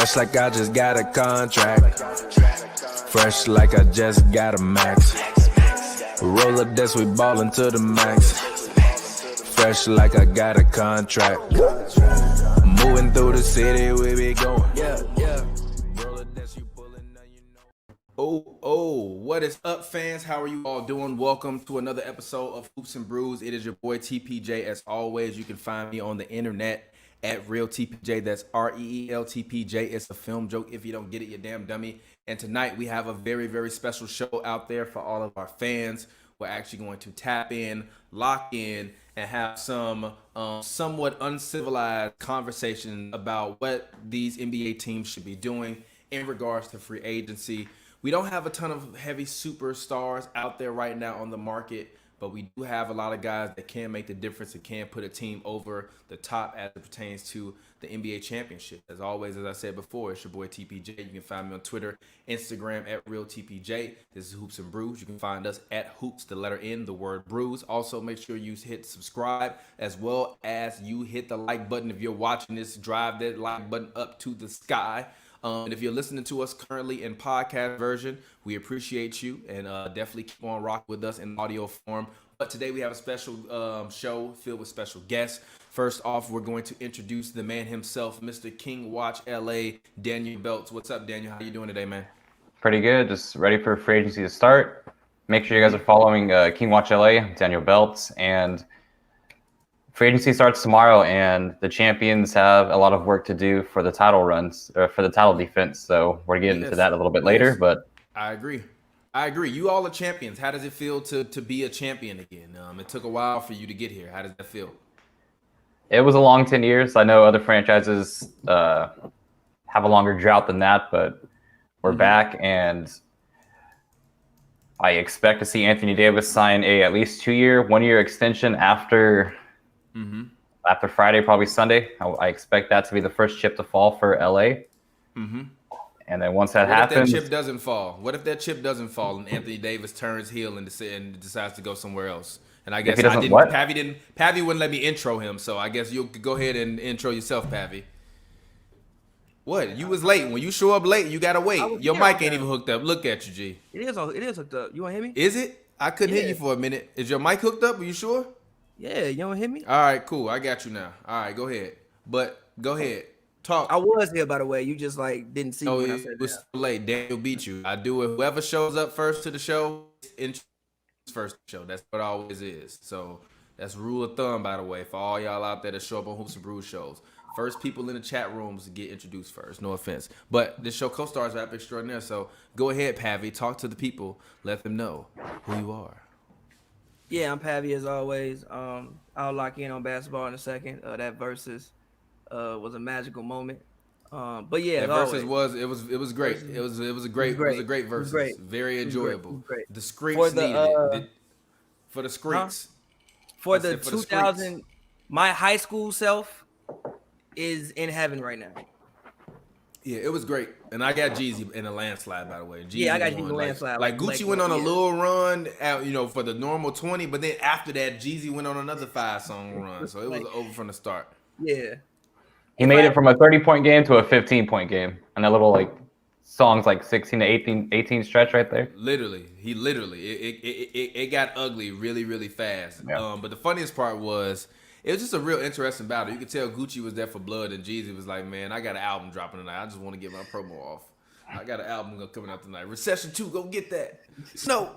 Fresh like I just got a contract. Fresh like I just got a max. Roll up this, we ballin' to the max. Fresh like I got a contract. Moving through the city, we be going. Yeah. Roll up this, you pullin', now you know. What is up, fans? How are you all doing? Welcome to another episode of Hoops and Brews. It is your boy TPJ. As always, you can find me on the internet at Real TPJ. That's REELTPJ. It's a film joke. If you don't get it, you damn dummy. And tonight we have a very, very special show out there for all of our fans. We're actually going to tap in, lock in, and have some somewhat uncivilized conversation about what these NBA teams should be doing in regards to free agency. We don't have a ton of heavy superstars out there right now on the market, but we do have a lot of guys that can make the difference and can put a team over the top as it pertains to the NBA championship. As always, as I said before, it's your boy TPJ. You can find me on Twitter, Instagram at RealTPJ. This is Hoops and Brews. You can find us at Hoops, the letter N, the word Brews. Also, make sure you hit subscribe as well as you hit the like button. If you're watching this, drive that like button up to the sky. And if you're listening to us currently in podcast version, we appreciate you and definitely keep on rocking with us in audio form. But today we have a special show filled with special guests. First off, we're going to introduce the man himself, Mr. King Watch LA, Daniel Belts. What's up, Daniel? How you doing today, man? Pretty good. Just ready for free agency to start. Make sure you guys are following King Watch LA, Daniel Belts, and free agency starts tomorrow, and the champions have a lot of work to do for the title runs, or for the title defense. So we're getting into that a little bit later, but I agree. You all are champions. How does it feel to be a champion again? It took a while for you to get here. How does that feel? it was a long 10 years. I know other franchises have a longer drought than that, but we're back, and I expect to see Anthony Davis sign at least 1-year extension after Friday, probably Sunday. I expect that to be the first chip to fall for LA. And then once that happens, if that chip doesn't fall? What if that chip doesn't fall and Anthony Davis turns heel and decides to go somewhere else? And I guess Pavy wouldn't let me intro him, so I guess you'll go ahead and intro yourself, Pavy. What? You was late. When you show up late, you gotta wait. Your mic ain't even hooked up. Look at you, G. It is hooked up. You wanna hear me? Is it? I couldn't hear you for a minute. Is your mic hooked up? Are you sure? Yeah, you wanna hear me? All right, cool. I got you now. All right, go ahead. But go ahead. Talk. I was here, by the way. You just didn't see me when I said it was too late. Daniel beat you. I do it. Whoever shows up first to the show, first show. That's what it always is. So that's rule of thumb, by the way, for all y'all out there that show up on Hoops and Brews shows. First people in the chat rooms to get introduced first. No offense. But this show co-stars Rap Extraordinaire. So go ahead, Pavy. Talk to the people. Let them know who you are. Yeah, I'm Pavy as always. I'll lock in on basketball in a second. That versus was a magical moment. But yeah, that versus was great. It was a great versus. Great. Very enjoyable. The Screeks for the, needed it. For the Screeks. For the 2000, my high school self is in heaven right now. Yeah, it was great. And I got Jeezy in a landslide, by the way. Jeezy I got Jeezy in a landslide. Like Gucci went on a little run out, for the normal 20, but then after that, Jeezy went on another 5-song run. So it was over from the start. Yeah. He made it from a 30-point game to a 15-point game. And that little songs 16 to 18 stretch right there. It got ugly really, really fast. Yeah. But the funniest part was, it was just a real interesting battle. You could tell Gucci was there for blood, and Jeezy was like, man, I got an album dropping tonight. I just want to get my promo off. I got an album coming out tonight. Recession 2, go get that. Snow.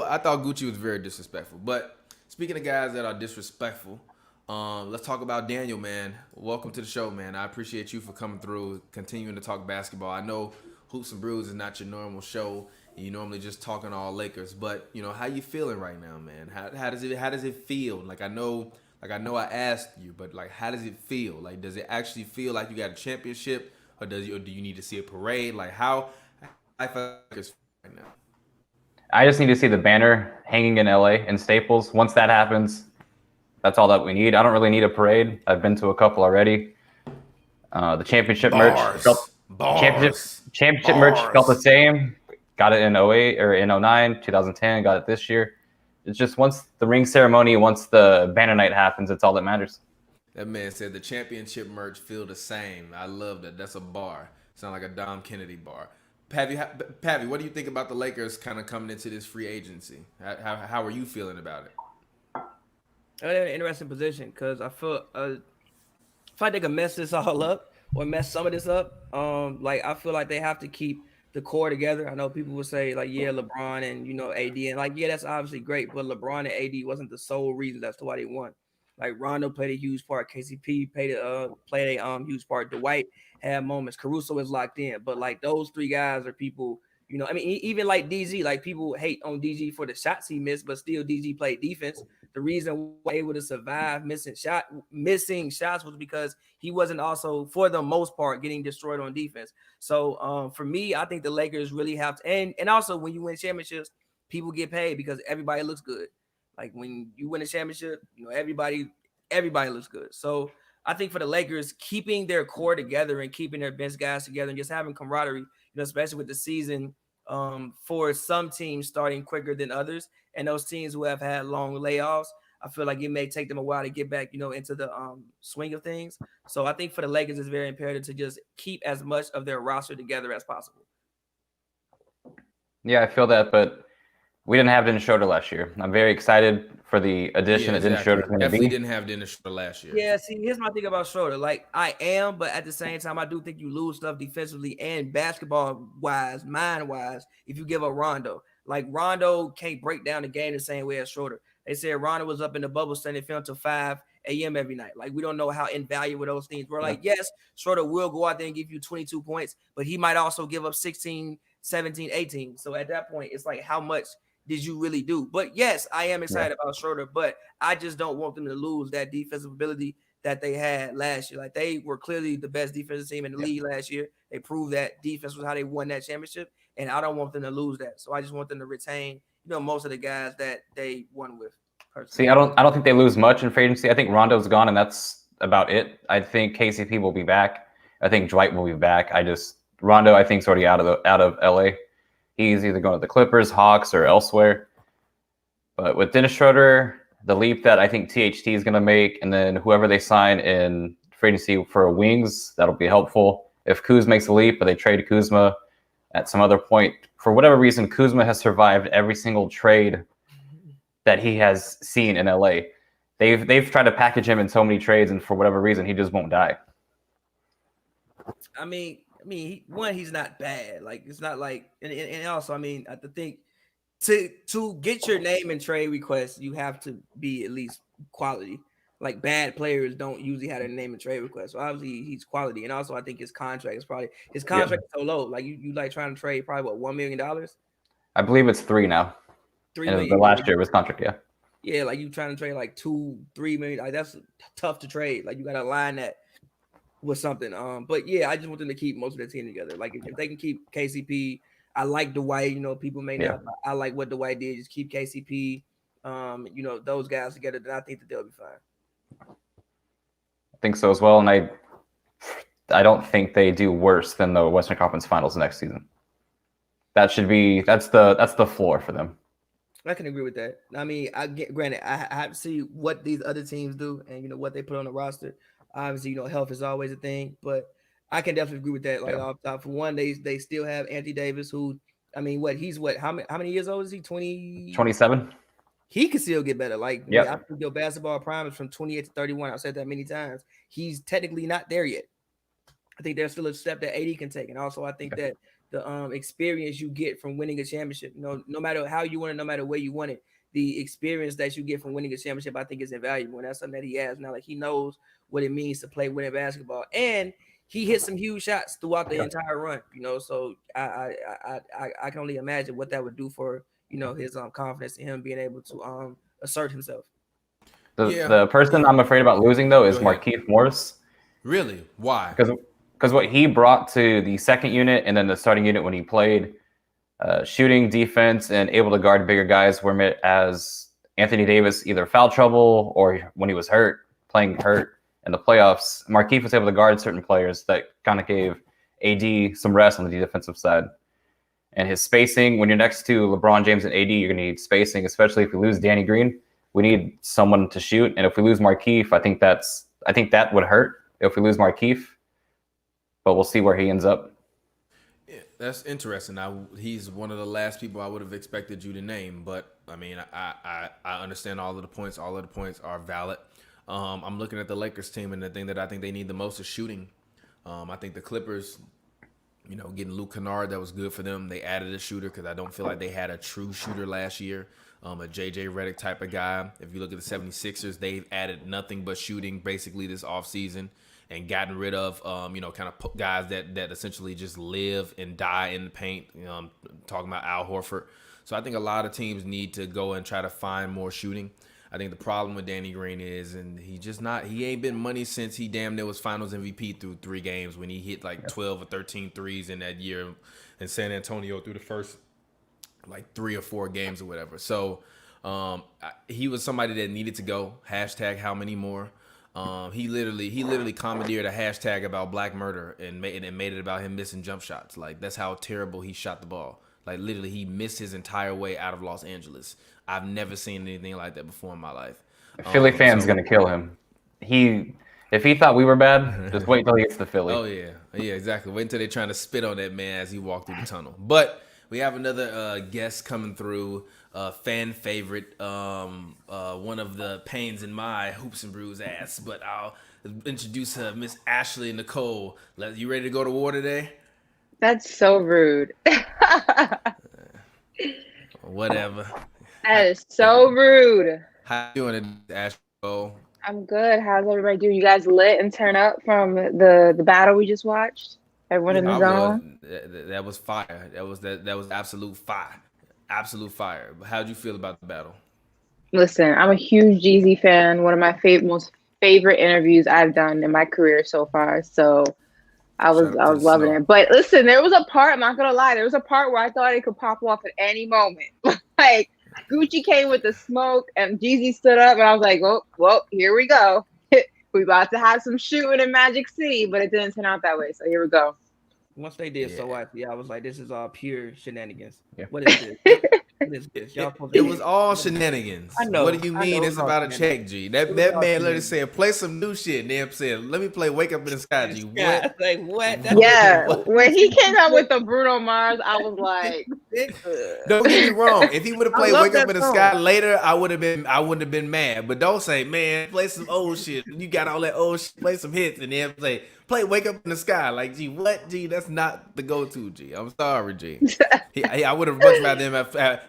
I thought Gucci was very disrespectful. But speaking of guys that are disrespectful, let's talk about Daniel, man. Welcome to the show, man. I appreciate you for coming through, continuing to talk basketball. I know Hoops and Brews is not your normal show. You normally just talking all Lakers, but how you feeling right now, man? How does it feel? I know I asked you, but how does it feel? Does it actually feel like you got a championship, or do you need to see a parade? How I feel like it's right now. I just need to see the banner hanging in LA in Staples. Once that happens, that's all that we need. I don't really need a parade. I've been to a couple already. The championship merch merch felt the same. Got it in 08 or in 09, 2010. Got it this year. It's just once the ring ceremony, once the banner night happens, it's all that matters. That man said the championship merch feel the same. I love that. That's a bar. Sound like a Dom Kennedy bar. Pavi, what do you think about the Lakers kind of coming into this free agency? How are you feeling about it? They're in an interesting position because I feel like they can mess this all up or mess some of this up. Like I feel like they have to keep the core together. I know people will say like, yeah, LeBron and AD, and like, yeah, that's obviously great, but LeBron and AD wasn't the sole reason as to why they won. Like Rondo played a huge part, KCP played a huge part. Dwight had moments. Caruso is locked in, but like those three guys are people. I mean, even like DG, like people hate on DG for the shots he missed, but still DG played defense. The reason why able to survive missing shots was because he wasn't also, for the most part, getting destroyed on defense. So for me, I think the Lakers really have to, and also when you win championships, people get paid because everybody looks good. Like when you win a championship, everybody looks good. So I think for the Lakers, keeping their core together and keeping their bench guys together and just having camaraderie, especially with the season, for some teams starting quicker than others, and those teams who have had long layoffs, I feel like it may take them a while to get back, into the swing of things. So I think for the Lakers, it's very imperative to just keep as much of their roster together as possible. Yeah, I feel that, but we didn't have Dennis Schroeder last year. I'm very excited for the addition that Dennis Schroeder is going to be. Definitely didn't have Dennis Schroeder last year. Yeah, see, here's my thing about Schroeder. Like, I am, but at the same time, I do think you lose stuff defensively and basketball-wise, mind-wise, if you give up Rondo. Like, Rondo can't break down the game the same way as Schroeder. They said Rondo was up in the bubble studying film until 5 a.m. every night. Like, we don't know how invaluable those things were. Like, yes, Schroeder will go out there and give you 22 points, but he might also give up 16, 17, 18. So at that point, it's like, how much did you really do? But yes, I am excited about Schroeder, but I just don't want them to lose that defensive ability that they had last year. Like, they were clearly the best defensive team in the league last year. They proved that defense was how they won that championship, and I don't want them to lose that. So I just want them to retain, most of the guys that they won with. Personally. See, I don't think they lose much in free agency. I think Rondo's gone, and that's about it. I think KCP will be back. I think Dwight will be back. Rondo, I think, is already out of LA. He's either going to the Clippers, Hawks, or elsewhere. But with Dennis Schroeder, the leap that I think THT is going to make, and then whoever they sign in free agency for wings, that'll be helpful. If Kuz makes a leap, but they trade Kuzma at some other point, for whatever reason, Kuzma has survived every single trade that he has seen in LA. They've tried to package him in so many trades, and for whatever reason, he just won't die. I mean, he's not bad. Like, it's not like, and also, I think to get your name in trade requests, you have to be at least quality. Like, bad players don't usually have their name in trade requests. So obviously he's quality. And also I think his contract is so low. Like you like trying to trade probably $1 million? I believe it's 3 now. $3 million. The last year was contract, yeah. Yeah, like you trying to trade like $2-3 million. Like, that's tough to trade. Like, you gotta align that with something. But yeah, I just want them to keep most of their team together. Like, if they can keep KCP, I like Dwight. People may not. I like what Dwight did. Just keep KCP. Those guys together. Then I think that they'll be fine. I think so as well, and I don't think they do worse than the Western Conference Finals next season. That's the floor for them. I can agree with that. I mean, granted, I have to see what these other teams do and what they put on the roster. Obviously, health is always a thing, but I can definitely agree with that. Like, off top, for one, they still have Anthony Davis, who, I mean, how many years old is he? 27. He can still get better. Like, I think your basketball prime is from 28 to 31. I've said that many times. He's technically not there yet. I think there's still a step that AD can take, and also I think that the experience you get from winning a championship, no matter how you win it, no matter where you won it, the experience that you get from winning a championship, I think is invaluable, and that's something that he has now. Like, he knows what it means to play winning basketball, and he hit some huge shots throughout the entire run. So I can only imagine what that would do for his confidence in him being able to assert himself. The person I'm afraid about losing though is Markieff Morris. Really? Why? Because what he brought to the second unit and then the starting unit when he played, shooting, defense, and able to guard bigger guys, whereas Anthony Davis either foul trouble or when he was playing hurt in the playoffs, Markieff was able to guard certain players that kind of gave AD some rest on the defensive side. And his spacing, when you're next to LeBron James and AD, you're going to need spacing, especially if we lose Danny Green. We need someone to shoot. And if we lose Markieff, I think that's I think that would hurt if we lose Markieff, but we'll see where he ends up. Yeah, that's interesting. He's one of the last people I would have expected you to name, but I mean, I understand all of the points. All of the points are valid. I'm looking at the Lakers team, and the thing that I think they need the most is shooting. I think the Clippers, getting Luke Kennard, that was good for them. They added a shooter because I don't feel like they had a true shooter last year. A J.J. Redick type of guy. If you look at the 76ers, they've added nothing but shooting basically this offseason and gotten rid of, guys that essentially just live and die in the paint. I'm talking about Al Horford. So I think a lot of teams need to go and try to find more shooting. I think the problem with Danny Green is, and he ain't been money since he damn near was finals MVP through 3 games when he hit like 12 or 13 threes in that year in San Antonio through the first like 3 or 4 games or whatever. So he was somebody that needed to go. Hashtag how many more? He literally commandeered a hashtag about black murder and made it about him missing jump shots. Like, that's how terrible he shot the ball. Like, literally, he missed his entire way out of Los Angeles. I've never seen anything like that before in my life. Philly fans gonna kill him. If he thought we were bad, just wait till he gets to Philly. Oh yeah, exactly. Wait until they're trying to spit on that man as he walked through the tunnel. But we have another guest coming through, fan favorite, one of the pains in my Hoops and Brews ass. But I'll introduce her, Miss Ashley Nicole. You ready to go to war today? That's so rude. Whatever. That is so rude. How you doing, Ashley? I'm good. How's everybody doing? You guys lit and turn up from the battle we just watched? Everyone in the zone? That was fire. That was absolute fire. Absolute fire. But how'd you feel about the battle? Listen, I'm a huge Jeezy fan. One of my most favorite interviews I've done in my career so far. So I was loving it. But listen, there was a part, I'm not gonna lie, there was a part where I thought it could pop off at any moment. Like, Gucci came with the smoke and Jeezy stood up and I was like, well, here we go. We about to have some shooting in Magic City, but it didn't turn out that way. So here we go. Once they did so I was like, this is all pure shenanigans. Yeah. What is this? What is this? It was all shenanigans. I know. What do you mean it's about a check, G? That man literally said, play some new shit. And then said, let me play Wake Up in the Sky, G. What? Like, what? Yeah. When he came out with the Bruno Mars, I was like, don't get me wrong. If he would have played love Wake Up that in the song. Sky later, I wouldn't have been mad. But don't say, man, play some old shit. You got all that old shit, play some hits, and then play Wake Up in the Sky. Like, G, what? G, that's not the go-to, G. I'm sorry, G. I would have much rather him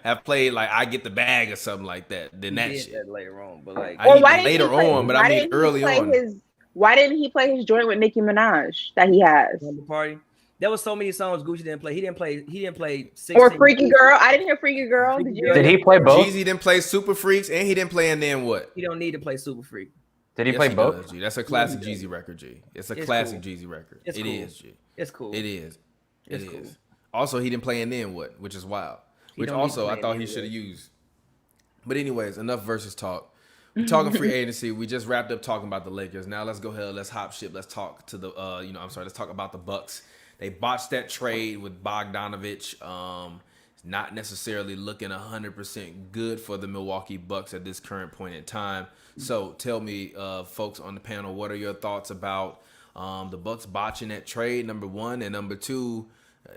have played like I Get the Bag or something like that than that shit. That later on, but like, why didn't he play his joint with Nicki Minaj that he has? the party. There was so many songs Gucci didn't play. He didn't play 16 Or Freaky Girl. I didn't hear Freaky Girl. Did he play both? Jeezy didn't play Super Freaks, and he didn't play And Then What? He don't need to play Super Freak. Did he play both? Does, G. That's a classic Jeezy record, G. It's classic cool. Jeezy record. It's It cool. is, G. It's cool. It is. It's It cool. is. Also, he didn't play And Then What, which is wild. Which don't need also to I play thought And he Then should What. have used. But anyways, enough versus talk. We're talking free agency. We just wrapped up talking about the Lakers. Now let's go ahead. Let's hop ship. Let's talk to the let's talk about the Bucks. They botched that trade with Bogdanovich. It's not necessarily looking 100% good for the Milwaukee Bucks at this current point in time. So tell me, folks on the panel, what are your thoughts about the Bucks botching that trade, number one, and number two?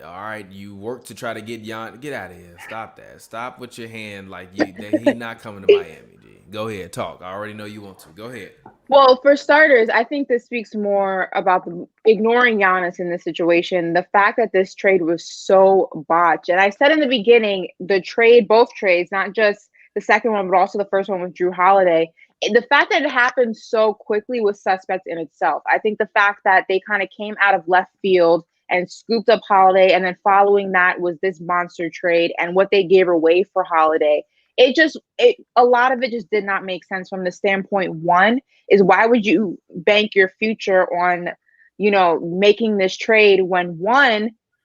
All right, you work to try to get Jan. Get out of here. Stop that. Stop with your hand like he's not coming to Miami, G. Go ahead, talk. I already know you want to. Go ahead. Well, for starters, I think this speaks more about ignoring Giannis in this situation. The fact that this trade was so botched. And I said in the beginning, both trades, not just the second one, but also the first one with Drew Holiday, the fact that it happened so quickly was suspect in itself. I think the fact that they kind of came out of left field and scooped up Holiday, and then following that was this monster trade and what they gave away for Holiday. A lot of it just did not make sense from the standpoint. One is, why would you bank your future on, making this trade when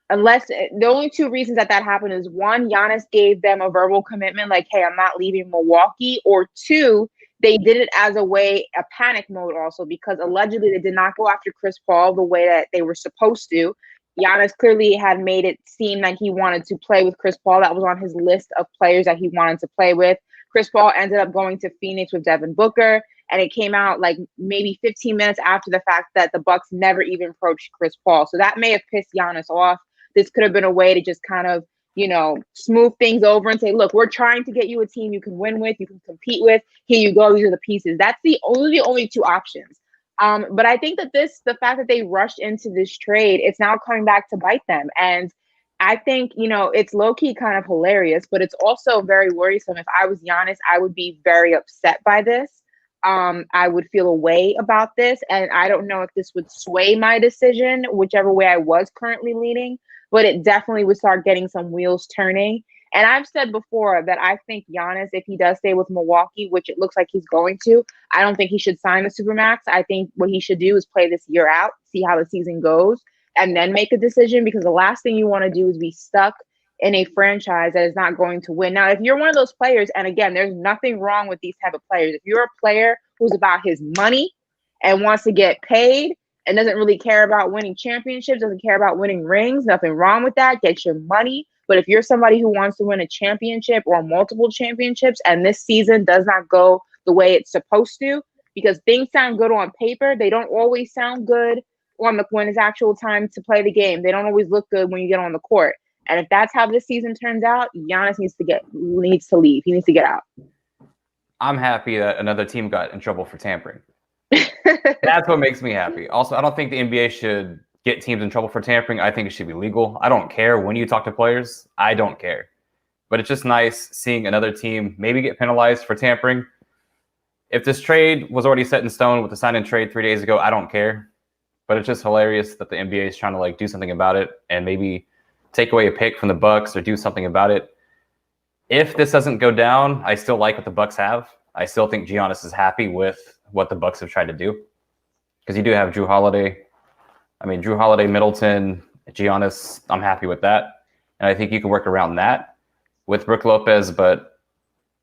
unless the only two reasons that happened is one, Giannis gave them a verbal commitment like, hey, I'm not leaving Milwaukee, or two, they did it as a panic mode also, because allegedly they did not go after Chris Paul the way that they were supposed to. Giannis clearly had made it seem like he wanted to play with Chris Paul. That was on his list of players that he wanted to play with. Chris Paul ended up going to Phoenix with Devin Booker. and it came out like maybe 15 minutes after the fact that the Bucks never even approached Chris Paul. So that may have pissed Giannis off. This could have been a way to just kind of, smooth things over and say, look, we're trying to get you a team you can win with, you can compete with. Here you go. These are the pieces. That's the only two options. But I think that the fact that they rushed into this trade, it's now coming back to bite them. And I think, it's low-key kind of hilarious, but it's also very worrisome. If I was Giannis, I would be very upset by this. I would feel a way about this. And I don't know if this would sway my decision, whichever way I was currently leaning, but it definitely would start getting some wheels turning. And I've said before that I think Giannis, if he does stay with Milwaukee, which it looks like he's going to, I don't think he should sign the Supermax. I think what he should do is play this year out, see how the season goes, and then make a decision, because the last thing you want to do is be stuck in a franchise that is not going to win. Now, if you're one of those players, and again, there's nothing wrong with these type of players. If you're a player who's about his money and wants to get paid and doesn't really care about winning championships, doesn't care about winning rings, nothing wrong with that. Get your money. But if you're somebody who wants to win a championship or multiple championships, and this season does not go the way it's supposed to, because things sound good on paper, they don't always sound good when it's actual time to play the game. They don't always look good when you get on the court. And if that's how this season turns out, Giannis needs to leave. He needs to get out. I'm happy that another team got in trouble for tampering. That's what makes me happy. Also, I don't think the NBA should get teams in trouble for tampering. I think it should be legal. I don't care when you talk to players. I don't care. But it's just nice seeing another team maybe get penalized for tampering. If this trade was already set in stone with the sign-in trade 3 days ago, I don't care. But it's just hilarious that the NBA is trying to do something about it and maybe take away a pick from the Bucks or do something about it. If this doesn't go down, I still like what the Bucks have. I still think Giannis is happy with what the Bucks have tried to do, because you do have Drew Holiday. Drew Holiday, Middleton, Giannis, I'm happy with that. And I think you can work around that with Brook Lopez, but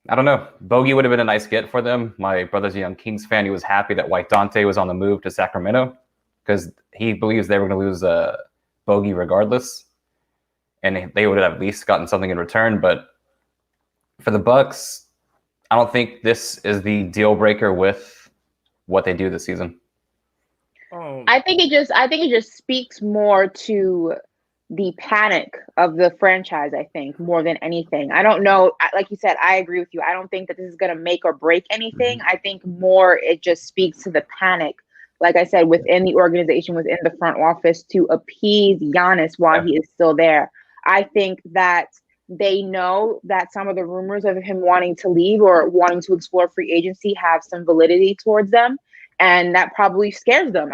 I don't know. Bogey would have been a nice get for them. My brother's a young Kings fan. He was happy that White Dante was on the move to Sacramento, because he believes they were going to lose Bogey regardless. And they would have at least gotten something in return. But for the Bucks, I don't think this is the deal breaker with what they do this season. I think it just speaks more to the panic of the franchise, I think, more than anything. I don't know. Like you said, I agree with you. I don't think that this is going to make or break anything. I think more it just speaks to the panic, like I said, within the organization, within the front office, to appease Giannis while he is still there. I think that they know that some of the rumors of him wanting to leave or wanting to explore free agency have some validity towards them. And that probably scares them.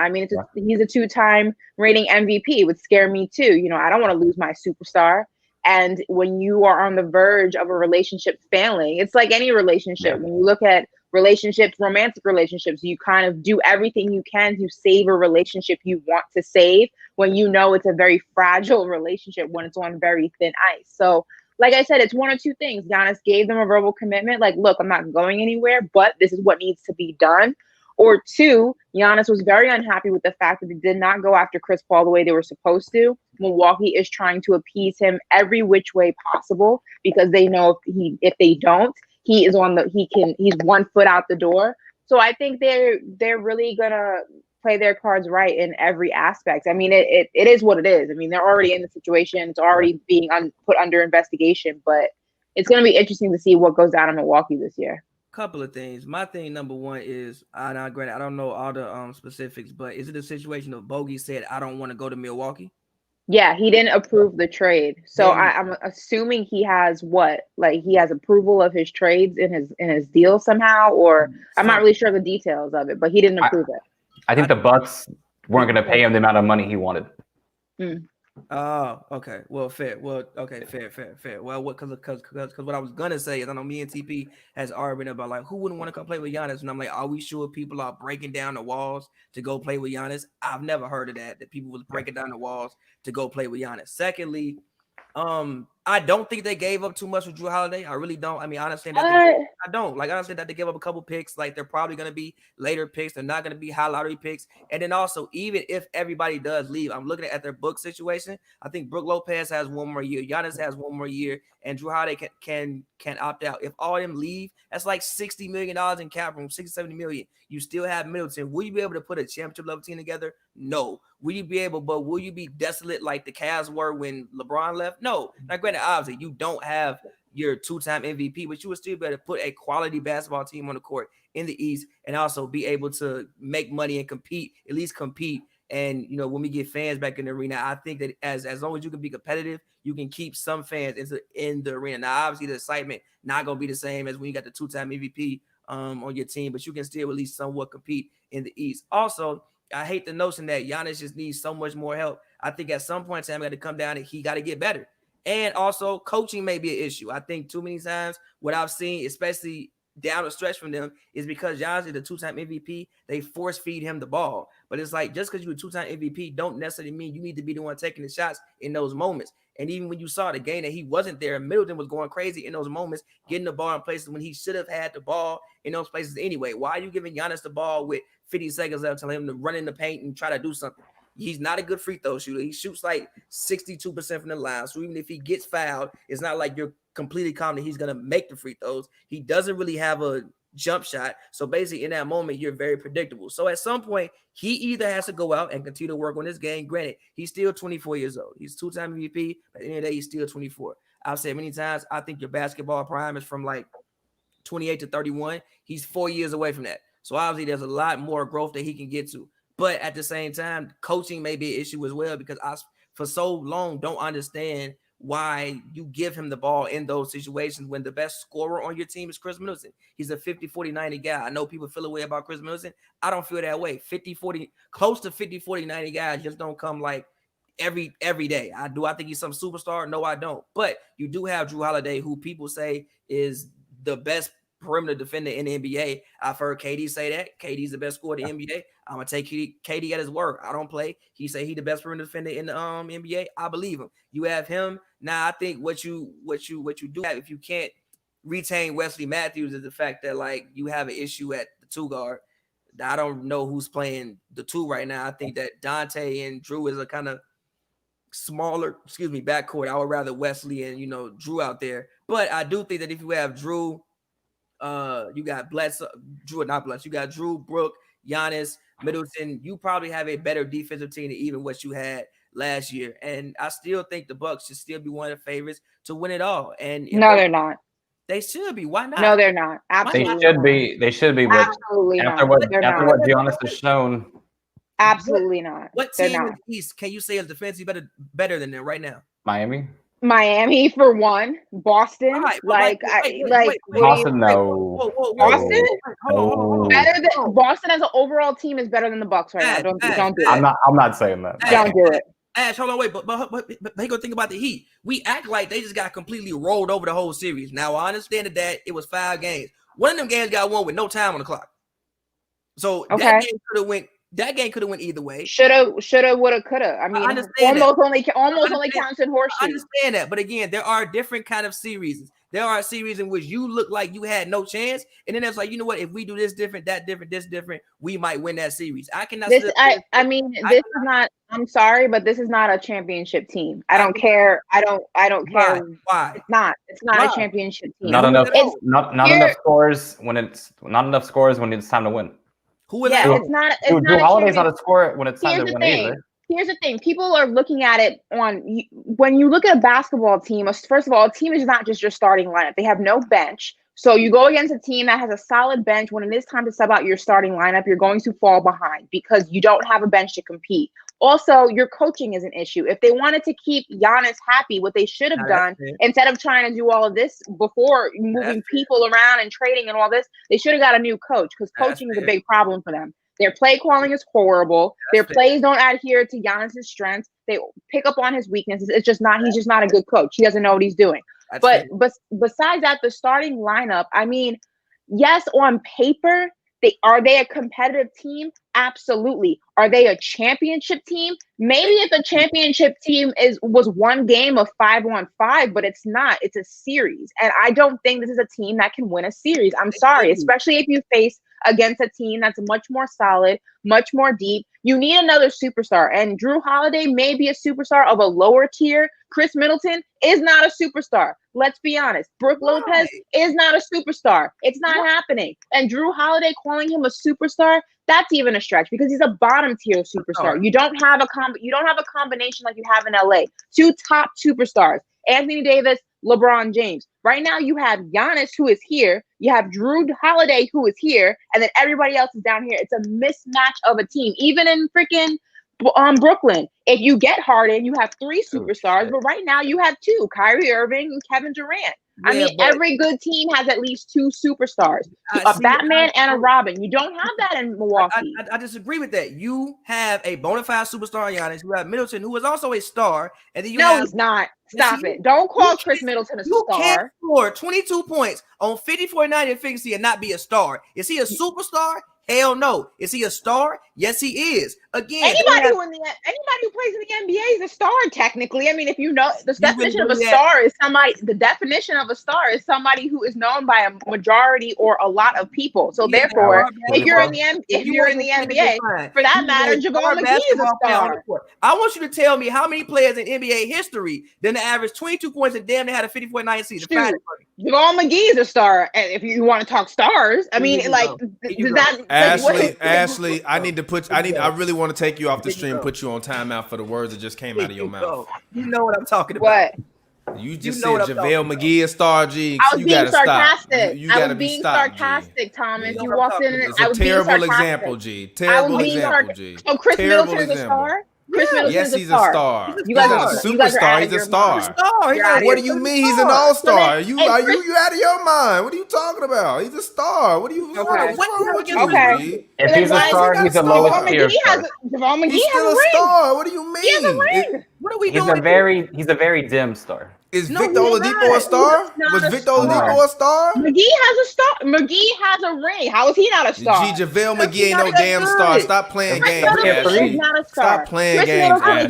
He's a 2-time reigning MVP. It would scare me too. I don't want to lose my superstar. And when you are on the verge of a relationship failing, it's like any relationship. When you look at relationships, romantic relationships, you kind of do everything you can to save a relationship you want to save, when you know it's a very fragile relationship, when it's on very thin ice. So like I said, it's one or two things. Giannis gave them a verbal commitment, like, look, I'm not going anywhere, but this is what needs to be done. Or two, Giannis was very unhappy with the fact that they did not go after Chris Paul the way they were supposed to. Milwaukee is trying to appease him every which way possible, because they know if they don't, he's 1 foot out the door. So I think they're really gonna play their cards right in every aspect. It is what it is. They're already in the situation. It's already being put under investigation, but it's gonna be interesting to see what goes down in Milwaukee this year. Couple of things. My thing number one is, granted, I don't know all the specifics, but is it a situation of Bogey said, I don't want to go to Milwaukee? Yeah, he didn't approve the trade. So I'm assuming he has he has approval of his trades in his deal somehow, or I'm not really sure the details of it, but he didn't approve it. I think the Bucks weren't going to pay him the amount of money he wanted. Oh, okay. Well, fair. Well, okay, fair. Well, because what I was gonna say is, I know me and TP has argued about who wouldn't want to come play with Giannis, and I'm like, are we sure people are breaking down the walls to go play with Giannis? I've never heard of that people was breaking down the walls to go play with Giannis. Secondly, I don't think they gave up too much with Drew Holiday. I really don't. I mean, I understand that I don't. Like, I understand that they gave up a couple picks. Like, they're probably going to be later picks. They're not going to be high lottery picks. And then also, even if everybody does leave, I'm looking at their book situation. I think Brook Lopez has one more year. Giannis has one more year. And Drew Holiday can opt out. If all of them leave, that's like $60 million in cap room, $60-70 million. You still have Middleton. Will you be able to put a championship level team together? No. Will you be able, but will you be desolate like the Cavs were when LeBron left? No. Now, granted, obviously, you don't have your two-time MVP, but you would still be able to put a quality basketball team on the court in the East and also be able to make money and compete, at least compete. And, you know, when we get fans back in the arena, I think that as long as you can be competitive, you can keep some fans in the arena. Now, obviously, the excitement not going to be the same as when you got the two-time MVP on your team, but you can still at least somewhat compete in the East. Also, I hate the notion that Giannis just needs so much more help. I think at some point in time, got to come down and he got to get better. And also, coaching may be an issue. I think too many times what I've seen, especially down the stretch from them, is because Giannis is the two-time MVP, they force feed him the ball. But it's like, just because you're a two-time MVP don't necessarily mean you need to be the one taking the shots in those moments. And even when you saw the game that he wasn't there, Middleton was going crazy in those moments, getting the ball in places when he should have had the ball in those places anyway. Why are you giving Giannis the ball with 50 seconds left, telling him to run in the paint and try to do something? He's not a good free throw shooter. He shoots like 62% from the line. So even if he gets fouled, it's not like you're completely confident he's going to make the free throws. He doesn't really have a jump shot. So basically in that moment, you're very predictable. So at some point, he either has to go out and continue to work on his game. Granted, he's still 24 years old. He's two-time MVP. But at the end of the day, he's still 24. I've said many times, I think your basketball prime is from like 28 to 31. He's 4 years away from that. So obviously there's a lot more growth that he can get to. But at the same time, coaching may be an issue as well, because I, for so long, don't understand why you give him the ball in those situations when the best scorer on your team is Chris Middleton. He's a 50, 40, 90 guy. I know people feel a way about Chris Middleton. I don't feel that way. 50, 40, close to 50, 40, 90 guys just don't come like every day. I think he's some superstar? No, I don't. But you do have Drew Holiday, who people say is the best perimeter defender in the NBA. I've heard KD say that. KD's the best scorer in the NBA. I'm gonna take KD at his word. I don't play. He say he the best perimeter defender in the NBA. I believe him. You have him. Now I think what you do have, if you can't retain Wesley Matthews, is the fact that like you have an issue at the two guard. I don't know who's playing the two right now. I think that Dante and Drew is a kind of smaller, backcourt. I would rather Wesley and Drew out there. But I do think that if you have Drew, you got you got Drew, Brook, Giannis, Middleton, you probably have a better defensive team than even what you had last year. And I still think the Bucks should still be one of the favorites to win it all. And no, they're not. They should be. Why not? No, they're not. Absolutely. They should be. But absolutely after not. what Giannis has shown. Absolutely not. What team in the East can you say is defensively better than them right now? Miami for one, Boston, right, Boston. No, Boston. Better than Boston as an overall team is better than the Bucks right now. Don't do it. I'm not saying that. Don't do it. Ash, hold on, wait, but they go think about the Heat. We act like they just got completely rolled over the whole series. Now I understand that it was 5 games. One of them games got won with no time on the clock. So that game could have went either way. Shoulda, woulda, coulda. I mean, almost only counts in horseshoes. I understand that, but again, there are different kind of series. There are series in which you look like you had no chance, and then it's like, you know what? If we do this different, that different, this different, we might win that series. I cannot. This is not. I'm sorry, but this is not a championship team. I don't care. I don't care. Why? It's not a championship team. Not enough scores when it's time to win. It's not. Drew Holiday's not a scorer when it's time to win either. Here's the thing. People are looking at it when you look at a basketball team, first of all, a team is not just your starting lineup. They have no bench. So you go against a team that has a solid bench. When it is time to sub out your starting lineup, you're going to fall behind because you don't have a bench to compete. Also, your coaching is an issue. If they wanted to keep Giannis happy, what they should have done, instead of trying to do all of this before moving people around and trading and all this, they should have got a new coach, because coaching is a big problem for them. Their play calling is horrible. Their plays don't adhere to Giannis's strengths. They pick up on his weaknesses. It's just not. He's just not a good coach. He doesn't know what he's doing. But besides that, the starting lineup, I mean, yes, on paper, Are they a competitive team? Absolutely. Are they a championship team? Maybe if a championship team was one game of 5-on-5, but it's not. It's a series. And I don't think this is a team that can win a series. I'm sorry, especially if you face against a team that's much more solid, much more deep. You need another superstar. And Drew Holiday may be a superstar of a lower tier. Chris Middleton is not a superstar. Let's be honest. Brooke Lopez is not a superstar. It's not happening. And Drew Holiday calling him a superstar, that's even a stretch because he's a bottom tier superstar. You don't have a combination like you have in LA. Two top superstars. Anthony Davis, LeBron James. Right now you have Giannis who is here. You have Drew Holiday who is here, and then everybody else is down here. It's a mismatch of a team. Even in freaking Brooklyn, if you get Harden, you have 3 superstars, but right now you have 2, Kyrie Irving and Kevin Durant. I mean, every good team has at least 2 superstars, a Batman and a Robin. You don't have that in Milwaukee. I disagree with that. You have a bona fide superstar, Giannis. You have Middleton, who is also a star, and then he's not. Stop it! Don't call Chris Middleton a star. You can't score 22 points on 50-49 efficiency and not be a star. Is he a superstar? Hell no. Is he a star? Yes, he is. Again, anybody who plays in the NBA is a star technically. I mean, if you know the definition of a star is somebody. The definition of a star is somebody who is known by a majority or a lot of people. So therefore, if you're in the NBA, for that matter, JaVale McGee is a star. I want you to tell me how many players in NBA history then average 22 points and damn they had a 54-9 season. JaVale McGee is a star, and if you want to talk stars, I mean, like that. Ashley, I really want to take you off the stream, put you on timeout for the words that just came out of your mouth. You know what I'm talking about. What? You just said JaVale McGee a star, G. I was being sarcastic. I was being sarcastic, Thomas. You walked in and I was being sarcastic. Terrible example, G. Terrible example, G. So Chris Middleton is a star? Yes, he's a star. He's a superstar. He's a star. What do you mean? He's an all-star. Are you out of your mind? What are you talking about? He's a star. What are you? Okay. If he's a star, he's the lowest tier. JaVale McGee He's still a star. What do you mean? He has a ring. What are we doing? He's a very dim star. Is Victor Oladipo a star? Was Victor Oladipo a star? McGee has a star. McGee has a ring. How is he not a star? JaVale McGee ain't no damn star. Stop playing games, Ashley. Stop playing games, Ashley.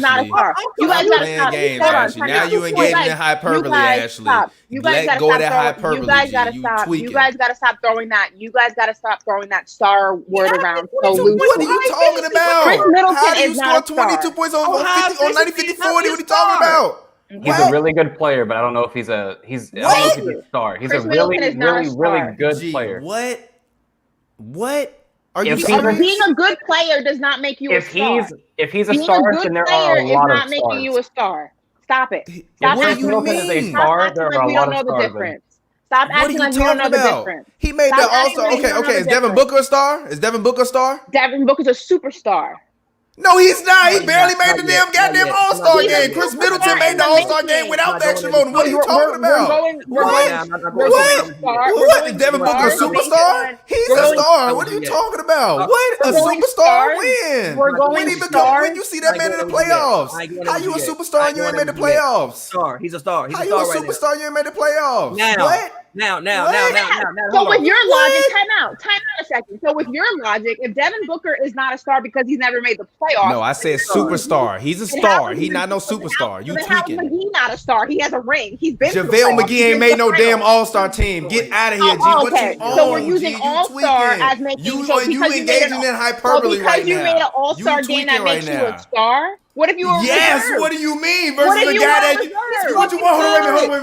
You guys gotta stop. Games, now you engaging in hyperbole, Ashley. Let go of that hyperbole. You guys gotta stop. You guys gotta stop throwing that. You guys gotta stop throwing that star word around so loosely. What are you talking about? Chris Middleton How do you score 22 points on 90-50-40? What are you talking about? He's a really good player, but I don't know if he's a star. He's a really good player. What? Are you serious? Being a good player does not make you a star. If he's a star, then there are a lot of stars. Being a good player is not making you a star. Stop it. Stop acting like we don't know the difference. Stop acting like we don't know the difference. He made that all-star. Okay. Is Devin Booker a star? Devin Booker's a superstar. No, he's not. He barely made the damn goddamn All-Star game. Chris Middleton made the All-Star game without the extra voting. What are you talking about? What? Is Devin Booker a superstar? He's a star. What are you talking about? What? A superstar? When you see that man in the playoffs? How you a superstar and you ain't made the playoffs? He's a star. How you a superstar and you ain't made the playoffs? What? Now. So with your logic, time out a second. So with your logic, if Devin Booker is not a star because he's never made the playoffs. No, I said superstar. He's a star. He's not no superstar. You tweaking. How is McGee not a star? He has a ring. He's been. JaVale McGee ain't made no damn All-Star team. Get out of here, G. What you on? So we're using All-Star as making you engaging in hyperbole right now. Because you made an All-Star game that makes you a star. What if you were reserved? What do you mean? Versus the guy that what you want?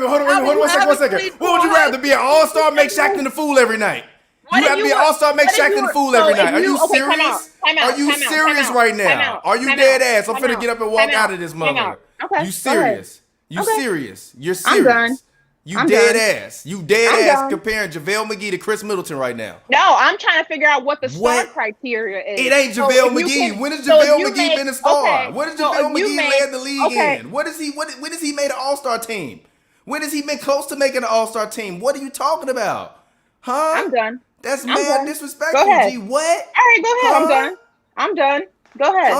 Hold on, one second. What would you rather be an all-star, make Shaq the fool every night? You have to be an all-star, make Shaq the fool every night. Are you serious? Are you serious right now? Are you dead ass? I'm finna get up and walk out of this mother. You serious? You serious? You're serious? You dead ass. You dead ass comparing JaVale McGee to Chris Middleton right now. No, I'm trying to figure out what the star criteria is. It ain't JaVale McGee. When has JaVale McGee been a star? What has JaVale McGee led the league in? When has he made an all-star team? When has he been close to making an all-star team? What are you talking about? Huh? I'm done. That's mad disrespectful, G. What? All right, go ahead. I'm done. Go ahead.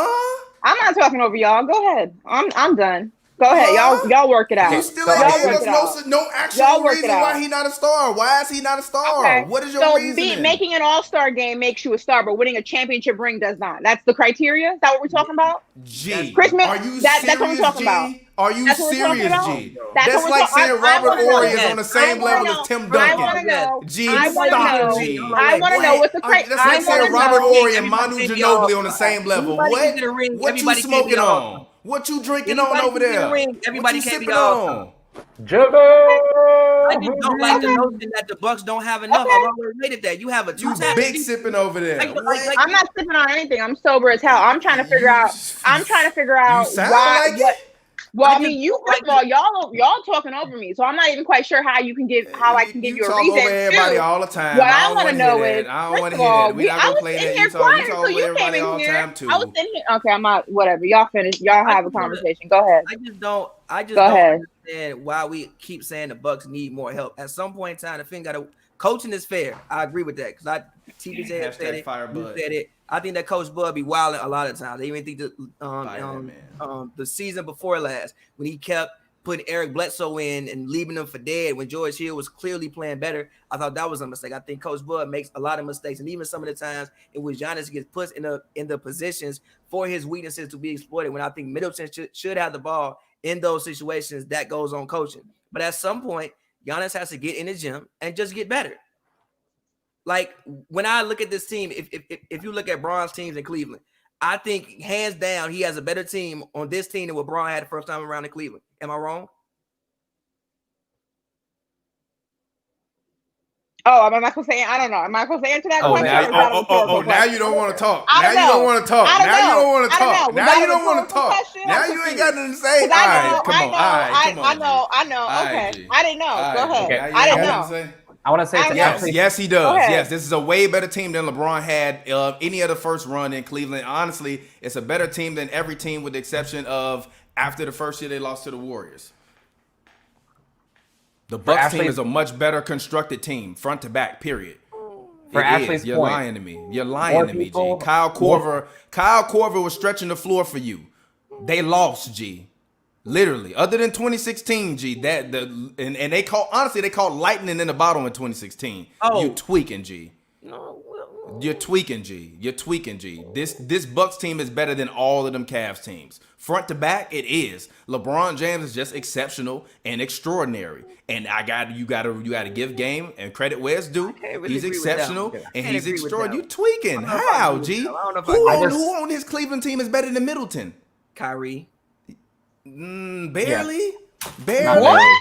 I'm not talking over y'all. Go ahead. I'm done. Go ahead, y'all work it out. You still So ain't y'all gave work it out. us no Y'all actual work it reason out. why he not a star. Why is he not a star? Okay. What is your So reason? making an all-star game makes you a star, but winning a championship ring does not. That's the criteria? Is that what we're talking about? G, Chris Middleton, are you that's what we're serious, talking about. G? Are you That's what we're talking serious, about. G? That's That's what we're like talking- saying I Robert wanna know. Horry is on the same I wanna level know. as Tim I Duncan. wanna know. G, I wanna stop, know. G. I wanna know what's the That's criteria. I like saying wanna Robert know. Horry and Manu Everybody Ginobili on the same level. Everybody What? can get a ring. What you Everybody can't be smoking an on? all-star. What you drinking on Anybody over can get a there? ring. What Everybody you can't be sipping all-star. on? I just don't like the Okay. notion that the Bucks don't have enough. Okay. I've already rated that. You have a You two-time big sipping over there. Like, What? I'm not sipping on anything. I'm sober as hell. I'm trying to figure out You sound why like what. it. Well, I I mean, just you don't first like of all, y'all talking over me, so I'm not even quite sure how I can give you a talk reason. over everybody Too. all the time. What I I don't want want to to hear know that. is, I don't first want to of hear all, that. We're not I gonna was play sitting that. here You quiet talk until over you came everybody in all the here. time too. I was sitting here. Okay, I'm not. Whatever. Y'all finish. Y'all have a conversation. Go ahead. I just don't Go ahead. understand why we keep saying the Bucks need more help. At some point in time, the thing got to coaching is fair. I agree with that because TBJ said Hashtag it. fire You Bud. said it. I think that Coach Bud be wilding a lot of times. I even think that Fire that man. the season before last when he kept putting Eric Bledsoe in and leaving him for dead when George Hill was clearly playing better. I thought that was a mistake. I think Coach Bud makes a lot of mistakes, and even some of the times in which Giannis gets put in the positions for his weaknesses to be exploited. When I think Middleton should have the ball in those situations, that goes on coaching. But at some point, Giannis has to get in the gym and just get better. Like when I look at this team, if you look at Bron's teams in Cleveland, I think hands down he has a better team on this team than what Bron had the first time around in Cleveland. Am I wrong? Oh, am I supposed to say? I don't know. Am I supposed to answer that question? Now, or is that a rhetorical now you question? don't want to talk. I Now don't you don't know. want to talk. I don't Now you know. don't want to I don't talk. know. Now Was you that a don't want to rhetorical talk. question? Now I'm you ain't confused. got nothing to say. All 'Cause right, come on. All right, come on. I know. All right, Okay. G. I didn't know. All Go right, ahead. G. Now you I got didn't nothing know. to say? I want to say it's I Yes, actually yes, he Go does. ahead. Yes, this is a way better team than LeBron had any other first run in Cleveland. Honestly, it's a better team than every team with the exception of after the first year they lost to the Warriors. The Bucks Ashley- team is a much better constructed team, front to back, period. For It Ashley's is. You're point, lying to me. You're lying more to me, G. people- Kyle Korver was stretching the floor for you. They lost, G. Literally. Other than 2016, G. And they called lightning in the bottle in 2016. Oh. You tweaking, G. No. You're tweaking, G. You're tweaking, G. This Bucks team is better than all of them Cavs teams. Front to back, it is. LeBron James is just exceptional and extraordinary. And you gotta give game and credit where it's due. can't really He's agree with that exceptional one. and can't he's agree with extraordinary. You that tweaking? I don't know if I How, agree with G? that. I don't know if I agree. Who on his Cleveland team is better than Middleton? Kyrie. Barely. Not Barely. really.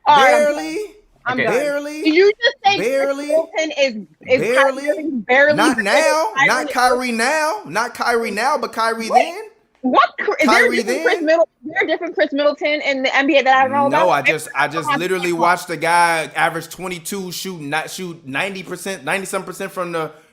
All right, Barely. I'm Okay. done. Barely. Did you just say Barely. Chris Middleton is Barely. Kyrie Irving barely Not now. Kyrie Not Kyrie now. Not Kyrie now, but Kyrie then. What is there a Kyrie different Chris then? Middleton? Is there a different Chris Middleton in the NBA that I don't know No, about? I just literally watched a guy average 22, shoot 90%, 90%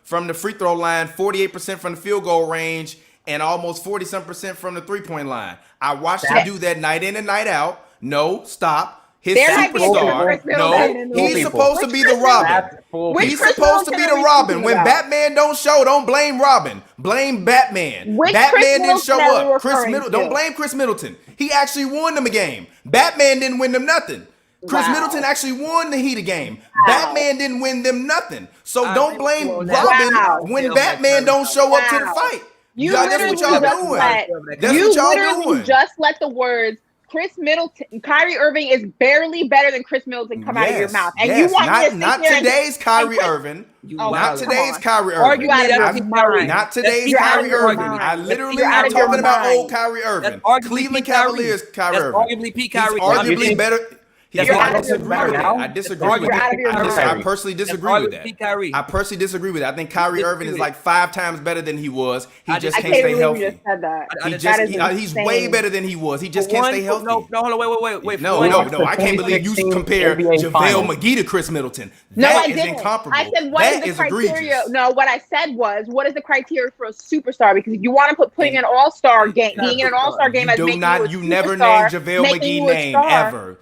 from the free throw line, 48% from the field goal range, and almost 40% from the 3-point line. I watched him do that night in and night out. No, stop. His There might be a different superstar. Chris Middleton No, in the he's league. supposed to be the Which Chris Robin. That's full Which He's people. Chris supposed to be Middleton the are we Robin. speaking When about? Batman don't show, don't blame Robin. Blame Batman. Which Chris Batman didn't Middleton show are we up. referring to? Don't blame Chris Middleton. He actually won them a game. Batman didn't win them nothing. Chris Wow. Middleton actually won the Heat a game. Wow. Batman didn't win them nothing. So I don't agree blame with you on Robin that. Wow. when Yeah, Batman don't show up to the Wow. fight. You Y'all, that's literally what y'all just doing. let That's you what y'all literally doing. just let the words Chris Middleton, Kyrie Irving is barely better than Chris Middleton come out of your mouth, and you want me to sit not here today's and Kyrie Chris- Irving. You Oh, Not wild. today's on. Kyrie Argue Irving. out of your I've- mind. Not today's You're out Kyrie of your Irving. mind. I literally You're out am of your talking about mind. old Kyrie Irving. That's arguably Cleveland Pete Kyrie. Cavaliers Kyrie That's Irving. arguably Pete Kyrie. He's You arguably think- better. That's I arguably disagree better with that. now? I disagree That's with arguably that. out of your I mind. personally That's disagree with arguably that. Pete Kyrie. I personally disagree with that. I think Kyrie Irving is like 5 times better than he was. He I just I can't can't stay believe healthy. you just said that. I He just- just that is he's way insane. better than he was. He just can't stay healthy. No, hold on, wait. No, I can't believe you 2016 compare NBA JaVale Finals. McGee to Chris Middleton. No, That I is didn't. incomparable. I said, what That is the criteria? egregious. No, what I said was, what is the criteria for a superstar? Because if you want to put an all-star game, being in an all-star game as You do making not. you a You never superstar, named JaVale making McGee you a name star. ever.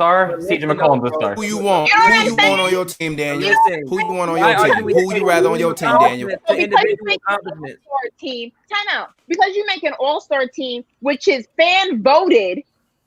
star. CJ McCollum's a star. Who you want? You know what Who I'm you saying? want on your team, Daniel? Listen, Who you want on I your argue team? with Who would you rather on your team, Daniel? To Because you individual make an accomplishments. all-star team, time out. Because you make an all-star team, which is fan voted,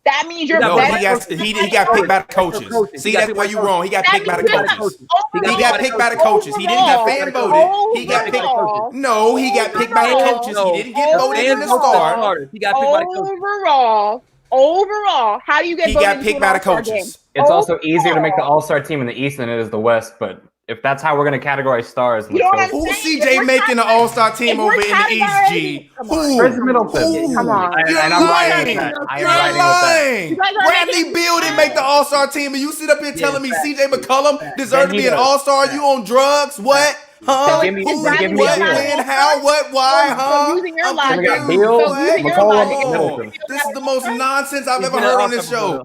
That means you're No, better. he got picked by the coaches. See, that's why you wrong. He got picked by the coaches. He got picked by the coaches. He didn't get fan voted. He got picked. No, he got picked by the coaches. He didn't get voted in the star. He got picked by the coaches. Overall, how do you get? He voted got into picked an by the All-Star coaches. game? It's also easier to make the All-Star team in the East than it is the West, but if that's how we're going to categorize stars, You know what I'm Who's saying? CJ making the All-Star team over in the East, G? Who? Chris Middleton. Come on. You're And I'm riding lying. with that. I'm You're riding with that. lying. You guys are Bradley making Beal didn't make the All-Star team, and you sit up here telling me fact. CJ McCollum deserved to Then be he an does. All-Star. You on drugs? What? Huh? Then give me- Who? then give me What? Beal. When? How? What? Why? So Huh? using your I'm logic- We got confused. Beal, So using your McCollum, logic- Middleton. This is the most nonsense I've He's ever been an heard on All-Star this before, show. though.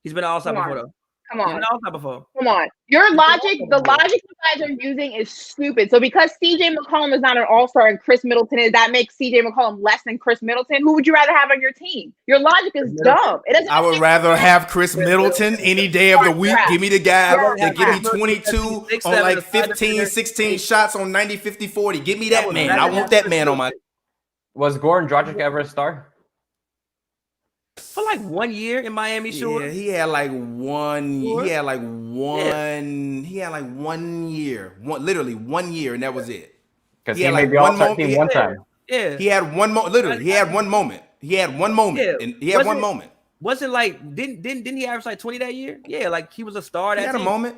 He's been an All-Star Come on. before, though. Come He's on. been an All-Star before. Come on. Your logic, the logic you guys are using is stupid. So because CJ McCollum is not an all-star and Chris Middleton is, that makes CJ McCollum less than Chris Middleton. Who would you rather have on your team? Your logic is dumb. It doesn't I would rather have Chris Middleton any day of the week. Give me the guy that give me 22 on like 15, 16 shots on 90, 50, 40. Give me that man. I want that man on my. Was Goran Dragic ever a star? For like 1 year in Miami, sure. Yeah, he had like one. He had like one. He had like 1 year. Literally 1 year, and that was it. Because He he had made like the one All-Star moment- team one time. Yeah. He had one moment. Literally, he had one moment. He had one moment, Yeah. and he had one Wasn't- moment. Wasn't like didn't he average like 20 that year? Yeah, like he was a star He that had a team. moment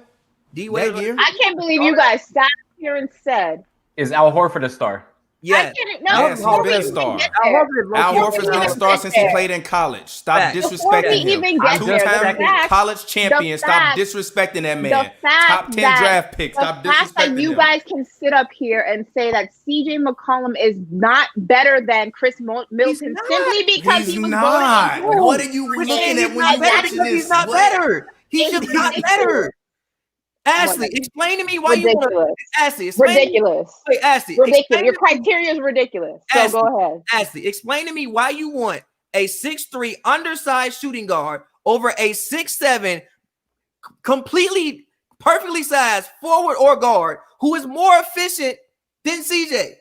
D Wade that was- year. I can't believe you guys sat here and said. Is Al Horford a star? Yeah. I can't, no, Yes, he's before been a we even star. get Al there- Horford is low-key Al a Horford's been a star. star since he played in college. Stop Fact. Before disrespecting we him. even get I'm there, just the checking. fact- College champion. the Stop fact- disrespecting that man. The fact Top 10 that- draft pick. The Stop fact that disrespecting you him. guys can sit up here and say that CJ McCollum is not better than Chris Middleton not. simply because He's he was not. voted. What are you looking at He's when not you better watching because this? he's not What? better. He It's should be not ridiculous. better. Ashley, explain to me why you want Ridiculous. Ashley, explain Ridiculous. Wait, Ashley, Ridiculous. explain Your to me- criteria is ridiculous. So Ashley. go ahead. Ashley, explain to me why you want a 6'3" undersized shooting guard over a 6'7" completely perfectly sized forward or guard who is more efficient than CJ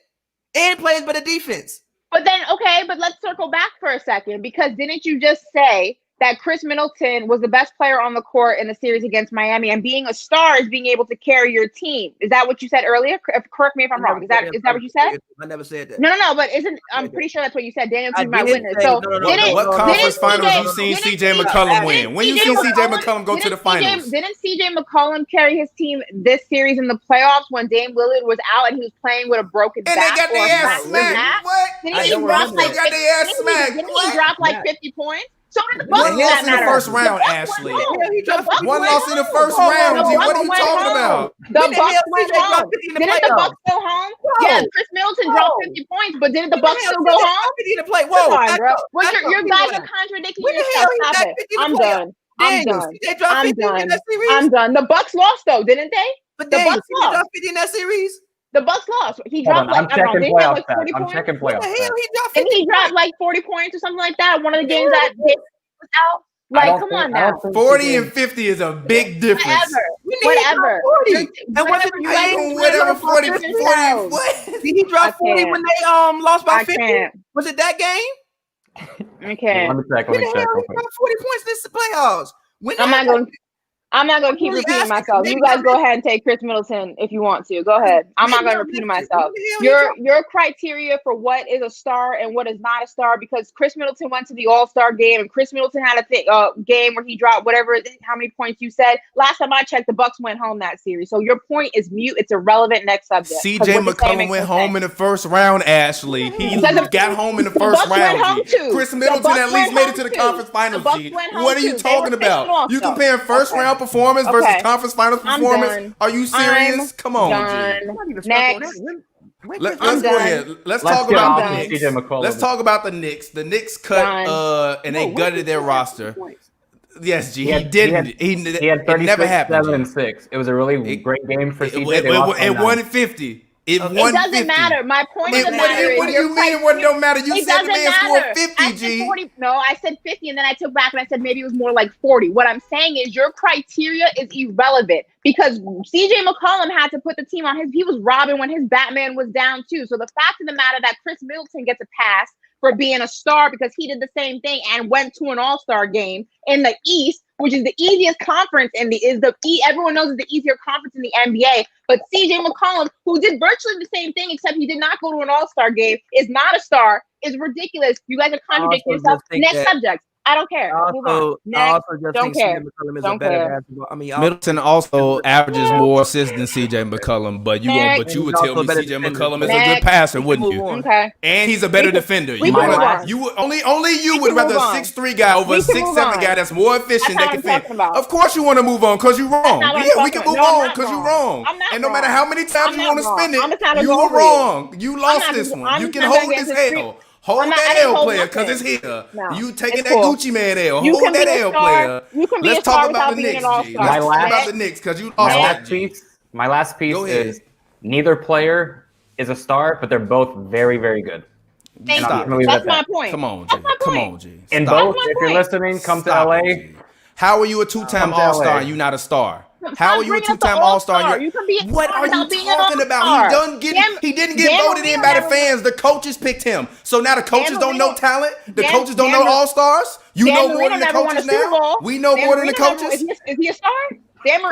and plays better defense. But then, okay, but let's circle back for a second because didn't you just say that Chris Middleton was the best player on the court in the series against Miami, and being a star is being able to carry your team? Is that what you said earlier? Correct me if I'm wrong. Is that what you said? I never said that. No. But I'm pretty sure that's what you said. Daniel, I to my didn't witness. say- So no, didn't What conference didn't finals CJ you seen didn't CJ CJ McCollum win? When you CJ seen CJ McCollum McCollum go to the finals? Didn't CJ McCollum carry his team this series in the playoffs when Dame Lillard was out and he was playing with a broken And back? they got or their a ass back? smacked. What? Didn't I he don't drop remember like that. They got their ass didn't he- smacked. Didn't he What? drop like Yeah. 50 points? So did the One Bucks. loss for that in the matter. first round, The Bucks Ashley. went home. He dropped The Bucks One went loss in the home. first The round, G. Bucks What are you went talking home. about? The When the Bucks hell went CJ dropped home. 50 in the Didn't the playoffs? Bucks go home? Whoa. Yeah, Chris Middleton dropped 50 points, but didn't the Bucks still go home? Come on, bro. Your guys are contradicting When the yourself. hell he Stop got it. 50 in the I'm playoffs? done. I'm Daniel, done. CJ dropped I'm 50 in done. that series. I'm done. The Bucks lost though, didn't they? But the Daniel, Bucks CJ lost. dropped 50 in that series. The Bucks lost. He Hold dropped on, I'm like I don't know. checking Didn't he have playoff like stats. 40 I'm points? checking What playoff the hell? stats. He dropped 50 Didn't he drop points. like 40 points or something like that? One of the games that Dame was out. I Like, don't come think- on I don't now. think 40 CJ and 50 is a big difference. Whatever. When did he drop Whatever. 40? Just- And what whatever did you he guys do? do, Whatever, whatever 40, fuck 40, yourselves. what? Did he drop 40 can't. when they lost by I 50? can't. Was it that game? Okay. Let me check. When Let me the check. hell real he quick. dropped 40 points this playoffs? When the I'm not hell- going. I'm not going to keep really repeating asking, myself. maybe You guys I'm go asking. ahead and take Chris Middleton if you want to. Go ahead. I'm not Maybe going to I'm repeat asking. myself. When the hell he Your criteria for what is a star and what is not a star, because Chris Middleton went to the All-Star game and Chris Middleton had a game where he dropped how many points you said. Last time I checked, the Bucks went home that series. So your point is mute. It's irrelevant. Next subject. 'Cause CJ what you're saying McCollum makes went no home sense. in the first round, Ashley. He Doesn't- got home in the the first Bucks went home round, G. too. Chris The Middleton Bucks at least went made home it to the too. conference The finals, Bucks G. went home What are you too. They talking were about? pissed You off, though. comparing first Okay. round performance versus Okay. conference finals I'm performance? done. Are you serious? Come on, G. Done. Next. Let's I'm go done. ahead. Let's Let's talk get about off the of Knicks. CJ McCollum. Let's talk about the Knicks. The Knicks cut Done. and they gutted their roster. Yes, G. He had- didn't. He had It 36, never happened. 7 and 6. It was a really great game for CJ. They lost by It 9. won 50. It It won doesn't 50. matter. My point of the matter is What do your you mean it wasn't no matter? You It said the doesn't man scored matter. 50, I said G. 40. No, I said 50, and then I took back and I said maybe it was more like 40. What I'm saying is your criteria is irrelevant because CJ McCollum had to put the team on his. He was robbing when his Batman was down too. So the fact of the matter that Chris Middleton gets a pass for being a star because he did the same thing and went to an All-Star game in the East, which is the easiest conference everyone knows is the easier conference in the NBA. But CJ McCollum, who did virtually the same thing except he did not go to an All-Star game, is not a star, is ridiculous. You guys are contradicting yourself. Next subject. I don't care. Move on. I Next. also just Don't think care. CJ McCollum is Don't a better care. basketball. I mean, Middleton also averages more assists than CJ McCollum, but you Next. would He's tell also me a better CJ defender. McCollum is a Next. good passer, wouldn't move you? on. Okay. And he's a better defender. we can move on. You would only you We would can rather move a on. 6'3" guy over a We can move 6'7" on. guy that's more efficient That's that not can what I'm fit. talking about. Of course you want to move on because you're wrong. not what I'm Yeah, we talking can move about. No, I'm on not because you're wrong. wrong. I'm not And no matter wrong. how many times I'm you not want to wrong. spin it, I'm just not you gonna were go over wrong. You I'm lost not this gonna- one. I'm You just can not gonna hold get this this free- L. Hold I'm not- I that didn't L, hold player, because it's nothing. here. No, You taking it's that cool. Gucci man L. You Hold can be that a L, star. player. You can be Let's a star talk about without the being an Knicks, G. all-star. Let's talk about Next. the Knicks because you My lost last that, G. piece. My last piece Go ahead. is neither player is a star, but they're both very, very good. Thank And I'm you. gonna leave it That's at my that. point. Come on, G. That's my Come point. on, G. And Stop both, it. my if you're point. listening, come to Stop LA. it, G. How are you a two-time Come to All-Star LA. and you not a star? Stop How are you a bringing up the two-time All-Star? All-Star. and You can be a What star are you without being an talking about? All-Star. He didn't get Dan voted in Marino by the never fans. The coaches picked him. So now the coaches don't know Marino- talent. The Dan- coaches don't Dan know Mar- All-Stars. You Dan know more Marino than the never won a coaches Super now. Bowl. We know Dan more than the Marino never- coaches. Is he a star?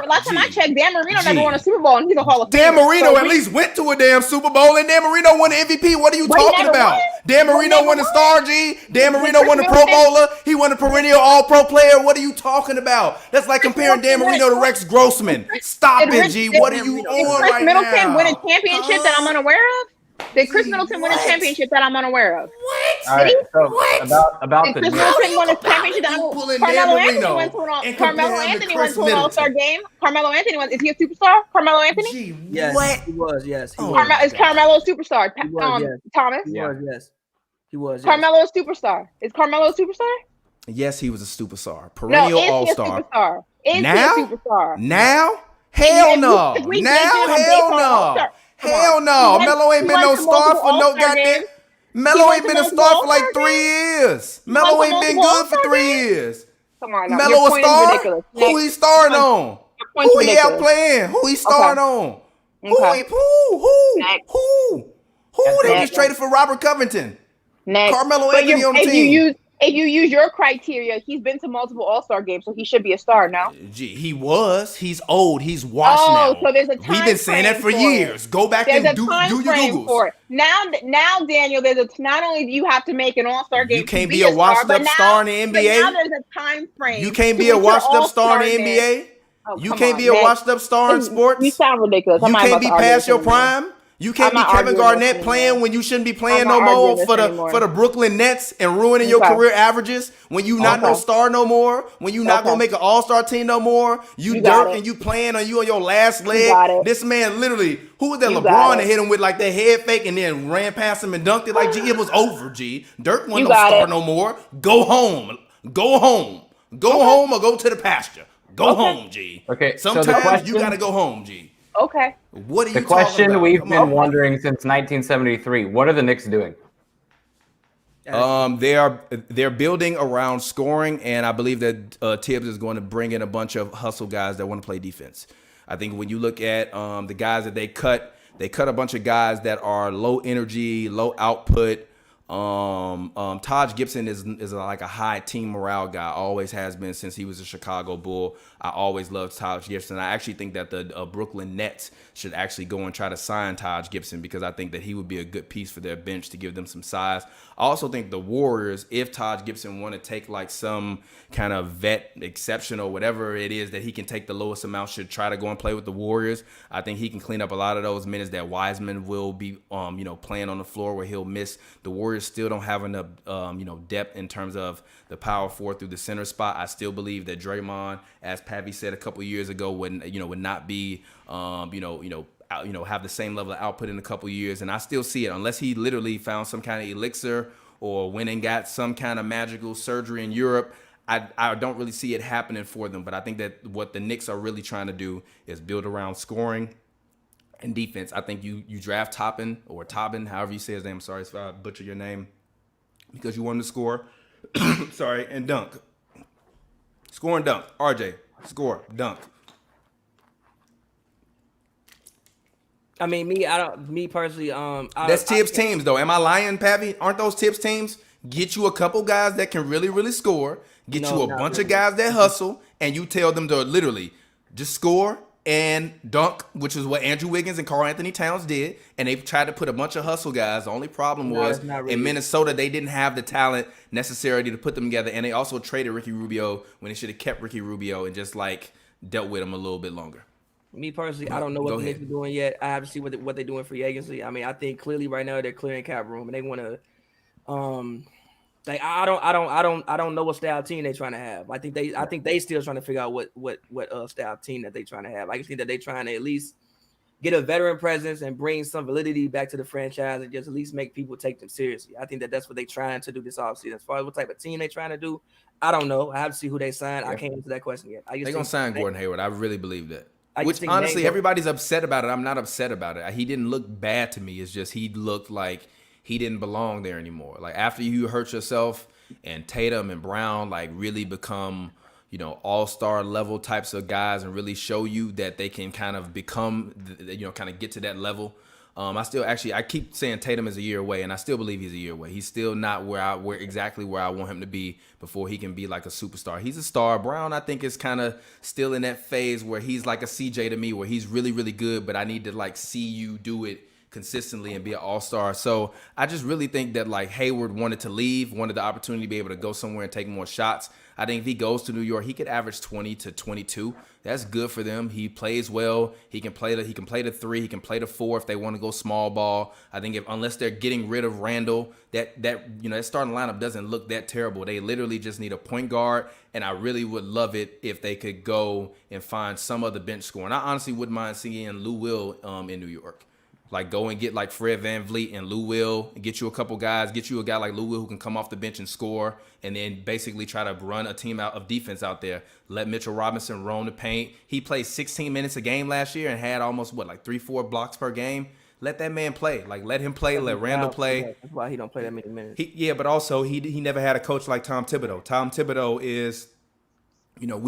Last time I G. checked, Dan Marino G. never won a Super Bowl, and he's a Hall of Famer. Dan Marino So at least went to a damn Super Bowl, and Dan Marino won the MVP. What are you But he talking never about? won. Dan But Marino never won the won. Star, G. Dan But Marino Chris won the Pro Middleton- Bowler. He won the perennial All-Pro player. What are you talking about? That's like comparing Dan Marino to Rex Grossman. Stop Did it, Rich- G. did- What are you Did on Chris right Middleton now? win a championship that I'm unaware of? Did Chris Middleton win a What? championship that I'm unaware of? All right, so What? about Did the Chris Knicks. Middleton win a compare championship that you pulling Carmelo Dan Anthony Marino went to an all and Carmelo compare him to Anthony Chris went to an All-Star Middleton? game? Carmelo Anthony went. Is he a superstar? Carmelo Anthony? G, Yes, what? he was. Yes, he Oh. was. Is Carmelo a superstar? He was, yes. Thomas? He Yeah. was. Yes, he was. Yes. Carmelo a superstar? Is Carmelo a superstar? Yes, he was a superstar. No, Perennial is he a All-Star. superstar? Is Now? he a superstar? Now? If Hell you- no. if we Now? judge him based Hell on no. All-Star- come Hell on. no. He went- Melo ain't he been went no to star multiple for no All-Star goddamn. games. Melo went ain't to been a multiple star for like All-Star 3 years. went Melo to ain't been multiple good for All-Star 3 games? years. Come on, now. Melo Your a point is star? ridiculous. Who he starring on? Your point's Who he out ridiculous. playing? Who he starring on? Okay. Who? Next. Who they Next. just traded for Robert Covington? Next. Carmelo But Anthony on the if team. If you use your criteria, he's been to multiple All-Star games, so he should be a star now. Gee, he was. He's old. He's washed Oh, now. so there's a We've time been saying that for frame for it. years. Go back There's a and do time your frame Googles. for it. Now, Daniel, not only do you have to make an All-Star game, You can't to be a washed but up star in the NBA? But now there's a time frame. You can't to be a make your washed up star All-Star in the game. NBA. Oh, You come can't on, be a Nick. washed up star in sports. You sound ridiculous. I'm You not can't about be to argue past this your anymore. prime. You can't I'm be not Kevin arguing Garnett this playing anymore. when you shouldn't be playing I'm no not more arguing for this the anymore. for the Brooklyn Nets and ruining your Okay. career averages. When you not no Okay. star no more. When you not Okay. gonna make an All-Star team no more. You got dirt it. and you playing on your last leg. got it. This man literally, who was that You LeBron got that it. hit him with like that head fake and then ran past him and dunked it like G? It was over, G. Dirk wasn't You no got star it. no more. Go home. Go home. Go home or go to the pasture. Go home, G. Okay, so the Sometimes you question- gotta go home, G. Okay. What are you The question talking about? we've Come been on. wondering since 1973: what are the Knicks doing? They're building around scoring, and I believe that Tibbs is going to bring in a bunch of hustle guys that want to play defense. I think when you look at the guys that they cut a bunch of guys that are low energy, low output. Taj Gibson is like a high team morale guy. Always has been since he was a Chicago Bull. I always loved Taj Gibson. I actually think that the Brooklyn Nets should actually go and try to sign Taj Gibson because I think that he would be a good piece for their bench to give them some size. I also think the Warriors, if Taj Gibson want to take like some kind of vet exception or whatever it is that he can take the lowest amount, should try to go and play with the Warriors. I think he can clean up a lot of those minutes that Wiseman will be, playing on the floor where he'll miss. The Warriors still don't have enough, depth in terms of the power forward through the center spot. I still believe that Draymond, as Pavi said a couple years ago, would not be, have the same level of output in a couple years. And I still see it unless he literally found some kind of elixir or went and got some kind of magical surgery in Europe. I don't really see it happening for them. But I think that what the Knicks are really trying to do is build around scoring and defense. I think you draft Toppin, however you say his name. Sorry if I butcher your name, because you want him to score. Sorry, and dunk. Score and dunk. RJ, score, dunk. I mean, me personally, That's Tibbs teams, though. Am I lying, Pappy? Aren't those Tibbs teams? Get you a couple guys that can really, really score. Get No, you a not bunch really. of guys that hustle, and you tell them to literally just score and dunk, which is what Andrew Wiggins and Karl Anthony Towns did. And they tried to put a bunch of hustle guys. The only problem No, was it's not really. in Minnesota, they didn't have the talent necessary to put them together. And they also traded Ricky Rubio when they should have kept Ricky Rubio and just like dealt with him a little bit longer. Me personally, I don't know what Go the Knicks ahead. are doing yet. I have to see what they're doing free agency. I mean, I think clearly right now they're clearing cap room and they want to. Like I don't know what style team they're trying to have. I think they still trying to figure out what style team that they're trying to have. I can see that they're trying to at least get a veteran presence and bring some validity back to the franchise and just at least make people take them seriously. I think that's what they're trying to do this offseason. As far as what type of team they're trying to do, I don't know. I have to see who they sign. I can't answer that question yet. They're going to sign Gordon Hayward. I really believe that. I just Which, think honestly, Nate- everybody's upset about it. I'm not upset about it. He didn't look bad to me. It's just he looked like he didn't belong there anymore. Like, after you hurt yourself and Tatum and Brown, like, really become, you know, all-star level types of guys and really show you that they can kind of become, you know, kind of get to that level. I keep saying Tatum is a year away, and I still believe he's a year away. He's still not exactly where I want him to be before he can be like a superstar. He's a star. Brown, I think, is kind of still in that phase where he's like a CJ to me, where he's really, really good, but I need to like see you do it consistently and be an all-star. So I just really think that like Hayward wanted the opportunity to be able to go somewhere and take more shots. I think if he goes to New York, he could average 20 to 22. That's good for them. He plays well. He can play the 3. He can play the 4 if they want to go small ball. I think unless they're getting rid of Randall, that starting lineup doesn't look that terrible. They literally just need a point guard, and I really would love it if they could go and find some other bench scoring. I honestly wouldn't mind seeing Lou Will in New York. Like, go and get like Fred VanVleet and Lou Will, and get you a couple guys, get you a guy like Lou Will who can come off the bench and score, and then basically try to run a team out of defense out there. Let Mitchell Robinson roam the paint. He played 16 minutes a game last year and had almost 3-4 blocks per game. Let that man play. Like, let him play. Let Randall play. That's why he don't play that many minutes. But also he never had a coach like Tom Thibodeau. Tom Thibodeau is, you know,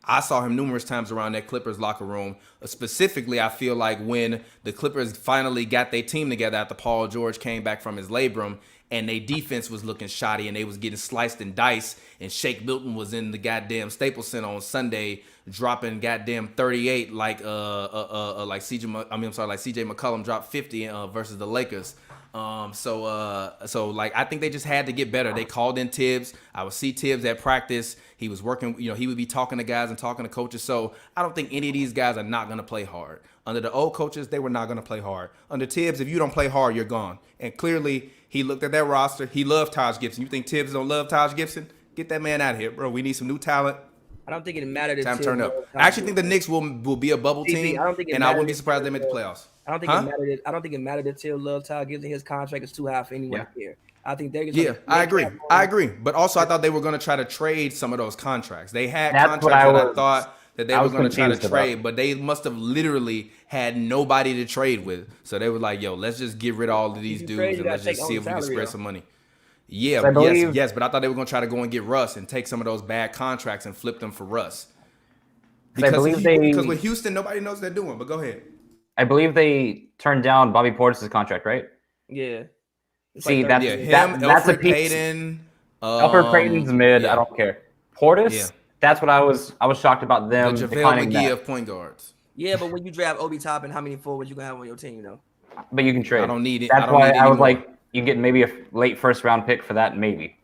I saw him numerous times around that Clippers locker room. Specifically, I feel like when the Clippers finally got their team together after Paul George came back from his labrum and their defense was looking shoddy and they was getting sliced and diced, and Shake Milton was in the goddamn Staples Center on Sunday dropping goddamn 38 like CJ McCollum dropped 50 versus the Lakers. So like, I think they just had to get better. They called in Tibbs. I would see Tibbs at practice. He was working, you know, he would be talking to guys and talking to coaches. So I don't think any of these guys are not going to play hard. Under the old coaches, they were not going to play hard. Under Tibbs, if you don't play hard, you're gone. And clearly, he looked at that roster. He loved Taj Gibson. You think Tibbs don't love Taj Gibson? Get that man out of here, bro. We need some new talent. I don't think it mattered. Time to turn up. I actually think the Knicks will be a bubble team, and I wouldn't be surprised if they make the playoffs. I don't think it mattered. I don't think it mattered until Love Ty Gibson. His contract is too high for anyone here. I think they're Yeah, I agree. But also, I thought they were going to try to trade some of those contracts. They had That's contracts what that I thought that they were was going to try to confused trade, about. but they must have literally had nobody to trade with. So they were like, yo, let's just get rid of all of these you dudes trade, you and gotta let's just take see on if we can salary, spread though. some money. Yeah, I believe- yes, but I thought they were going to try to go and get Russ and take some of those bad contracts and flip them for Russ. Because with Houston, nobody knows what they're doing, but go ahead. I believe they turned down Bobby Portis' contract, right? Yeah. It's See, like that's Yeah, 30 him, that's a Elfrid piece. Payton. Alfred Payton's mid. yeah. I don't care. Portis. Yeah. That's what I was shocked about The them JaVale declining McGee that. of point guards. Yeah, but when you draft Obi Toppin, how many forwards you gonna have on your team, though? But you can trade. I don't need it. That's I don't why need I was anymore. like, you get maybe a late first round pick for that, maybe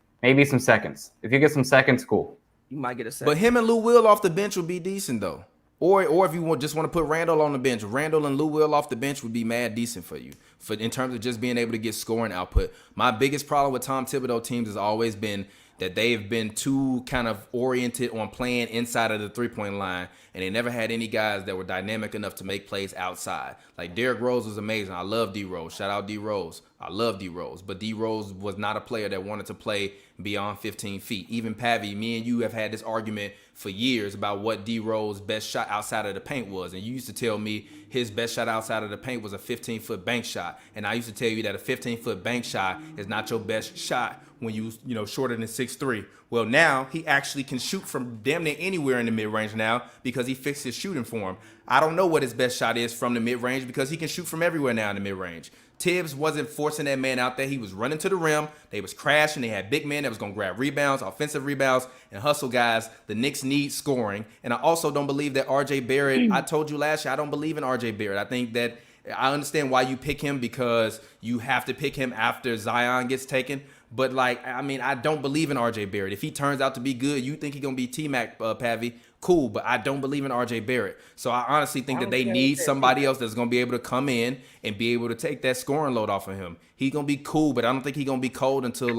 some seconds. If you get some seconds, cool. You might get a second. But him and Lou Will off the bench would be decent though. Or if you just want to put Randall on the bench, Randall and Lou Will off the bench would be mad decent for you. In terms of just being able to get scoring output. My biggest problem with Tom Thibodeau teams has always been that they've been too kind of oriented on playing inside of the three-point line, and they never had any guys that were dynamic enough to make plays outside. Like Derrick Rose was amazing. I love D Rose. Shout out D Rose. I love D Rose, but D Rose was not a player that wanted to play beyond 15 feet. Even Pavi, me and you have had this argument for years about what D Rose's best shot outside of the paint was, and you used to tell me his best shot outside of the paint was a 15-foot bank shot, and I used to tell you that a 15-foot bank shot is not your best shot when you shorter than 6'3". Well, now he actually can shoot from damn near anywhere in the mid range now because he fixed his shooting form. I don't know what his best shot is from the mid range because he can shoot from everywhere now in the mid range. Tibbs wasn't forcing that man out there. He was running to the rim. They was crashing. They had big men that was going to grab rebounds, offensive rebounds, and hustle guys. The Knicks need scoring. And I also don't believe that R.J. Barrett, I told you last year, I don't believe in R.J. Barrett. I think that I understand why you pick him because you have to pick him after Zion gets taken. But, I don't believe in R.J. Barrett. If he turns out to be good, you think he's going to be T-Mac, Pavi, cool, but I don't believe in R.J. Barrett. So I honestly think that they need somebody else that's going to be able to come in and be able to take that scoring load off of him. He's going to be cool, but I don't think he's going to be cold until,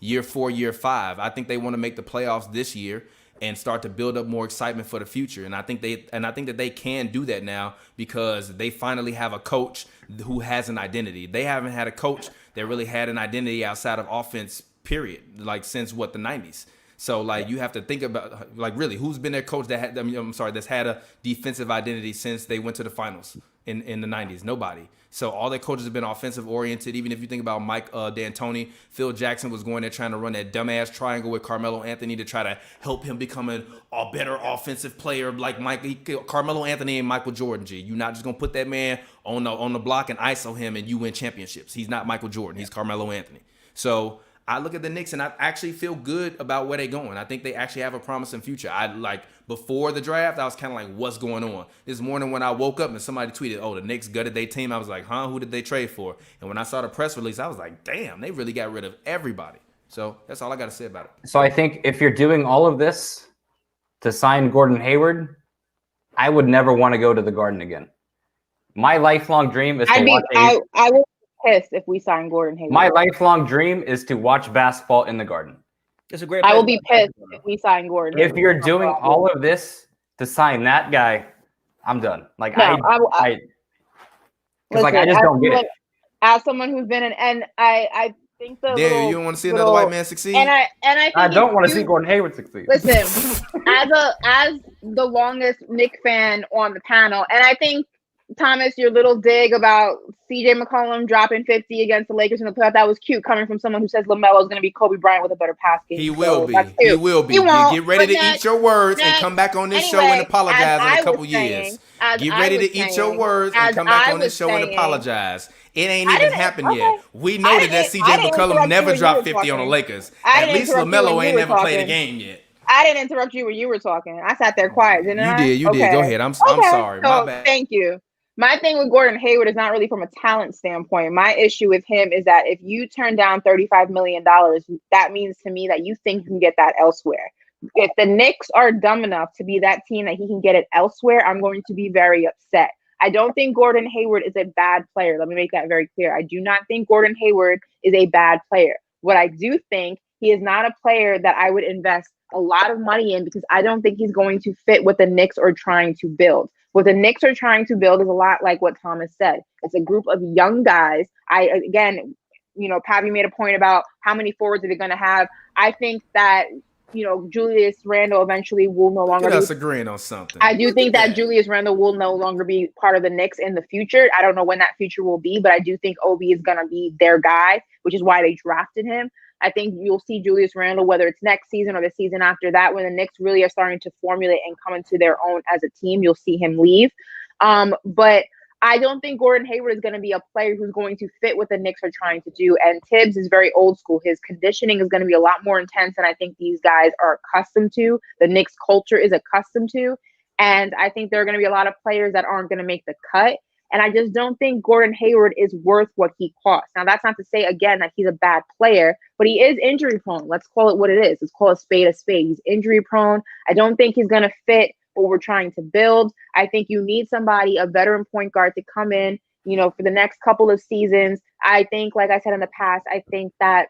year 4, year 5. I think they want to make the playoffs this year and start to build up more excitement for the future. And I think that they can do that now because they finally have a coach who has an identity. They haven't had a coach that really had an identity outside of offense, period, since the 90s. So you have to think about really who's been their coach that's had a defensive identity since they went to the finals in the 90s. Nobody. So all their coaches have been offensive oriented. Even if you think about Mike D'Antoni, Phil Jackson was going there trying to run that dumbass triangle with Carmelo Anthony to try to help him become a better offensive player like Carmelo Anthony and Michael Jordan. You're not just gonna put that man on the block and ISO him and you win championships. He's not Michael Jordan. He's Carmelo Anthony. So I look at the Knicks and I actually feel good about where they're going. I think they actually have a promising future. Before the draft, I was kind of like, what's going on? This morning when I woke up and somebody tweeted, oh, the Knicks gutted their team, I was like, huh, who did they trade for? And when I saw the press release, I was like, damn, they really got rid of everybody. So that's all I got to say about it. So I think if you're doing all of this to sign Gordon Hayward, I would never want to go to the Garden again. My lifelong dream is to watch I would be pissed if we sign Gordon Hayward. My lifelong dream is to watch basketball in the Garden. It's a great. I will be pissed if we sign Gordon. If you're doing all of this to sign that guy, I'm done. I just don't get it. As someone who's been I think you don't want to see another white man succeed. And I don't want to see Gordon Hayward succeed. Listen, as the longest Knick fan on the panel, and I think Thomas, your little dig about CJ McCollum dropping 50 against the Lakers in the playoffs, that was cute coming from someone who says LaMelo is going to be Kobe Bryant with a better pass game. He will be. He will be. You get ready to eat your words and come back on this show and apologize in a couple years. Get ready to eat your words and come back on this show and apologize. It ain't even happened yet. We know that CJ McCollum never dropped 50 on the Lakers. At least LaMelo ain't never played a game yet. I didn't interrupt you when you were talking. I sat there quiet, didn't I? You did. Go ahead. I'm sorry. My bad. Thank you. My thing with Gordon Hayward is not really from a talent standpoint. My issue with him is that if you turn down $35 million, that means to me that you think you can get that elsewhere. If the Knicks are dumb enough to be that team that he can get it elsewhere, I'm going to be very upset. I don't think Gordon Hayward is a bad player. Let me make that very clear. I do not think Gordon Hayward is a bad player. What I do think, he is not a player that I would invest a lot of money in because I don't think he's going to fit what the Knicks are trying to build. What the Knicks are trying to build is a lot like what Thomas said. It's a group of young guys. Pavi made a point about how many forwards are they going to have. I think that, Julius Randle eventually will no longer be. Us agreeing on something. I do think that Julius Randle will no longer be part of the Knicks in the future. I don't know when that future will be, but I do think Obi is going to be their guy, which is why they drafted him. I think you'll see Julius Randle, whether it's next season or the season after that, when the Knicks really are starting to formulate and come into their own as a team, you'll see him leave. But I don't think Gordon Hayward is going to be a player who's going to fit what the Knicks are trying to do. And Tibbs is very old school. His conditioning is going to be a lot more intense than I think these guys are accustomed to. The Knicks culture is accustomed to. And I think there are going to be a lot of players that aren't going to make the cut. And I just don't think Gordon Hayward is worth what he costs. Now, that's not to say, again, that he's a bad player, but he is injury prone. Let's call it what it is. Let's call a spade a spade. He's injury prone. I don't think he's going to fit what we're trying to build. I think you need somebody, a veteran point guard, to come in, for the next couple of seasons. I think, like I said in the past, I think that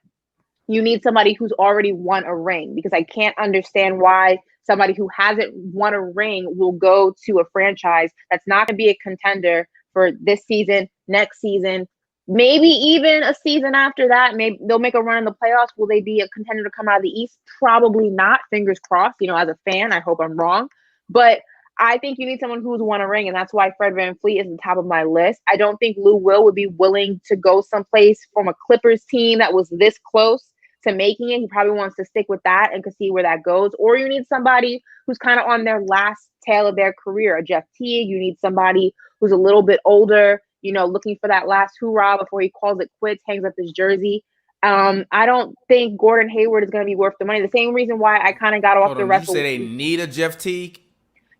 you need somebody who's already won a ring, because I can't understand why somebody who hasn't won a ring will go to a franchise that's not going to be a contender for this season, next season, maybe even a season after that. Maybe they'll make a run in the playoffs. Will they be a contender to come out of the East? Probably not. Fingers crossed. As a fan, I hope I'm wrong. But I think you need someone who's won a ring, and that's why Fred VanVleet is at the top of my list. I don't think Lou Will would be willing to go someplace from a Clippers team that was this close to making it. He probably wants to stick with that and can see where that goes. Or you need somebody who's kind of on their last tail of their career, a Jeff Teague. You need somebody who's a little bit older, looking for that last hoorah before he calls it quits, hangs up his jersey. I don't think Gordon Hayward is going to be worth the money. The same reason why I kind of got off the Russell. You say they need a Jeff Teague?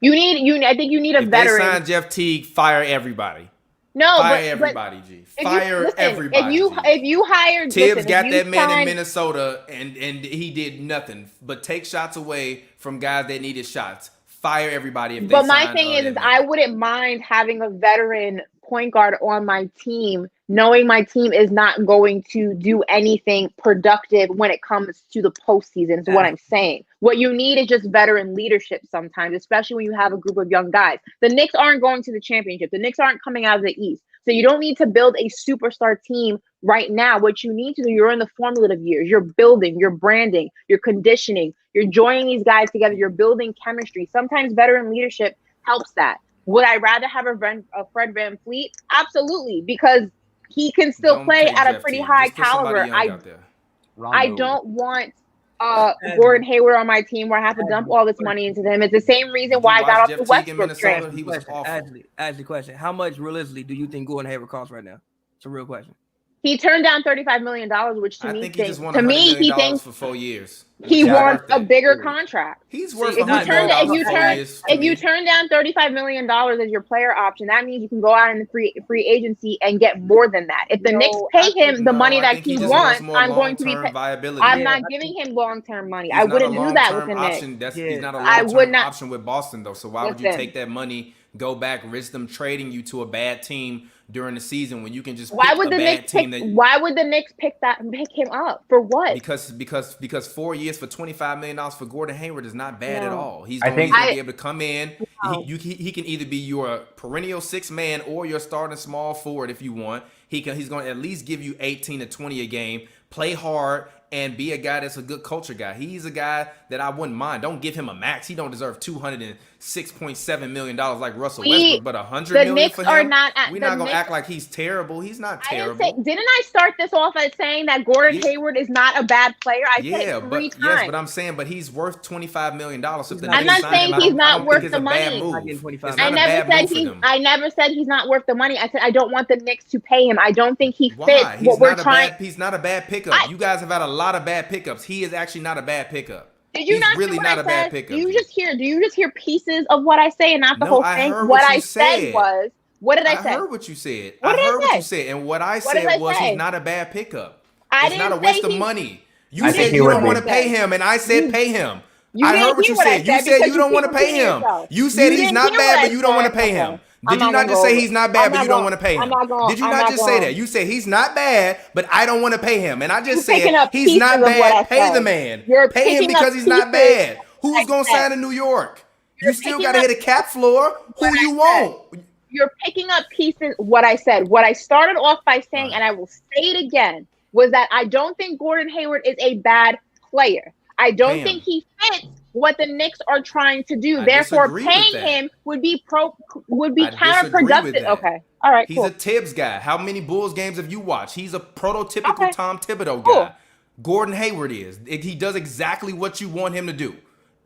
I think you need a veteran. If they sign Jeff Teague, fire everybody. No, fire everybody, G. Fire everybody. If you hire Tibbs got that man in Minnesota and he did nothing but take shots away from guys that needed shots. Fire everybody if they But my thing is I wouldn't mind having a veteran point guard on my team, knowing my team is not going to do anything productive when it comes to the postseason is what I'm saying. What you need is just veteran leadership sometimes, especially when you have a group of young guys. The Knicks aren't going to the championship. The Knicks aren't coming out of the East. So you don't need to build a superstar team right now. What you need to do, you're in the formative years. You're building, you're branding, you're conditioning, you're joining these guys together. You're building chemistry. Sometimes veteran leadership helps that. Would I rather have a Fred VanVleet? Absolutely, because he can still play at a pretty high caliber. I don't want Gordon Hayward on my team where I have to dump all this money into them. It's the same reason why I got off the Westbrook train. He was awful. Ask the question. How much realistically do you think Gordon Hayward costs right now? It's a real question. He turned down $35 million, which to me he thinks for 4 years. He wants a bigger contract. He's worth if you turn down $35 million as your player option, that means you can go out in the free agency and get more than that. If the Knicks pay him the money that he wants, I'm going to be. I'm not giving him long-term money. I wouldn't do that with the Knicks. He's not a long-term option with Boston though. So why would you take that money, go back, risk them trading you to a bad team during the season when you can just why would the Knicks pick him up for what? Because 4 years for $25 million for Gordon Hayward is not bad at all. He's going to be able to come in. He can either be your perennial sixth man or your starting small forward if you want. He's going to at least give you 18 to 20 a game, play hard, and be a guy that's a good culture guy. He's a guy that I wouldn't mind. Don't give him a max. He don't deserve $206.7 million like Russell Westbrook, but $100 million for him. We're not going to act like he's terrible. He's not terrible. Didn't I start this off as saying that Gordon Hayward is not a bad player? I said it 3 times. Yes, but I'm saying, but he's worth $25 million. I'm not saying he's not worth the money. I never said he's not worth the money. I said I don't want the Knicks to pay him. I don't think he fits what we're trying. He's not a bad pickup. You guys have had a lot of bad pickups. He is actually not a bad pickup. Did you not really hear not what a I bad said? pickup? Do you just hear pieces of what I say and not the whole thing? What I said was, what did I say? I heard what you said. I heard what you said, and what I said was he's not a bad pickup. It's not a waste of money. You said you don't want to pay him, and I said pay him. I heard what you said. You said you don't want to pay him. You said he's not bad, but you don't want to pay him. Did you not just say he's not bad, but you don't want to pay him? Did you not just say that? You said he's not bad, but I don't want to pay him. And I just said he's not bad. Pay the man. Pay him because he's not bad. Who's going to sign in New York? You still got to hit a cap floor. Who you want? You're picking up pieces. What I said, what I started off by saying, and I will say it again, was that I don't think Gordon Hayward is a bad player. I don't think he fits what the Knicks are trying to do. Therefore, paying him would be counterproductive. Okay. All right. He's a Tibbs guy. How many Bulls games have you watched? He's a prototypical Tom Thibodeau guy. Gordon Hayward is. He does exactly what you want him to do.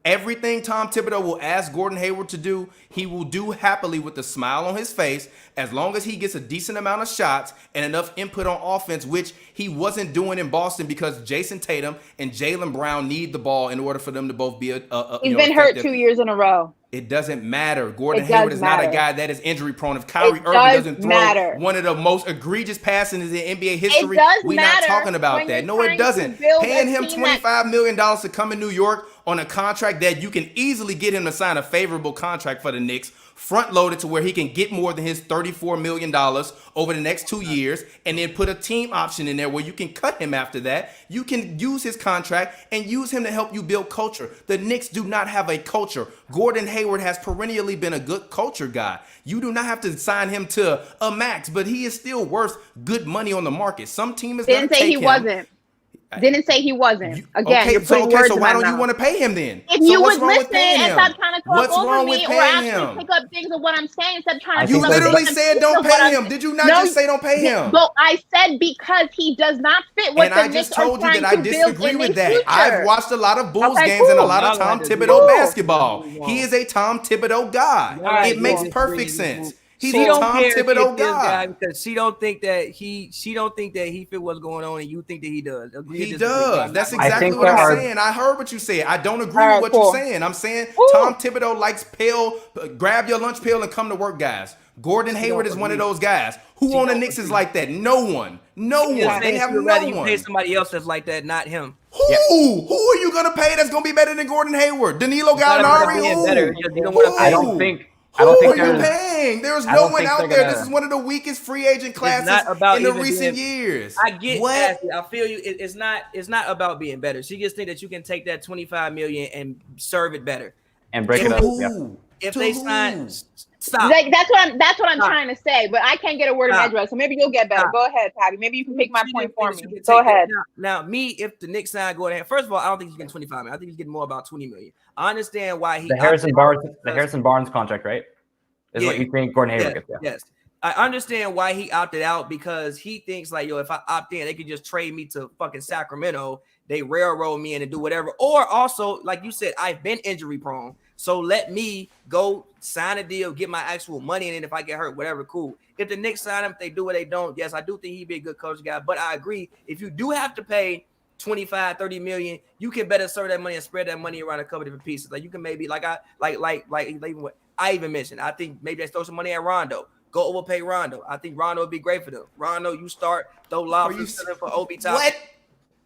Everything Tom Thibodeau will ask Gordon Hayward to do, he will do happily with a smile on his face, as long as he gets a decent amount of shots and enough input on offense, which he wasn't doing in Boston because Jason Tatum and Jaylen Brown need the ball in order for them to both be He's been hurt 2 years in a row. It doesn't matter. Gordon Hayward is not a guy that is injury prone. If Kyrie Irving doesn't throw one of the most egregious passes in NBA history, we're not talking about that. No, it doesn't. Paying him $25 million to come in New York on a contract that you can easily get him to sign a favorable contract for the Knicks, front loaded to where he can get more than his $34 million over the next 2 years, and then put a team option in there where you can cut him after that. You can use his contract and use him to help you build culture. The Knicks do not have a culture. Gordon Hayward has perennially been a good culture guy. You do not have to sign him to a max, but he is still worth good money on the market. Some team is going to take him. Didn't say he wasn't. Didn't say he wasn't. Again, okay, you're putting words so in why my don't you mouth. want to pay him then? If So you what's would wrong with listen paying and him? stop trying to talk What's over wrong with me or paying actually him? pick up things of what I'm saying, stop trying I to think pick up there's- bits literally and said pieces don't of what pay I'm him. Did you not No, just say don't pay him? Well, I said because he does not fit what And the I Knicks just are told you trying that I to build disagree in with the that. future. I've watched a lot of Bulls Okay, games and a cool. lot of Y'all gonna Tom have to Thibodeau do- basketball. Cool. He is a Tom Thibodeau guy. Y'all have It to makes disagree. perfect sense. He's She a don't Tom care if Thibodeau this guy. because she don't think that he fit what's going on, and you think that he does. Agree or He disagree? Y'all does. That's not- exactly think what I'm there are- saying. I heard what you said. I don't agree All with right, what cool. you're saying. I'm saying Ooh. Tom Thibodeau likes grab your lunch pail and come to work guys. Gordon Hayward is one of those guys. Who She on the don't Knicks is agree. like that? No one. No She just one. They saying have she would no rather you one. pay somebody else that's like that, not him. Who are you gonna pay that's gonna be better than Gordon Hayward? Danilo It's not about Gallinari? being Who? better. You don't wanna Who? pay. I don't think Who there's. are you paying? There's I no don't one think out they're there. gonna- This is one of the weakest free agent classes not about in the even recent being- years. I get what? Ashley, I feel you. It's not about being better. She just think that you can take that $25 million and serve it better. And break To it up. who? Yeah. If To they who? sign, stop. Like, that's what I'm Stop. trying to say, but I can't get a word in Stop. edgewise. So maybe you'll get better. Stop. Go ahead, Patty. Maybe you can make my She point just for thinks me. you can Go take that. ahead. Now, me, if the Knicks sign Gordon Hayward, first of all, I don't think he's getting 25 million. I think he's getting more about 20 million. I understand why he The Harrison Barnes contract, right? Is what Yeah. you think Gordon Hayward Yes, gets? Yeah. yes. I understand why he opted out because he thinks like, yo, if I opt in, they could just trade me to fucking Sacramento. They railroad me in and do whatever. Or also, like you said, I've been injury prone. So let me go sign a deal, get my actual money, and then if I get hurt, whatever, cool. If the Knicks sign him, if they do or they don't, yes, I do think he'd be a good coach guy. But I agree, if you do have to pay 25, 30 million, you can better serve that money and spread that money around a couple different pieces. Like you can maybe like what I even mentioned. I think maybe they throw some money at Rondo. Go overpay Rondo. I think Rondo would be great for them. Rondo, you start throw lobsters for Obi Toppin. What?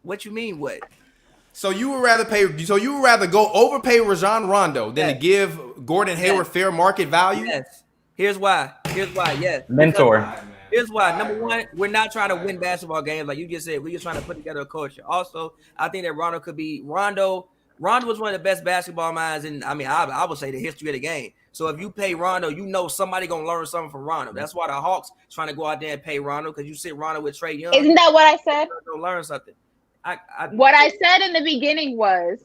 What you mean? What? So you would rather pay? So you would rather go overpay Rajon Rondo than to Yes. give Gordon Hayward Yes. fair market value? Yes. Here's why. Yes. Mentor. Here's why. Number one, we're not trying to win basketball games like you just said. We're just trying to put together a culture. Also, I think that Rondo could be Rondo was one of the best basketball minds in, I would say the history of the game. So if you pay Rondo, you know somebody gonna learn something from Rondo. That's why the Hawks trying to go out there and pay Rondo because you sit Rondo with Trae Young. Isn't that what I said? Gonna learn something. What I said in the beginning was,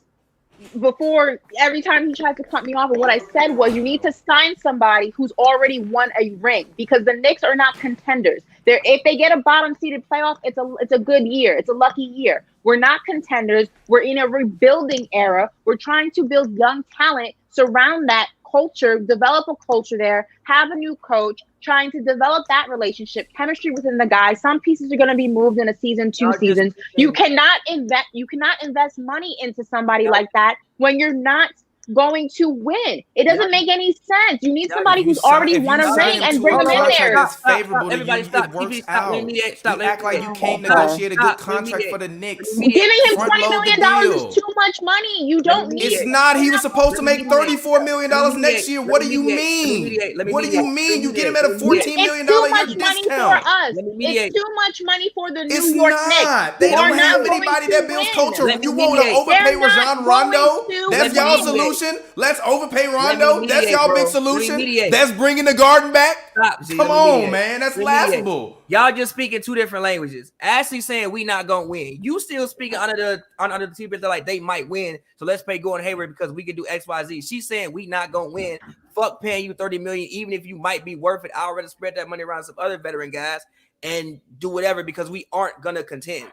before every time he tried to cut me off, and what I said was, you need to sign somebody who's already won a ring because the Knicks are not contenders. If they get a bottom seeded playoff, it's a good year. It's a lucky year. We're not contenders. We're in a rebuilding era. We're trying to build young talent, surround that culture, develop a culture there, have a new coach, trying to develop that relationship, chemistry within the guys. Some pieces are going to be moved in a season, 2 seasons. You cannot invest money into somebody like that when you're not going to win. It doesn't make any sense. You need somebody who's already won a ring and bring them in there. That's favorable to Everybody you. stop. It works Stop. out. Let me mediate. Stop. You Let me act like you mediate. can't Stop. negotiate a good Stop. Let me contract mediate. for the Knicks. Let me Giving him Front $20 load the million deal. is too much money. You don't need It's it. not. He was supposed to make $34 million next year. What do you Let me mean? mediate. Let me What do you mediate. mean? You Let me get him at a mediate. $14 million It's too year much money for discount. us. Let me mediate. It's too much money for the New It's York not. Knicks. They who are don't not have going anybody to that builds win. culture. Let You me want to mediate. overpay They're not Rajon Rondo? going to That's win. y'all Let me mediate. solution. Let's overpay Let Rondo. me That's mediate, y'all bro. big Let me solution. mediate. That's bringing the Garden back. Stop. See, Come let me on, mediate. man. That's Let me mediate. laughable. Y'all just speaking two different languages. Ashley saying we not gonna win. You still speaking under the team that like they might win. So let's pay Gordon Hayward because we can do XYZ. She's saying we not gonna win. Fuck paying you $30 million, even if you might be worth it. I'd rather spread that money around some other veteran guys and do whatever because we aren't gonna contend.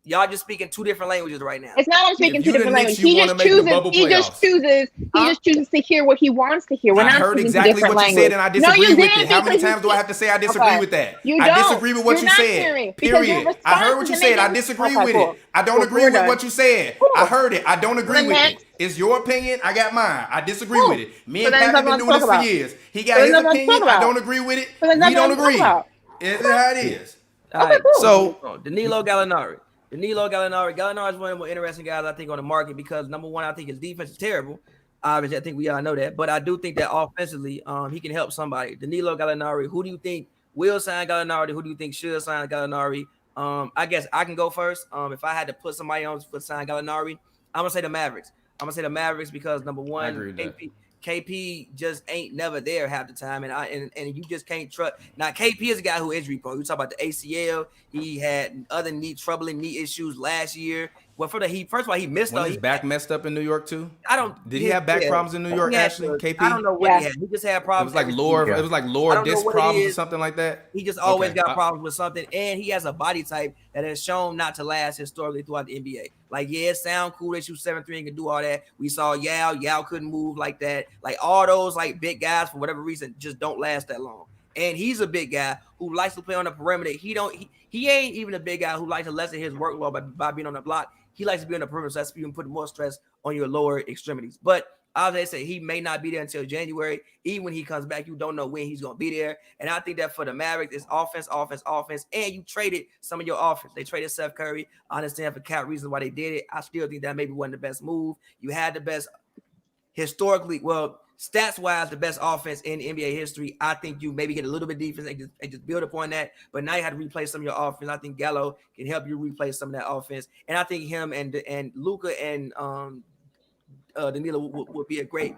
Y'all just speaking two different languages right now. It's not I'm speaking If two you the different Knicks, languages. you He wanna just make the chooses. bubble He just playoffs. chooses. He just chooses to hear what he wants to hear. We're I not heard speaking two exactly different what you languages. said, and I disagree you with didn't it. How many because times do I have to say I disagree Okay. with that? You I don't. disagree with what You're you not said. hearing, because your Period. I heard what response you is said. I making- disagree Okay, with cool. it. I don't Cool. agree We're with done. what you said. Cool. I heard it. I don't agree Then with next. it. It's your opinion. I got mine. I disagree Cool. with it. Me So and then Pat have something been to doing this talk for about. years. He So got then his something to opinion. talk I about. don't agree with it. So then We something don't to talk agree. about. It's how it is. All right, cool. So Danilo Gallinari. Gallinari is one of the more interesting guys I think on the market because number one, I think his defense is terrible. Obviously, I think we all know that, but I do think that offensively, he can help somebody. Danilo Gallinari. Who do you think will sign Gallinari? Who do you think should sign Gallinari? I guess I can go first. If I had to put somebody on to sign Gallinari, I'm gonna say the Mavericks. I'm gonna say the Mavericks because number I one, agree with that. KP just ain't never there half the time, and you just can't trust. Now KP is a guy who injury prone. You talk about the ACL. He had other troubling knee issues last year. Well, first of all, he missed. When his back messed up in New York too. Did he have back problems in New York? Ashley, KP. I don't know what he had. He just had problems. It was like lower disc problems or something like that. He just always got problems with something, and he has a body type that has shown not to last historically throughout the NBA. Like, yeah, it sound cool that you 7'3" and can do all that. We saw Yao couldn't move like that. Like all those like big guys for whatever reason just don't last that long. And he's a big guy who likes to play on the perimeter. He ain't even a big guy who likes to lessen his workload by being on the block. He likes to be on the perimeter, so that's even put more stress on your lower extremities. But as I say, he may not be there until January. Even when he comes back, you don't know when he's going to be there. And I think that for the Mavericks, it's offense. And you traded some of your offense. They traded Seth Curry. I understand for cap reasons why they did it. I still think that maybe wasn't the best move. You had the best historically, well, stats-wise, the best offense in NBA history. I think you maybe get a little bit defense and just build upon that. But now you have to replace some of your offense. I think Gallo can help you replace some of that offense. And I think him and Luka and Danilo would be a great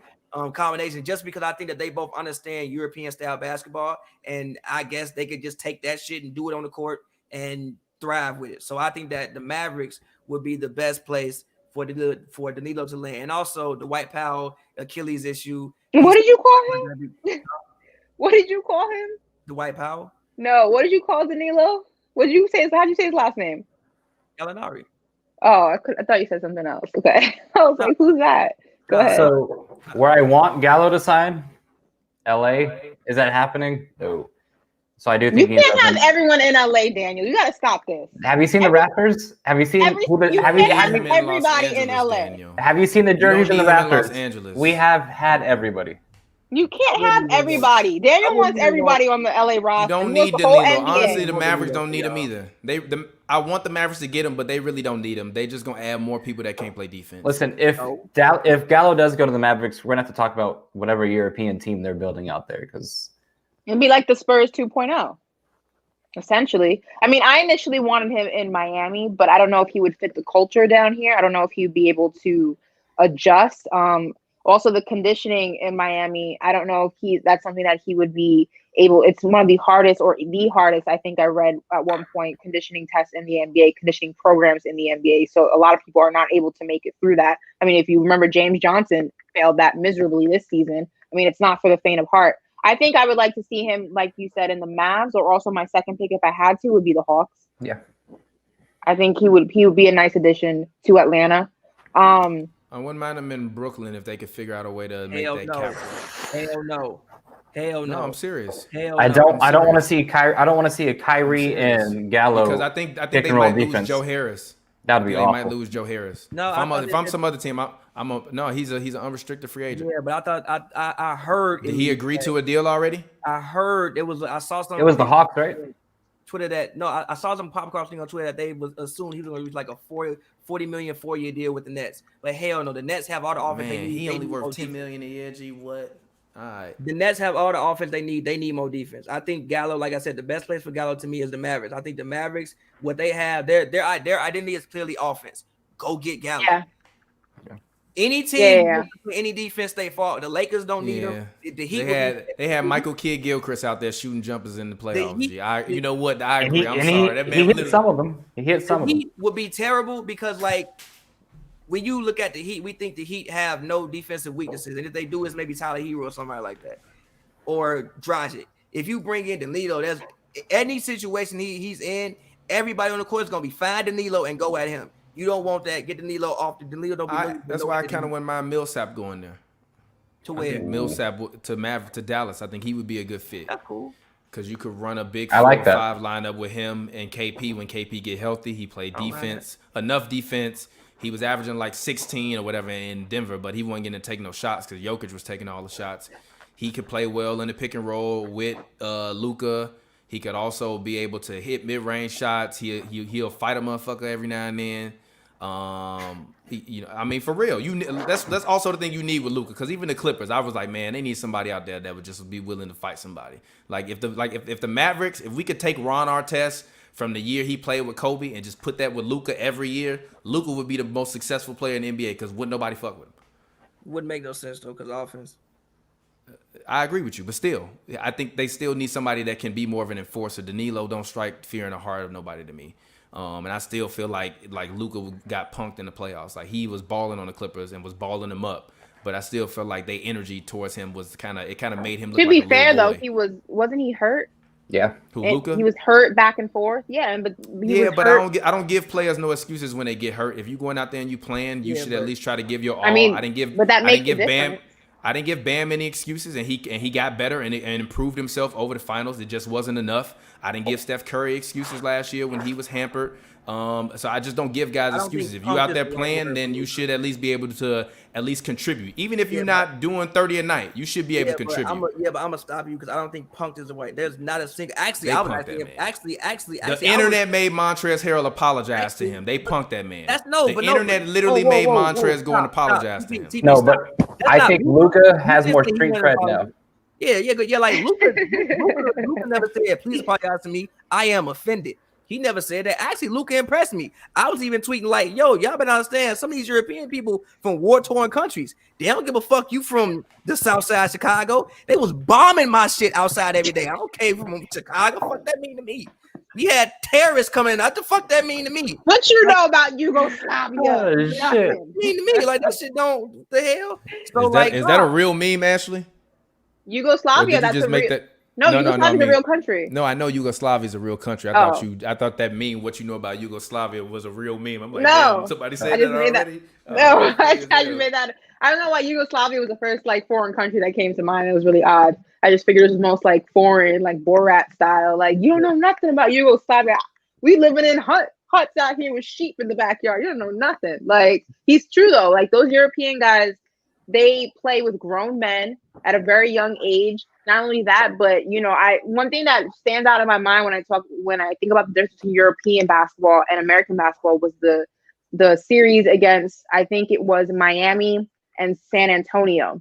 combination, just because I think that they both understand European-style basketball. And I guess they could just take that shit and do it on the court and thrive with it. So I think that the Mavericks would be the best place for Danilo to land. And also the Dwight Powell Achilles issue. What did you call him? What did you call him? Dwight Powell? No, what did you call Danilo? What did you say? How'd you say his last name? Gallinari. Oh, I thought you said something else. Okay. I was like, who's that? Go ahead. So where I want Gallo to sign, LA, is that happening? No. So I do think you can't have everyone in LA, Daniel. You got to stop this. Have you seen the Raptors? Have you seen everybody in LA? Daniel. Have you seen the jerseys in the Raptors? Los Angeles. We have had everybody. You can't have everybody. Daniel wants everybody on the LA roster. You don't need Danilo. Honestly, the Mavericks don't need him either. I want the Mavericks to get him, but they really don't need him. They just gonna add more people that can't play defense. Listen, if Gallo does go to the Mavericks, we're gonna have to talk about whatever European team they're building out there, because it'd be like the Spurs 2.0, essentially. I mean, I initially wanted him in Miami, but I don't know if he would fit the culture down here. I don't know if he would be able to adjust. Also, the conditioning in Miami, I don't know if that's something that he would be able. It's one of the hardest, or the hardest, I think I read at one point, conditioning tests in the NBA, conditioning programs in the NBA. So a lot of people are not able to make it through that. I mean, if you remember, James Johnson failed that miserably this season. I mean, it's not for the faint of heart. I think I would like to see him, like you said, in the Mavs, or also my second pick, if I had to, would be the Hawks. Yeah. I think he would be a nice addition to Atlanta. I wouldn't mind him in Brooklyn if they could figure out a way to make that cap. Hell no. No, I'm serious. I don't want to see Kyrie. I don't want to see a Kyrie and Gallo, because I think they might lose Joe Harris. That'd be awful. They might lose Joe Harris. No, if I'm some other team, he's an unrestricted free agent. Yeah, but I thought I heard. Did he agree to a deal already? I heard I saw something. It was the Hawks, right? Twitter that I saw some pop across thing on Twitter that they was assuming he was going to reach like a $40 million 4-year deal with the Nets. But hell no, the Nets have all the offense they need. He only worth $10 million a year. Gee, what? All right. The Nets have all the offense they need. They need more defense. I think Gallo, like I said, the best place for Gallo to me is the Mavericks. I think the Mavericks, what they have, their identity is clearly offense. Go get Gallo. Yeah. Any team, any defense, they fall. The Lakers don't need them. The Heat they had Michael Kidd-Gilchrist out there shooting jumpers in the playoffs. You know what? I agree. I'm sorry. He hit some of them. The Heat would be terrible because, like, when you look at the Heat, we think the Heat have no defensive weaknesses, and if they do, it's maybe Tyler Hero or somebody like that, or Dragic. If you bring in Danilo, there's any situation he's in, everybody on the court is gonna be find Danilo and go at him. You don't want that. Get Danilo off. Danilo that's why I kind of wouldn't mind Millsap going there. To where? I think Millsap to Dallas. I think he would be a good fit. That's cool. Because you could run a big 4-5 lineup with him and KP. When KP get healthy, he played defense, enough defense. He was averaging like 16 or whatever in Denver, but he wasn't getting to take no shots because Jokic was taking all the shots. He could play well in the pick and roll with Luka. He could also be able to hit mid-range shots. He'll fight a motherfucker every now and then. I mean, for real, that's also the thing you need with Luka, because even the Clippers, I was like, man, they need somebody out there that would just be willing to fight somebody. Like if the Mavericks, if we could take Ron Artest from the year he played with Kobe and just put that with Luka every year, Luka would be the most successful player in the NBA because wouldn't nobody fuck with him. Wouldn't make no sense though, because offense. I agree with you, but still, I think they still need somebody that can be more of an enforcer. Danilo don't strike fear in the heart of nobody to me. And I still feel like Luka got punked in the playoffs. Like he was balling on the Clippers and was balling them up, but I still feel like their energy towards him was kind of made him look To like be a fair, little though, boy. wasn't he hurt? Yeah. Who, And Luka? he was hurt back and forth. Yeah, but he was But hurt. I don't give players no excuses when they get hurt. If you going out there and you playing, you Yeah, should at but- least try to give your all. I mean, but that makes a Bam. difference. I didn't give Bam any excuses, and he got better and improved himself over the finals. It just wasn't enough. I didn't give Steph Curry excuses last year when he was hampered. So I just don't give guys I don't excuses. think If you out there Punk is the right playing, word then for you it. should at least be able to at least contribute. Even if you're Yeah, not doing 30 a night, you should be able to contribute. But I'm gonna stop you because I don't think Punk is the right. There's not a single. Actually, They I would punked that actually, man. actually, The I internet made Montrezl Harrell apologize to Actually, him. They punked that man. The internet literally made Montrezl go and apologize to him. No, but I think Luka has more street cred now. Yeah. Like Luka never said, "Please apologize to me. I am offended." He never said that. Actually, Luka impressed me. I was even tweeting like, "Yo, y'all better understand. Some of these European people from war-torn countries, they don't give a fuck. You from the South Side of Chicago? They was bombing my shit outside every day. I don't care from Chicago. Fuck that mean to me? We had terrorists coming in. What the fuck that mean to me? What you know about Yugoslavia? Oh, Nothing. shit. Mean to me? Like that shit don't. What the hell? So Is that a real meme, Ashley? Or Yugoslavia. did you That's just a make real. that? No, I Yugoslavia's a mean- real country. No, I know Yugoslavia is a real country. Oh. I thought that meme, what you know about Yugoslavia, was a real meme. I'm like, No. damn, somebody I said just that made that- already. No, I just made that. I don't know why Yugoslavia was the first like foreign country that came to mind. It was really odd. I just figured it was most like foreign, like Borat style. Like you don't know nothing about Yugoslavia. We living in huts out here with sheep in the backyard. You don't know nothing. Like he's true though. Like those European guys, they play with grown men at a very young age. Not only that, but one thing that stands out in my mind when I think about the difference between European basketball and American basketball was the series against, I think it was Miami and San Antonio.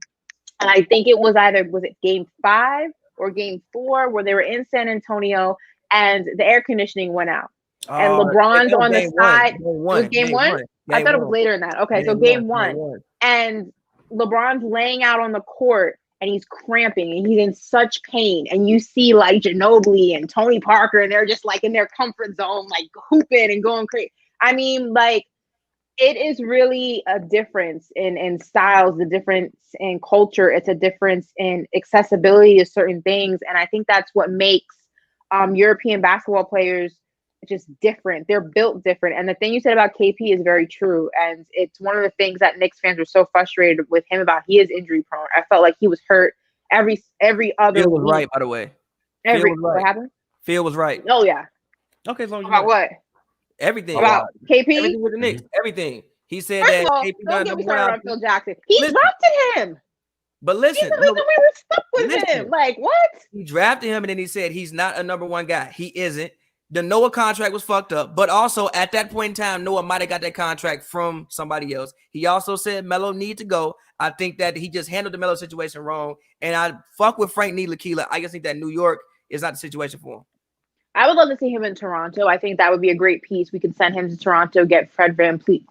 And I think it was it game 5 or game 4 where they were in San Antonio and the air conditioning went out. And LeBron's on the side. It was game one? I thought it was later in that. Okay, so game one. And LeBron's laying out on the court and he's cramping and he's in such pain. And you see like Ginobili and Tony Parker and they're just like in their comfort zone, like hooping and going crazy. I mean, like, it is really a difference in styles, the difference in culture. It's a difference in accessibility to certain things. And I think that's what makes European basketball players just different. They're built different. And the thing you said about KP is very true. And it's one of the things that Knicks fans were so frustrated with him about. He is injury prone. I felt like he was hurt every other Phil was week. right, by the way. What happened? Phil was right. Oh, yeah. Okay, as long as you About know. what? Everything. About KP? Everything with the Knicks. Everything. He said First that of all, KP don't got get me number started one on out. Phil Jackson. He Listen. drafted him. But He's listen, the reason we were stuck with Listen. him. Like, what? he drafted him and then he said he's not a number one guy. He isn't. The Noah contract was fucked up, but also at that point in time, Noah might have got that contract from somebody else. He also said Melo need to go. I think that he just handled the Melo situation wrong. And I fuck with Frank Ntilikina. I just think that New York is not the situation for him. I would love to see him in Toronto. I think that would be a great piece. We could send him to Toronto, get Fred VanVleet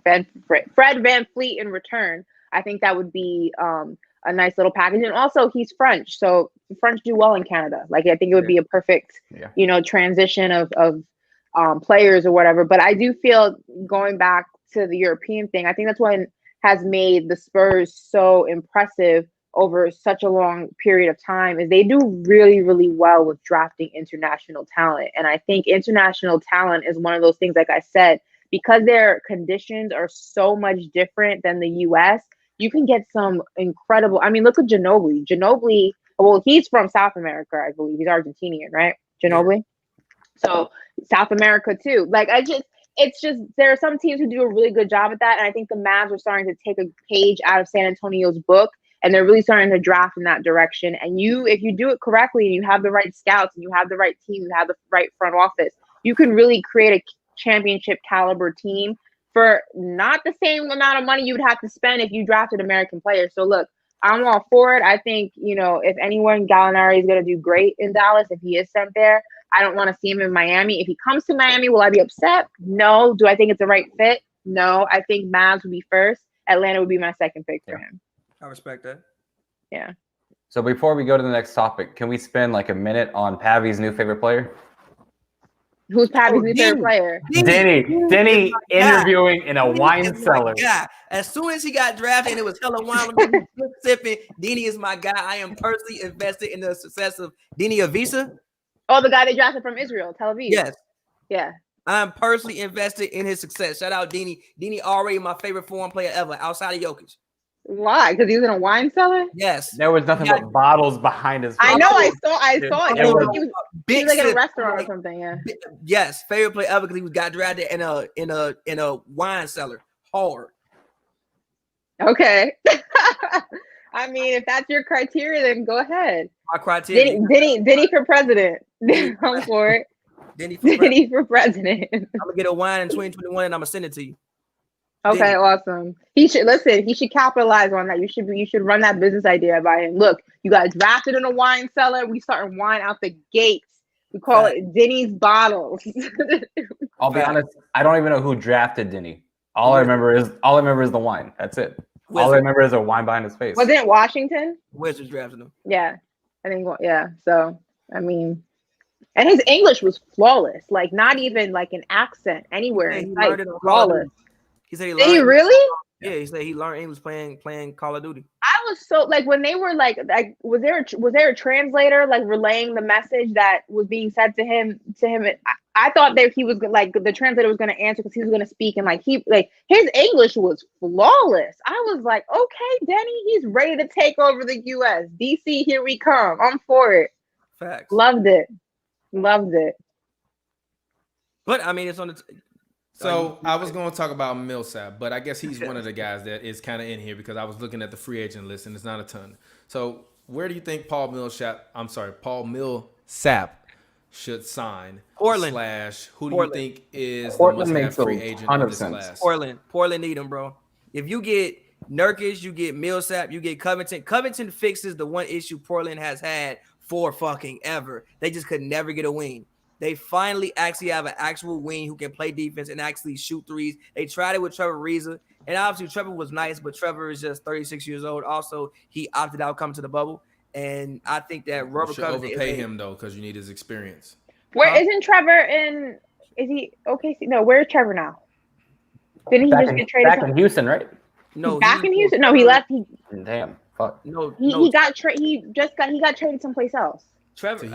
in return. I think that would be a nice little package. And also, he's French, so the French do well in Canada. Like, I think it would be a perfect, transition of players or whatever. But I do feel, going back to the European thing, I think that's what has made the Spurs so impressive over such a long period of time is they do really, really well with drafting international talent. And I think international talent is one of those things, like I said, because their conditions are so much different than the US, you can get some incredible, I mean, look at Ginobili. Ginobili, well, he's from South America, I believe. He's Argentinian, right? Ginobili? So South America too. Like, it's just, there are some teams who do a really good job at that. And I think the Mavs are starting to take a page out of San Antonio's book. And they're really starting to draft in that direction. And if you do it correctly and you have the right scouts and you have the right team, you have the right front office, you can really create a championship caliber team for not the same amount of money you would have to spend if you drafted American players. So look, I'm all for it. I think, if anyone, Gallinari is going to do great in Dallas if he is sent there. I don't want to see him in Miami. If he comes to Miami, will I be upset? No. Do I think it's the right fit? No. I think Mavs would be first. Atlanta would be my second pick for him. I respect that. Yeah. So before we go to the next topic, can we spend like a minute on Pavi's new favorite player? Who's Pavi's new favorite player? Denny interviewing in a wine cellar. Yeah. As soon as he got drafted and it was hella wine sipping, Denny is my guy. I am personally invested in the success of Denny Avisa. Oh, the guy they drafted from Israel, Tel Aviv. Yes. Yeah. I'm personally invested in his success. Shout out Denny. Denny already my favorite foreign player ever outside of Jokic. Why? Because he was in a wine cellar? Yes. There was nothing but bottles behind his face. I know. I saw it. He was Big like at a sip. restaurant or something. Yeah. Yes, favorite player ever because he got drafted in a wine cellar. Hard. Okay. I mean, if that's your criteria, then go ahead. My criteria. Denny for president. Come for it. Denny for president. I'm gonna get a wine in 2021 and I'm gonna send it to you. Okay, Denny. Awesome. He should listen. He should capitalize on that. You should run that business idea by him. Look, you got drafted in a wine cellar. We starting wine out the gates. We call it Denny's bottles. I'll be honest. I don't even know who drafted Denny. All I remember is the wine. That's it. All I remember is a wine behind his face. Wasn't it Washington? Wizards drafted him. Yeah, I think. Yeah. So I mean, and his English was flawless. Like not even like an accent anywhere in sight. Flawless. He said he learned. Did he really? Yeah, he said he learned English playing Call of Duty. I was so like when they were like was there a translator like relaying the message that was being said to him? I thought that he was like the translator was going to answer because he was going to speak and like his English was flawless. I was like, okay, Denny, he's ready to take over the U.S. DC, here we come. I'm for it. Facts. Loved it. But I mean, it's on the. So I was going to talk about Millsap, but I guess he's one of the guys that is kind of in here because I was looking at the free agent list and it's not a ton. So where do you think Paul Millsap should sign? Portland. / who do you think is Portland the makes free agent ton in of this sense. class? Portland need him, bro. If you get Nurkic, you get Millsap, you get Covington. Covington fixes the one issue Portland has had for fucking ever. They just could never get a wing. They finally actually have an actual wing who can play defense and actually shoot threes. They tried it with Trevor Ariza, and obviously Trevor was nice, but Trevor is just 36 years old. Also, he opted out coming to the bubble, and I think that Robert should overpay him though because you need his experience. Where isn't Trevor in? Is he okay? No, where's Trevor now? Didn't he just get traded back in Houston, right? No, back in Houston. No, he left. Damn, fuck. He got traded. He got traded someplace else. Trevor,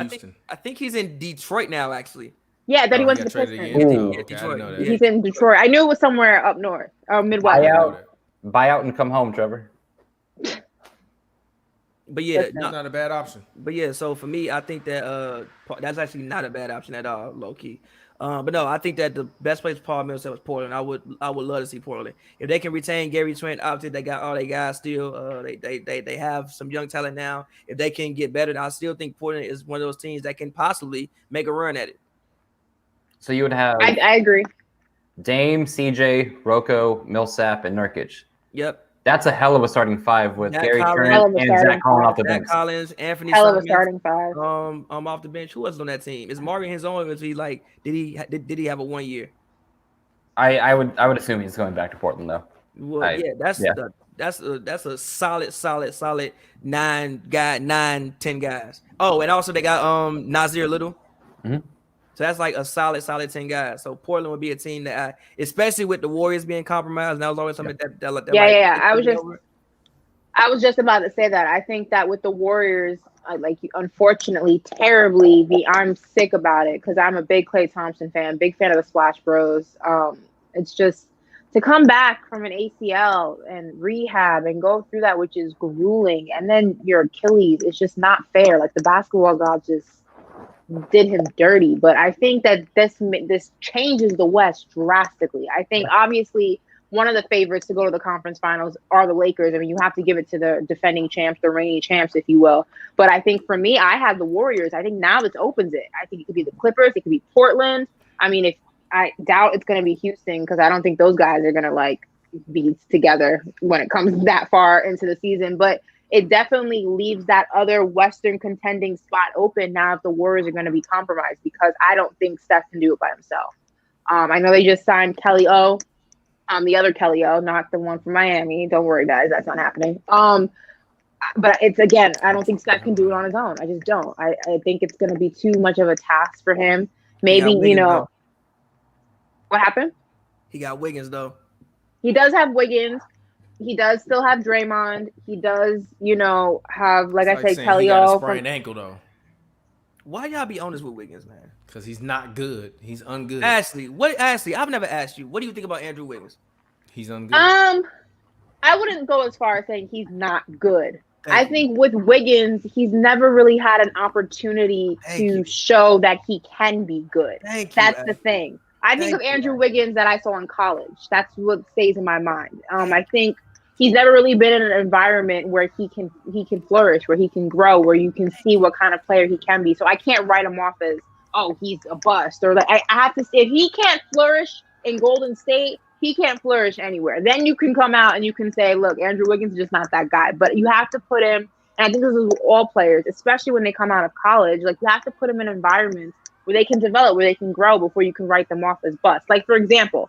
I think he's in Detroit now, actually. Yeah, then he went to the Pistons. Detroit. He's in Detroit. I knew it was somewhere up north, Midwest. Buy out and come home, Trevor. But yeah, that's not a bad option. But yeah, so for me, I think that that's actually not a bad option at all, low key. But no, I think that the best place for Paul Millsap was Portland. I would love to see Portland if they can retain Gary Trent. Obviously, they got all their guys still. They have some young talent now. If they can get better, I still think Portland is one of those teams that can possibly make a run at it. So you would have I agree. Dame, CJ, Rocco, Millsap, and Nurkic. Yep. That's a hell of a starting five with Zach Gary Collins, Trent and Zach Collins off the bench. Zach Collins, Anthony hell of a Simons, starting five. Off the bench. Who else on that team? Is Morgan his own? Or is he like? Did he have a 1 year? I would assume he's going back to Portland though. Well, that's a solid 10 guys. Oh, and also they got Nasir Little. Mm-hmm. So that's like a solid 10 guys. So Portland would be a team that, especially with the Warriors being compromised, and that was always something that I was just about to say that. I think that with the Warriors, unfortunately, terribly, I'm sick about it because I'm a big Klay Thompson fan, big fan of the Splash Bros. It's just to come back from an ACL and rehab and go through that, which is grueling, and then your Achilles, it's just not fair. Like the basketball gods just did him dirty. But I think that this changes the West drastically. I think obviously one of the favorites to go to the conference finals are the Lakers. I mean, you have to give it to the defending champs, the reigning champs, if you will. But I think for me, I have the Warriors. I think now this opens it. I think it could be the Clippers. It could be Portland. I mean, I doubt it's going to be Houston because I don't think those guys are going to be together when it comes that far into the season. But it definitely leaves that other Western contending spot open now if the Warriors are going to be compromised because I don't think Steph can do it by himself. I know they just signed Kelly O. The other Kelly O, not the one from Miami. Don't worry, guys. That's not happening. But it's again, I don't think Steph can do it on his own. I just don't. I think it's going to be too much of a task for him. Maybe Wiggins, though. What happened? He got Wiggins though. He does have Wiggins. He does still have Draymond. He does, have It's I say, saying Kelly he got a O. sprained ankle though, Why y'all be honest with Wiggins, man? because he's not good. He's ungood. Ashley, I've never asked you. What do you think about Andrew Wiggins? He's ungood. I wouldn't go as far as saying he's not good. Thank I you. think with Wiggins, he's never really had an opportunity Thank to you. show that he can be good. Thank you. That's the Ashley. thing. I think Thank of you, Andrew Ashley. Wiggins that I saw in college. That's what stays in my mind. I think he's never really been in an environment where he can flourish, where he can grow, where you can see what kind of player he can be. So I can't write him off as, oh, he's a bust, or I have to say, if he can't flourish in Golden State, he can't flourish anywhere. Then you can come out and you can say, look, Andrew Wiggins is just not that guy. But you have to put him, and I think this is with all players, especially when they come out of college, you have to put them in environments where they can develop, where they can grow before you can write them off as bust. Like, for example,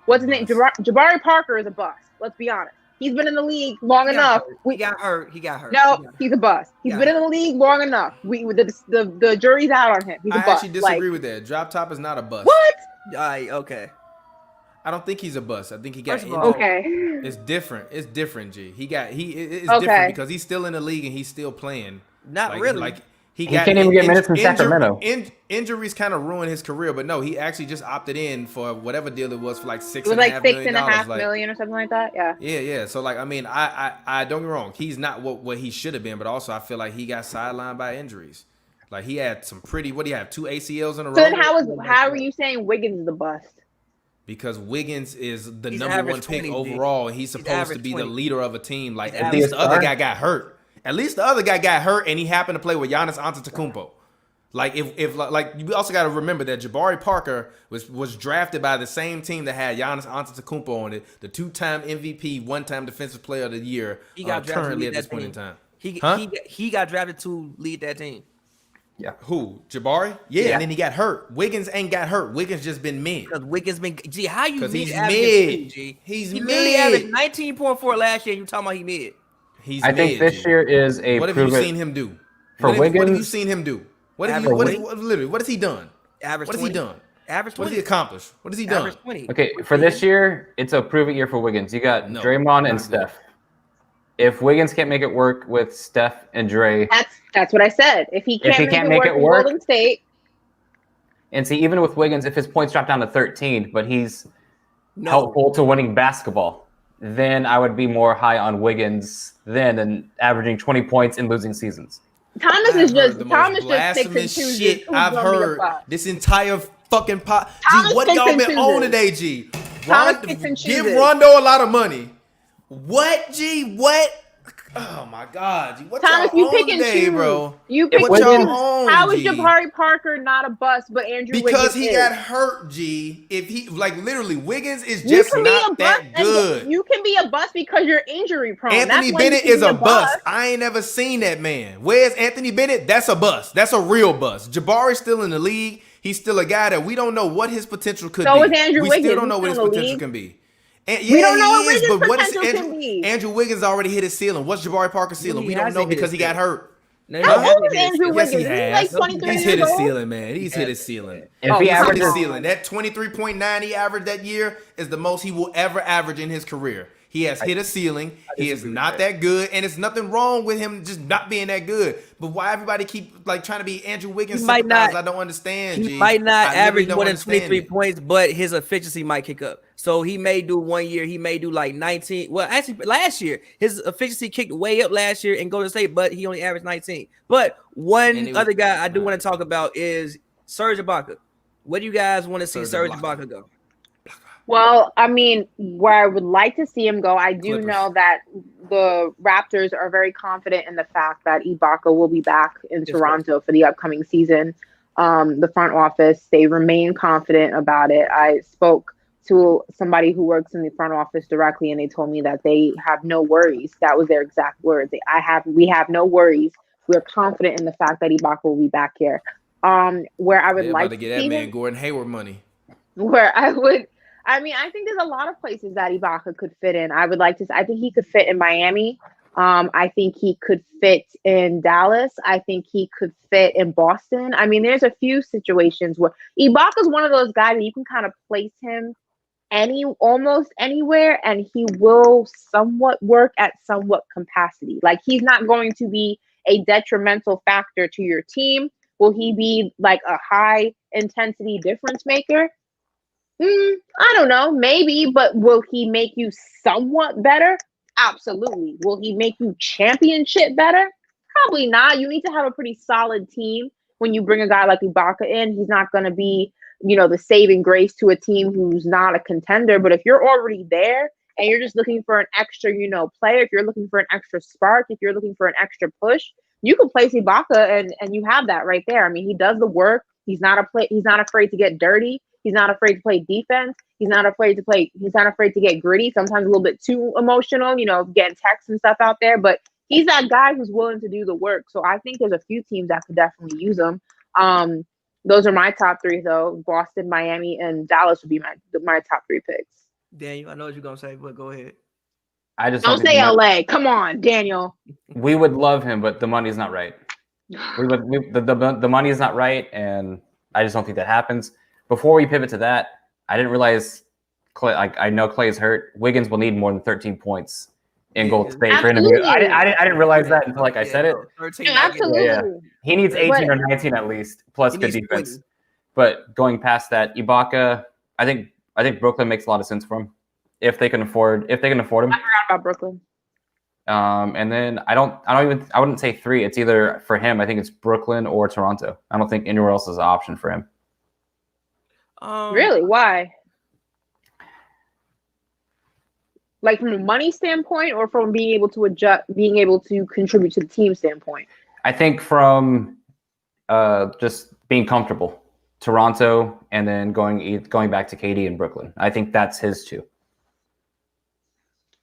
what's his name? Jabari Parker is a bust. Let's be honest. He's been in the league long enough. He got hurt. No, he's a bust. He's been in the league long enough. The jury's out on him. He's a I bust. actually disagree with that. Drop top is not a bust. What? Okay. I don't think he's a bust. I think he got First of all, Okay. It's different. It's different, G. It's Okay. different because he's still in the league and he's still playing. Not really. He can't even get minutes in Sacramento. Injuries kind of ruined his career, but no, he actually just opted in for whatever deal it was for like It was like $6.5 million or something like that. Yeah. Yeah. So I don't get me wrong. He's not what he should have been, but also I feel like he got sidelined by injuries. Like he had some pretty. What do you have? 2 ACLs in a row. So then how are you saying Wiggins is the bust? Because Wiggins is the He's number one average pick 20, G. overall. He's supposed to average be 20. the leader of a team. Like He's at average least the other 20. guy got hurt. At least the other guy got hurt, and he happened to play with Giannis Antetokounmpo. Like if you also got to remember that Jabari Parker was drafted by the same team that had Giannis Antetokounmpo on it, the 2-time MVP, 1-time Defensive Player of the Year. He got drafted currently to at lead this that point in team. time. He got drafted to lead that team. Who? Jabari? Yeah, Yeah. and then he got hurt. Wiggins ain't got hurt. Wiggins just been mid. Because Wiggins been how you 'Cause mid he's averaging mid. 20, G? He's he literally mid. averaged 19.4 last year. And you talking about he mid? He's I think mid, this G. year is a What have you prove seen it him do? for What have you Wiggins. seen him do? What Average 20. what has he done? Average What has 20. he done? Average What 20. has he accomplished? What has he done? Average 20. Okay, for this year, it's a prove it year for Wiggins. You got No, Draymond not and good. Steph. If Wiggins can't make it work with Steph and Dre, That's what I said. If he can't make it work in Golden State, and see, even with Wiggins, if his points drop down to 13, but he's No. helpful to winning basketball, then I would be more high on Wiggins than averaging 20 points in losing seasons. Thomas I've is heard just the Thomas most just picks and blasphemous chooses shit who's I've gonna be a heard bust. this entire fucking pot. Thomas G, what picks y'all and been on chooses. today, G? Thomas picks and Give chooses. Rondo a lot of money. What, G? What? Oh my God, G. What Thomas, y'all you on pick and today, choose. bro? You pick What and y'all choose. on, How is G? Jabari Parker not a bust, but Andrew Because Wiggins he is? got hurt, G. If he literally Wiggins is You just can be a not bust. that good. You can be a bust because you're injury prone. Anthony That's when you Bennett can is be a bust. I ain't never seen that man. Where's Anthony Bennett? That's a bust. That's a real bust. Jabari's still in the league. He's still a guy that we don't know what his potential could So be. is Andrew we Wiggins. still don't know what He's his still in the potential league. can be. And, We don't know what he is, Wiggins' but what is potential Andrew? can be. Andrew Wiggins already hit his ceiling. What's Jabari Parker's ceiling? He We don't hasn't know hit because his he got ceiling. hurt. No, How he hasn't old is hit his Andrew ceiling. Yes, he Wiggins? He's has. like 23 He's years hit his old. ceiling, man. He's hit his ceiling. If Oh, he he's He's hit averages, his ceiling. That 23.9 he averaged that year is the most he will ever average in his career. He has hit a ceiling. He is disagree with not that good, and it's nothing wrong with him just not being that good. But why everybody keep trying to be Andrew Wiggins He might sympathizers? not- I don't understand. He G. might not I literally average don't more than understand 23 it. points, but his efficiency might kick up. So he may do 1 year, he may do like 19. Well, actually, last year his efficiency kicked way up last year in Golden State, but he only averaged 19. But And it was- other guy I do want to talk about is Serge Ibaka. Where do you guys want to see Serge Serge Ibaka. Ibaka go? Well, I mean, where I would like to see him go, I do Clippers. know that the Raptors are very confident in the fact that Ibaka will be back in Yes, Toronto for the upcoming season. The front office, they remain confident about it. I spoke to somebody who works in the front office directly, and they told me that they have no worries. That was their exact words. We have no worries. We're confident in the fact that Ibaka will be back here. Where I would They're like about to get that see man him, Gordon Hayward money. I mean, I think there's a lot of places that Ibaka could fit in. I think he could fit in Miami. I think he could fit in Dallas. I think he could fit in Boston. I mean, there's a few situations where Ibaka's one of those guys that you can kind of place him almost anywhere, and he will somewhat work at somewhat capacity. Like, he's not going to be a detrimental factor to your team. Will he be like a high intensity difference maker? I don't know, maybe, but will he make you somewhat better? Absolutely. Will he make you championship better? Probably not. You need to have a pretty solid team when you bring a guy like Ibaka in. He's not going to be, the saving grace to a team who's not a contender. But if you're already there and you're just looking for an extra, player, if you're looking for an extra spark, if you're looking for an extra push, you can place Ibaka and you have that right there. I mean, he does the work. He's not afraid to get dirty. He's not afraid to play defense. He's not afraid to get gritty, sometimes a little bit too emotional, getting texts and stuff out there. But he's that guy who's willing to do the work. So I think there's a few teams that could definitely use him. Those are my top three, though. Boston, Miami, and Dallas would be my top three picks. Daniel, I know what you're going to say, but go ahead. I just don't say LA. Come on, Daniel. We would love him, but the money's not right. The money is not right, and I just don't think that happens. Before we pivot to that, I didn't realize Clay. I know Clay is hurt. Wiggins will need more than 13 points in Golden State for him to be. I didn't realize that until I said it. 13, absolutely. Yeah. He needs 18 or 19 at least, plus good defense. 20. But going past that, Ibaka, I think Brooklyn makes a lot of sense for him if they can afford him. I forgot about Brooklyn. And then I wouldn't say three. It's either for him. I think it's Brooklyn or Toronto. I don't think anywhere else is an option for him. Really? Why? Like, from a money standpoint, or from being able to contribute to the team standpoint? I think from just being comfortable, Toronto, and then going back to KD in Brooklyn. I think that's his too.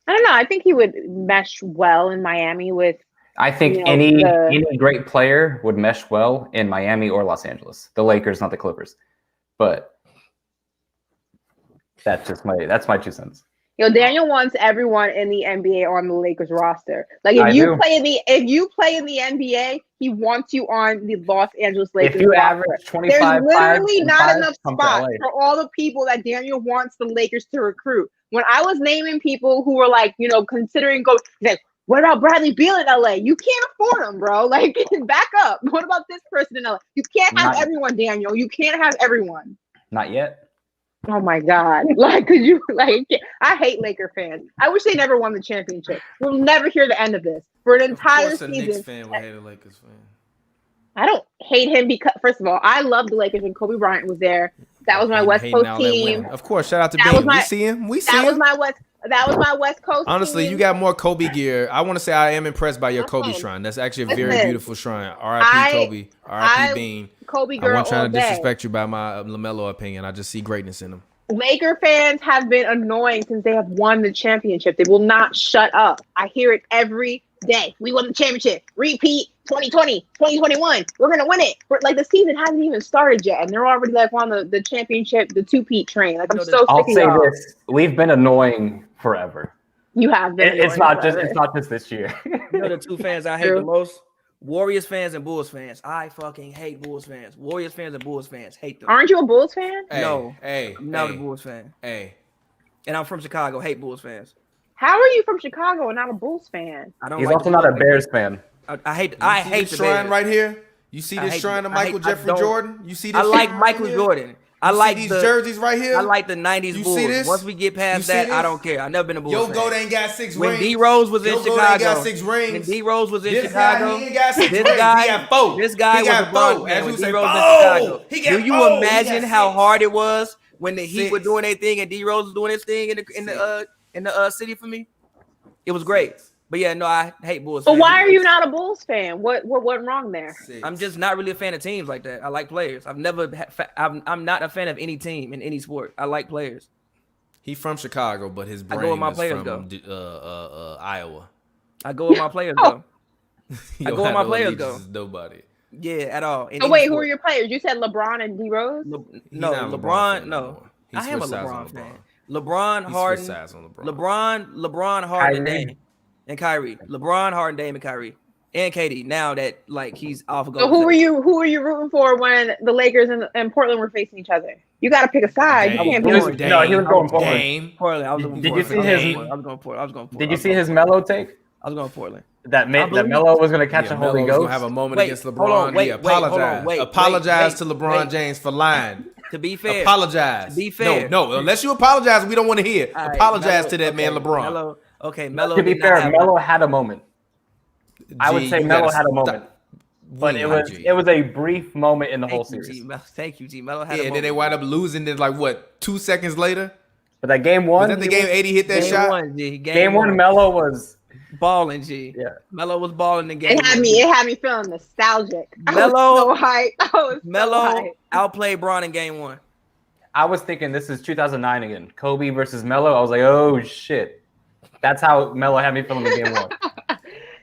I don't know. I think he would mesh well in Miami with. I think any great player would mesh well in Miami or Los Angeles. The Lakers, not the Clippers, but that's my 2 cents. Daniel wants everyone in the NBA on the Lakers roster. Like, if you play in the NBA, he wants you on the Los Angeles Lakers. If you roster. average 25, there's literally not enough spots to for all the people that Daniel wants the Lakers to recruit. When I was naming people who were like, considering going, like, what about Bradley Beal in LA? You can't afford him, bro. Like, back up. What about this person in LA? You can't have everyone, Daniel. You can't have everyone. Not yet. Oh my God. Like, could you, like, I hate Laker fans. I wish they never won the championship. We'll never hear the end of this. For an entire season. A Knicks fan would hate a Lakers fan. I don't hate him because, first of all, I love the Lakers when Kobe Bryant was there. That was my West Coast team. Of course, shout out to Bean. We see him. That was my West Coast Honestly, team. you got more Kobe gear. I want to say I am impressed by your Kobe shrine. That's actually a very beautiful shrine. R.I.P. Kobe. R.I.P. Bean. Kobe girl. I wasn't trying to disrespect you by my LaMelo opinion. I just see greatness in him. Laker fans have been annoying since they have won the championship. They will not shut up. I hear it every day. We won the championship. Repeat 2020, 2021. We're going to win it. Like, the season hasn't even started yet, and they're already like on the championship, the two-peat train. Like, I'm so sick I'll of say y'all. this. We've been annoying forever. You have been. It's not just this year. The two fans I hate the most? Warriors fans and Bulls fans. I fucking hate Bulls fans. Warriors fans and Bulls fans. Hate them. Aren't you a Bulls fan? No. I'm not a Bulls fan. And I'm from Chicago. Hate Bulls fans. How are you from Chicago and not a Bulls fan? He's also not a Bears fan. I hate the shrine Bears. right here. You see this shrine of Michael Jeffrey Jordan? You see this? I like Michael Jordan. I like these jerseys right here. I like the 90s Bulls. See this? Once we get past that, I don't care. I've never been a Bulls fan. Yo, Goat ain't got 6 rings. When D Rose was in Chicago, got 6 rings. When D Rose was in this Chicago, guy, he ain't got 6 this rings. guy, he got 4. This guy he was got a Bron fan. As When you D say, Rose was in Chicago, do you imagine how 6. hard it was when the Heat 6. were doing their thing and D Rose was doing his thing in the city for me? It was great. But yeah, no, I hate Bulls. But why are you not a Bulls fan? What went wrong there? 6. I'm just not really a fan of teams like that. I like players. I'm not a fan of any team in any sport. I like players. He from Chicago, but his brain where my is players from Iowa. I go where my players go. You I don't go where have my no players go. allegiance to Nobody. Yeah, at all. Oh wait, who are your players? You said LeBron and D Rose. No, not a LeBron. fan No, no I am a switched sides LeBron on fan. LeBron, He Harden, switched sides on LeBron. LeBron, Harden, and and Kyrie. LeBron, Harden, Dame, and Kyrie, and KD. Now that like he's off of So Golden who were State. you rooting for when the Lakers and Portland were facing each other? You got to pick a side. You can't He was- be. no, he was going Portland. Dame. Portland. I was going Did you Portland. see his- I was going Portland. I was going Portland. Did you see his Melo take? I was going Portland. That I believe- Melo was going to catch Yeah, a Holy Melo's Ghost. gonna have a moment Wait, against hold LeBron. on, wait, He wait, hold on, apologized. wait, Apologize wait, to LeBron wait. James for lying. To be fair, Apologize. To be fair. No, unless you apologize, we don't want to hear. All right, Apologize Melo- to that man, okay, LeBron. Melo, okay, Melo. To be did not fair, have- Melo had a moment. I would G, say you Melo gotta had a stop. moment, but Win, it was G. it was a brief moment in the whole Thank you, series. G. Thank you, G. Melo had Yeah, a and then they moment. wind up losing. Then like what? 2 seconds later, But that game one, was that the game? 80 hit that Game shot. one, G. game one, Melo was balling, G. Yeah. Melo was balling in game It had me feeling nostalgic. I Melo- was so hyped. I was so Melo hyped. outplayed Bron in game one. I was thinking this is 2009 again. Kobe versus Melo. I was like, oh shit. That's how Melo had me feeling in game one.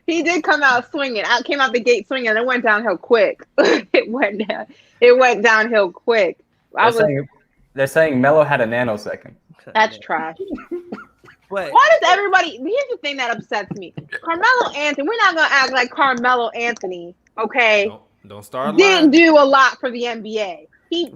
He did come out swinging. Came out the gate swinging. And it went downhill quick. It went downhill quick. They're saying Melo had a nanosecond. That's trash. But Why does everybody? Here's the thing that upsets me. Carmelo Anthony. We're not gonna act like Carmelo Anthony. Okay, Don't start didn't lying. do a lot for the NBA.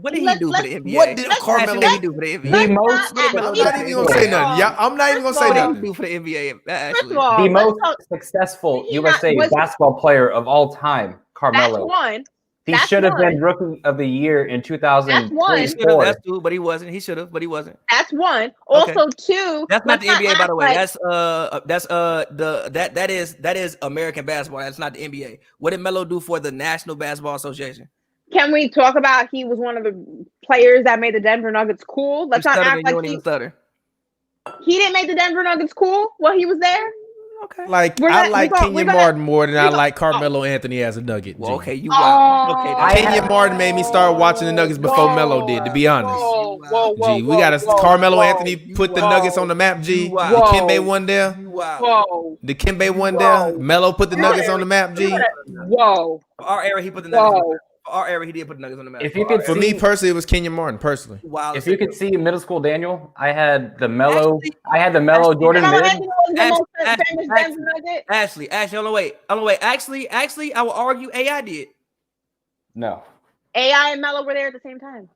what did he do for the NBA? What did What Carmelo did he do for the NBA? The most I'm not even gonna say nothing. Yeah, I'm not even gonna say What did he nothing. do for the NBA? First Actually, of all, the let's most talk- successful He not- USA was- basketball player of all time, that's Carmelo. one. He that's should have one. been Rookie of the Year in one. 2004. he should have. That's two, but he wasn't. He should have, but he wasn't. That's one. Okay. Also, two. That's not the let's NBA, by act the way. like- That is American basketball. That's not the NBA. What did Melo do for the National Basketball Association? Can we talk about he was one of the players that made the Denver Nuggets cool? Let's You not stuttered act and you like don't even stutter. he didn't make the Denver Nuggets cool while he was there. Okay. Like We're I not- like we're gonna- Kenyon we're gonna- Martin more than I we're like Carmelo Anthony as a Nugget. Well, G. okay, you Oh. wild. Okay, that's Kenyon Martin made me start watching the Nuggets before Melo did. To be honest. G, we gotta Carmelo Anthony put the Nuggets on the map. G, You the wild. Kimbe one there, you wild. Whoa, the Kimbe one there. Melo put the Nuggets on the map. G. whoa, For our era, he put the Nuggets. whoa. For our era, he did put the Nuggets on the map. If you For our could For era. me personally, it was Kenyon Martin. Personally, Wild. If you could see middle school Daniel, I had the Melo Actually, Jordan Carmelo mid. Anthony was the most Ashley, famous Ashley, Denver Nugget. Ashley, on the way. Actually, I will argue AI did. No. AI and Melo were there at the same time.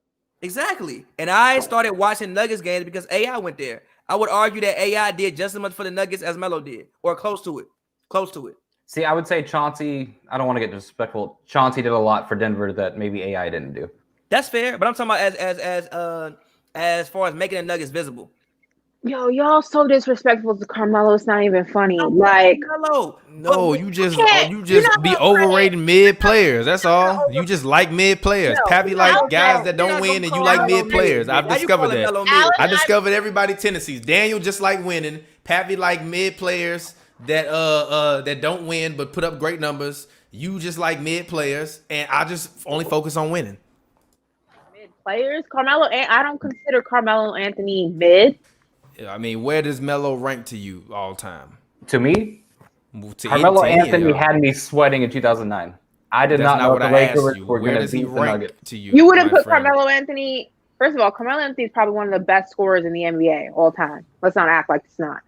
Exactly. And I started watching Nuggets games because AI went there. I would argue that AI did just as much for the Nuggets as Melo did, or close to it. Close to it. See, I would say Chauncey, I don't want to get disrespectful. Chauncey did a lot for Denver that maybe AI didn't do. That's fair, but I'm talking about as far as making the Nuggets visible. Yo, y'all so disrespectful to Carmelo. It's not even funny. Like, Melo. no, you just can't- you you're just not be gonna overrating mid players. That's all. You just like mid players. No, Pappy you're like not guys gonna- that You're don't not win, gonna and you call like Melo mid players. mid. I've Why you discovered calling that. Melo mid? Alex- I discovered everybody tendencies. Daniel just like winning. Pappy like mid players that don't win but put up great numbers. You just like mid players, and I just only focus on winning. mid players, Carmelo. I don't consider Carmelo Anthony mid. I mean, where does Melo rank to you all time? To me, To Carmelo any of Anthony y'all. had me sweating in 2009. I did That's not know what the I Lakers asked you. were Where going to does he beat the rank Nuggets. to you? You wouldn't my put friend? Carmelo Anthony. First of all, Carmelo Anthony is probably one of the best scorers in the NBA all time. Let's not act like it's not.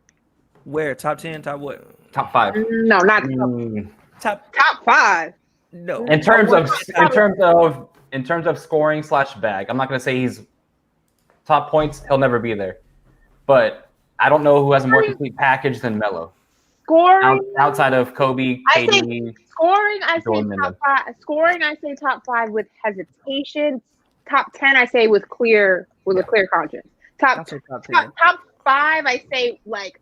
Where? Top 10? Top what? Top 5. No, not Mm. Top top 5. no. In terms of scoring / bag, I'm not going to say he's top points. He'll never be there. But I don't know who has a more complete package than Melo. Scoring, Outside of Kobe, I think- KD. scoring. I say Jordan top 5. Scoring, I say top 5 with hesitation. Top 10, I say with a clear conscience. I'll Top say top 10. top 5, I say like,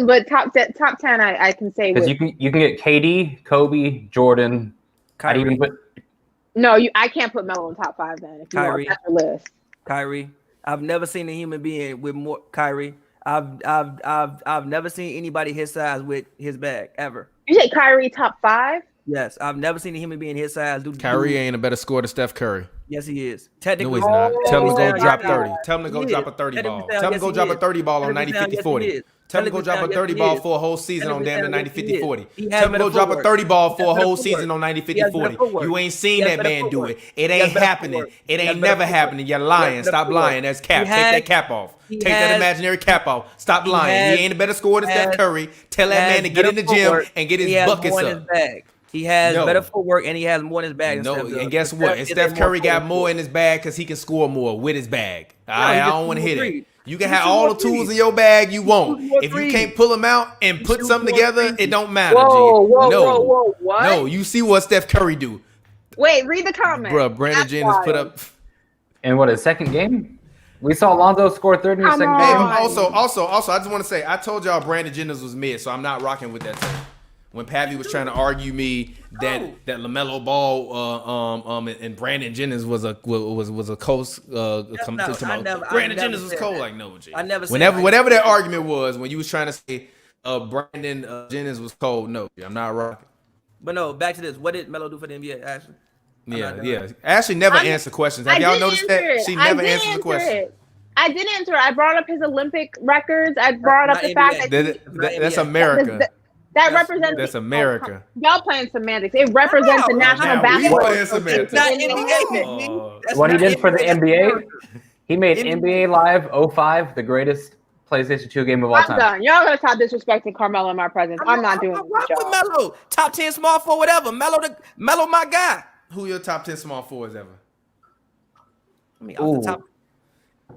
but top 10, I can say Because with. you can get KD, Kobe, Jordan. I'd Kyrie. even put No, I can't put Melo in top 5 then. If you Kyrie. want that's your list. Kyrie. I've never seen a human being with more Kyrie. I've never seen anybody his size with his bag ever. You say Kyrie top 5? Yes, I've never seen a human being his size do. Kyrie ain't a better scorer than Steph Curry. Yes, he is. No, Technically, he's not. Tell him to go Technically drop sound, 30. Tell him to go He drop a is. 30 ball. Technically sound, Tell him to yes, go he drop a is. 30 ball on Technically 90 sound, 50 yes, 40. he is. Tell him to go Technically drop a sound, 30 yes, he ball is. for a whole season on Technically damn the sound, 90 yes, he 50 is. 40. He has Tell him to better go drop a footwork. 30 ball He for a has better whole footwork. season on 90 He 50 has better 40. footwork. You ain't He seen has that better man do footwork. it. It He has ain't better happening. footwork. It He has ain't better never footwork. happening. You're He has lying. better Stop footwork. lying. That's cap. He Take that has- cap off. he Take that has- imaginary cap off. Stop he lying. has- He ain't a better scorer than he Steph has- Curry. Tell He that man has to get in the better gym footwork. and get his He has buckets more in up. his bag. He has No. better footwork and he has more in his bag. Than No, Steph does. and guess But what? And is a Steph more Curry got potent more force. in his bag because he can score more with his bag. he I just don't want to shoot hear more that. threes. You can He have shoot all more the tools threes. in your bag you want. shoot more If you threes. can't pull them out and He put shoot something more together, threes. it don't matter. Whoa, G. whoa, no, whoa, whoa, what? no. You see what Steph Curry do, Wait, read the comment. Bruh, Brandon That's Jennings put wild. up. And what, his second game? We saw Lonzo score 30 in the Come second on. Hey, game. but also, I just want to say, I told y'all Brandon Jennings was mid, so I'm not rocking with that take. When Pappy was trying to argue me that LaMelo Ball and Brandon Jennings was a close Brandon Jennings was cold. Like, no, G. I never said Whatever that argument was, when you was trying to say Brandon Jennings was cold, no, G, I'm not rocking. But no, back to this. What did Melo do for the NBA, Ashley? Yeah. Ashley never answered questions. Have y'all noticed that? She never answers the question. I did answer it. I brought up his Olympic records. I brought up Not the fact NBA. that That's NBA. America. that represents That's America. Y'all playing semantics. It represents the Wow. National Now we Basketball playing Association. semantics. It's not in the NBA. Olympics. That's What he not did for the that's NBA, America. he made NBA Live 05 the greatest PlayStation 2 game of all I'm time. done. Y'all gonna stop disrespecting Carmelo in my presence. I'm not doing I'm this, rock with y'all. Melo. Top 10 small forward, whatever. Melo, my guy. Who your top 10 small forwards ever? I mean, off the top.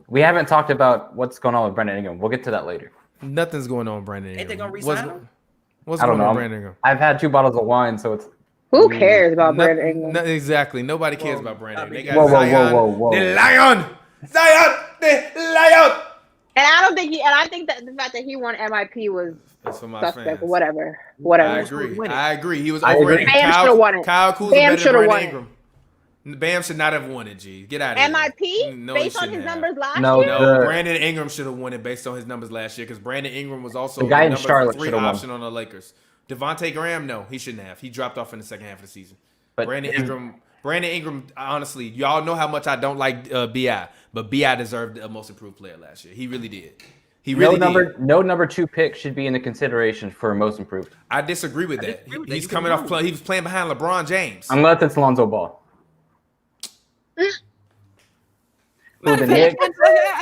We haven't talked about what's going on with Brandon Ingram. We'll get to that later. Nothing's going on, with Brandon Ingram. Ain't they gonna re-sign him? What's I don't going on, know. with Brandon Ingram? I've had 2 bottles of wine, so it's Who cares about No- Brandon Ingram? no- exactly. Nobody cares about Brandon. They got Whoa, whoa, Zion. whoa, whoa, whoa. The Lion. Zion. The Lion. And I don't think he. And I think that the fact that he won MIP was That's for my suspect. fans. Whatever. I agree. Win it. I agree. He was I agree. overrated. Bam shoulda won it. Kyle Kuzma Bam better shoulda than won Brandon it. Ingram. Bam should not have won it, G. Get out of here. MIP No, he based on shouldn't his have. numbers last No, year. No, The- Brandon Ingram should have won it based on his numbers last year because Brandon Ingram was also The guy in number Charlotte 3 shoulda won. option on the Lakers. Devontae Graham, no, he shouldn't have. He dropped off in the second half of the season. But Brandon Ingram, honestly, y'all know how much I don't like Bi, but Bi deserved the most improved player last year. He really did. He really did. no number 2 pick should be in the consideration for most improved. I disagree with that. disagree with that. He's You coming can off. move. He was playing behind LeBron James. Unless it's Lonzo Ball. Who, the Matter of Knicks? fact,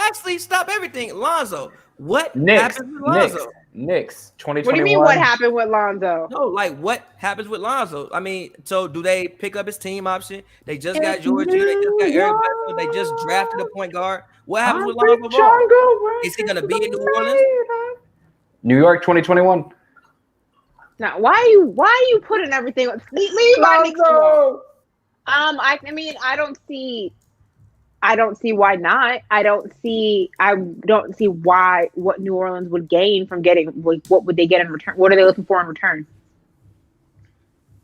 actually, stop everything. Lonzo, what Knicks. happens with Lonzo? Knicks. 2021. What do you mean? What happened with Lonzo? No, like what happens with Lonzo? I mean, so do they pick up his team option? They just got George Hill, they just got Eric Bledsoe, they just drafted a point guard. What happens with Lonzo Ball? Is he gonna be in New Orleans? New York 2021. Now, why are you putting everything? Leave my Knicks alone. I mean, I don't see why not. I don't see why what New Orleans would gain from getting. What would they get in return? What are they looking for in return?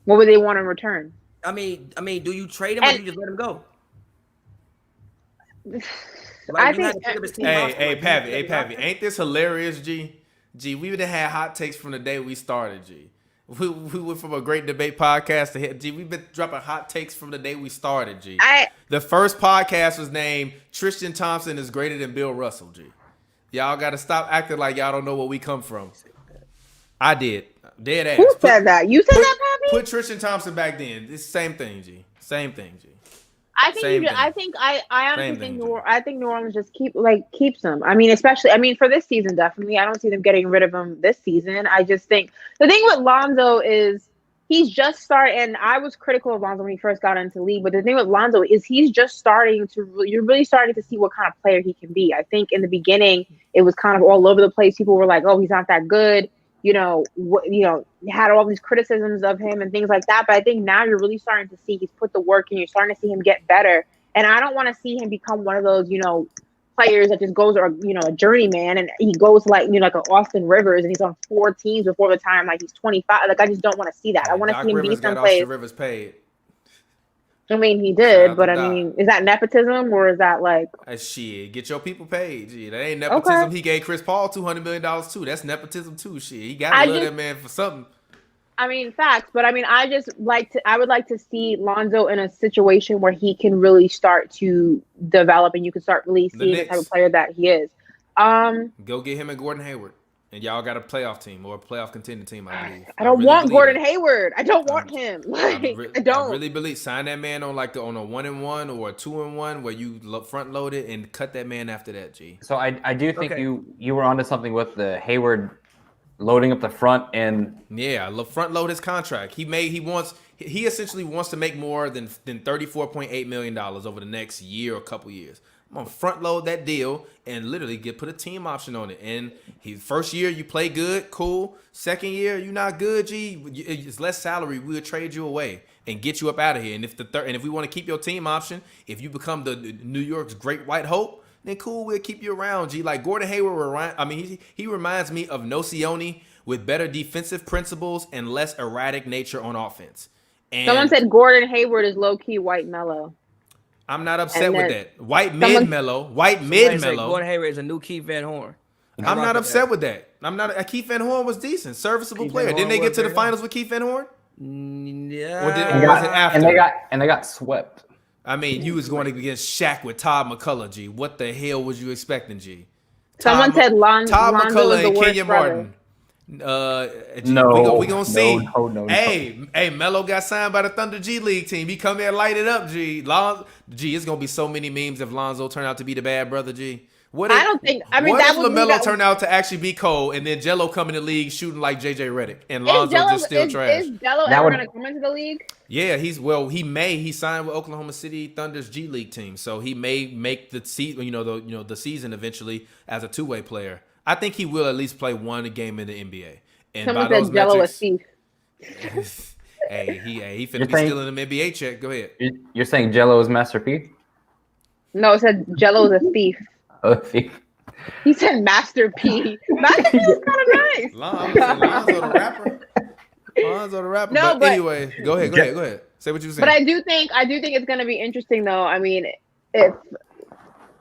What would they want in return? I mean, do you trade him or do you just let him go? I you had think- to pick up his team option, Hey, like, Pappy, you hey, pick up his Pappy. option. Ain't this hilarious, G? G, we would have had hot takes from the day we started, G. We went from a great debate podcast to hit. G, we've been dropping hot takes from the day we started, G. The first podcast was named Tristan Thompson is greater than Bill Russell, G. Y'all got to stop acting like y'all don't know where we come from. I did. Dead ass. Who said that? You said that, Pappy? Put Tristan Thompson back then. It's the same thing, G. Same thing, G. I think Same you. thing. I honestly Same think thing, I think New Orleans just keeps him. I mean, especially for this season, definitely. I don't see them getting rid of him this season. I just think the thing with Lonzo is he's just starting. And I was critical of Lonzo when he first got into the league, but the thing with Lonzo is he's just starting to. You're really starting to see what kind of player he can be. I think in the beginning it was kind of all over the place. People were like, "Oh, he's not that good." Had all these criticisms of him and things like that. But I think now you're really starting to see he's put the work in. You're starting to see him get better. And I don't want to see him become one of those, players that just goes, or, a journeyman. And he goes like an Austin Rivers and he's on 4 teams before the time, like he's 25. Like, I just don't want to see that. I want to Doc see him Rivers be got someplace. Austin Rivers paid. I mean, he Shout did, out but to I Doc. mean, is that nepotism or is that like, Shit, get your people paid. Gee, that ain't nepotism. Okay. He gave Chris Paul $200 million too. That's nepotism too. Shit, he got I to love just- that man for something. I mean, facts, but I mean, I would like to see Lonzo in a situation where he can really start to develop and you can start really seeing the type Knicks. of player that he is. Go get him and Gordon Hayward, and y'all got a playoff team or a playoff contending team, I believe. I don't really want believe Gordon that. Hayward. I don't want him. Like, I don't. I really believe sign that man on like on a 1-1 or a 2-1 where you front load it and cut that man after that. G. So I do think Okay. you were onto something with the Hayward loading up the front and Yeah, front load his contract. He essentially wants to make more than $34.8 million over the next year or couple years. I'm gonna front load that deal and literally put a team option on it. And first year you play good, cool. Second year you're not good, G. It's less salary. We'll trade you away and get you up out of here. And if we want to keep your team option, if you become the New York's great white hope, then cool, we'll keep you around, G. Like Gordon Hayward, he reminds me of Nocioni with better defensive principles and less erratic nature on offense. And Someone said Gordon Hayward is low key white mellow. I'm not upset and with then that. White someone- mid mellow, white Somebody mid say mellow. Gordon Hayward is a new Keith Van Horn. I'm not upset with that. I'm not. Keith Van Horn was decent, serviceable Keith player. Van Didn't they Horn get to the was finals with Keith Van Horn? Yeah. Or did- and, or was got- it after? and they got swept. I mean, you was going against Shaq with Todd McCullough, G. What the hell was you expecting, G? Someone said Todd Lonzo McCullough is the and worst Kenyon brother. Martin. No, we gonna see. no. Hey, Melo got signed by the Thunder G League team. He come there, light it up, G. G, it's gonna be so many memes if Lonzo turned out to be the bad brother, G. What if, I don't think. I mean, what that if would be LaMelo that. turned out to actually be cold, and then Jello come in the league shooting like JJ Redick, and Is Lonzo Jello, just still trash? is Jello That ever would- going to come into the league? Yeah, he signed with Oklahoma City Thunder's G League team, so he may make the the season eventually as a two-way player. I think he will at least play one game in the NBA. And Someone by those said Jello a metrics, thief. he finna You're be saying- stealing an NBA check. Go ahead. You're saying Jello is Master P? No, it said Jello is a thief. Oh, He said Master P. Master P is kind of nice. Lonzo the rapper. Lonzo the rapper. No, but but- anyway, go ahead. Say what you were saying. But I do think it's going to be interesting, though. I mean, if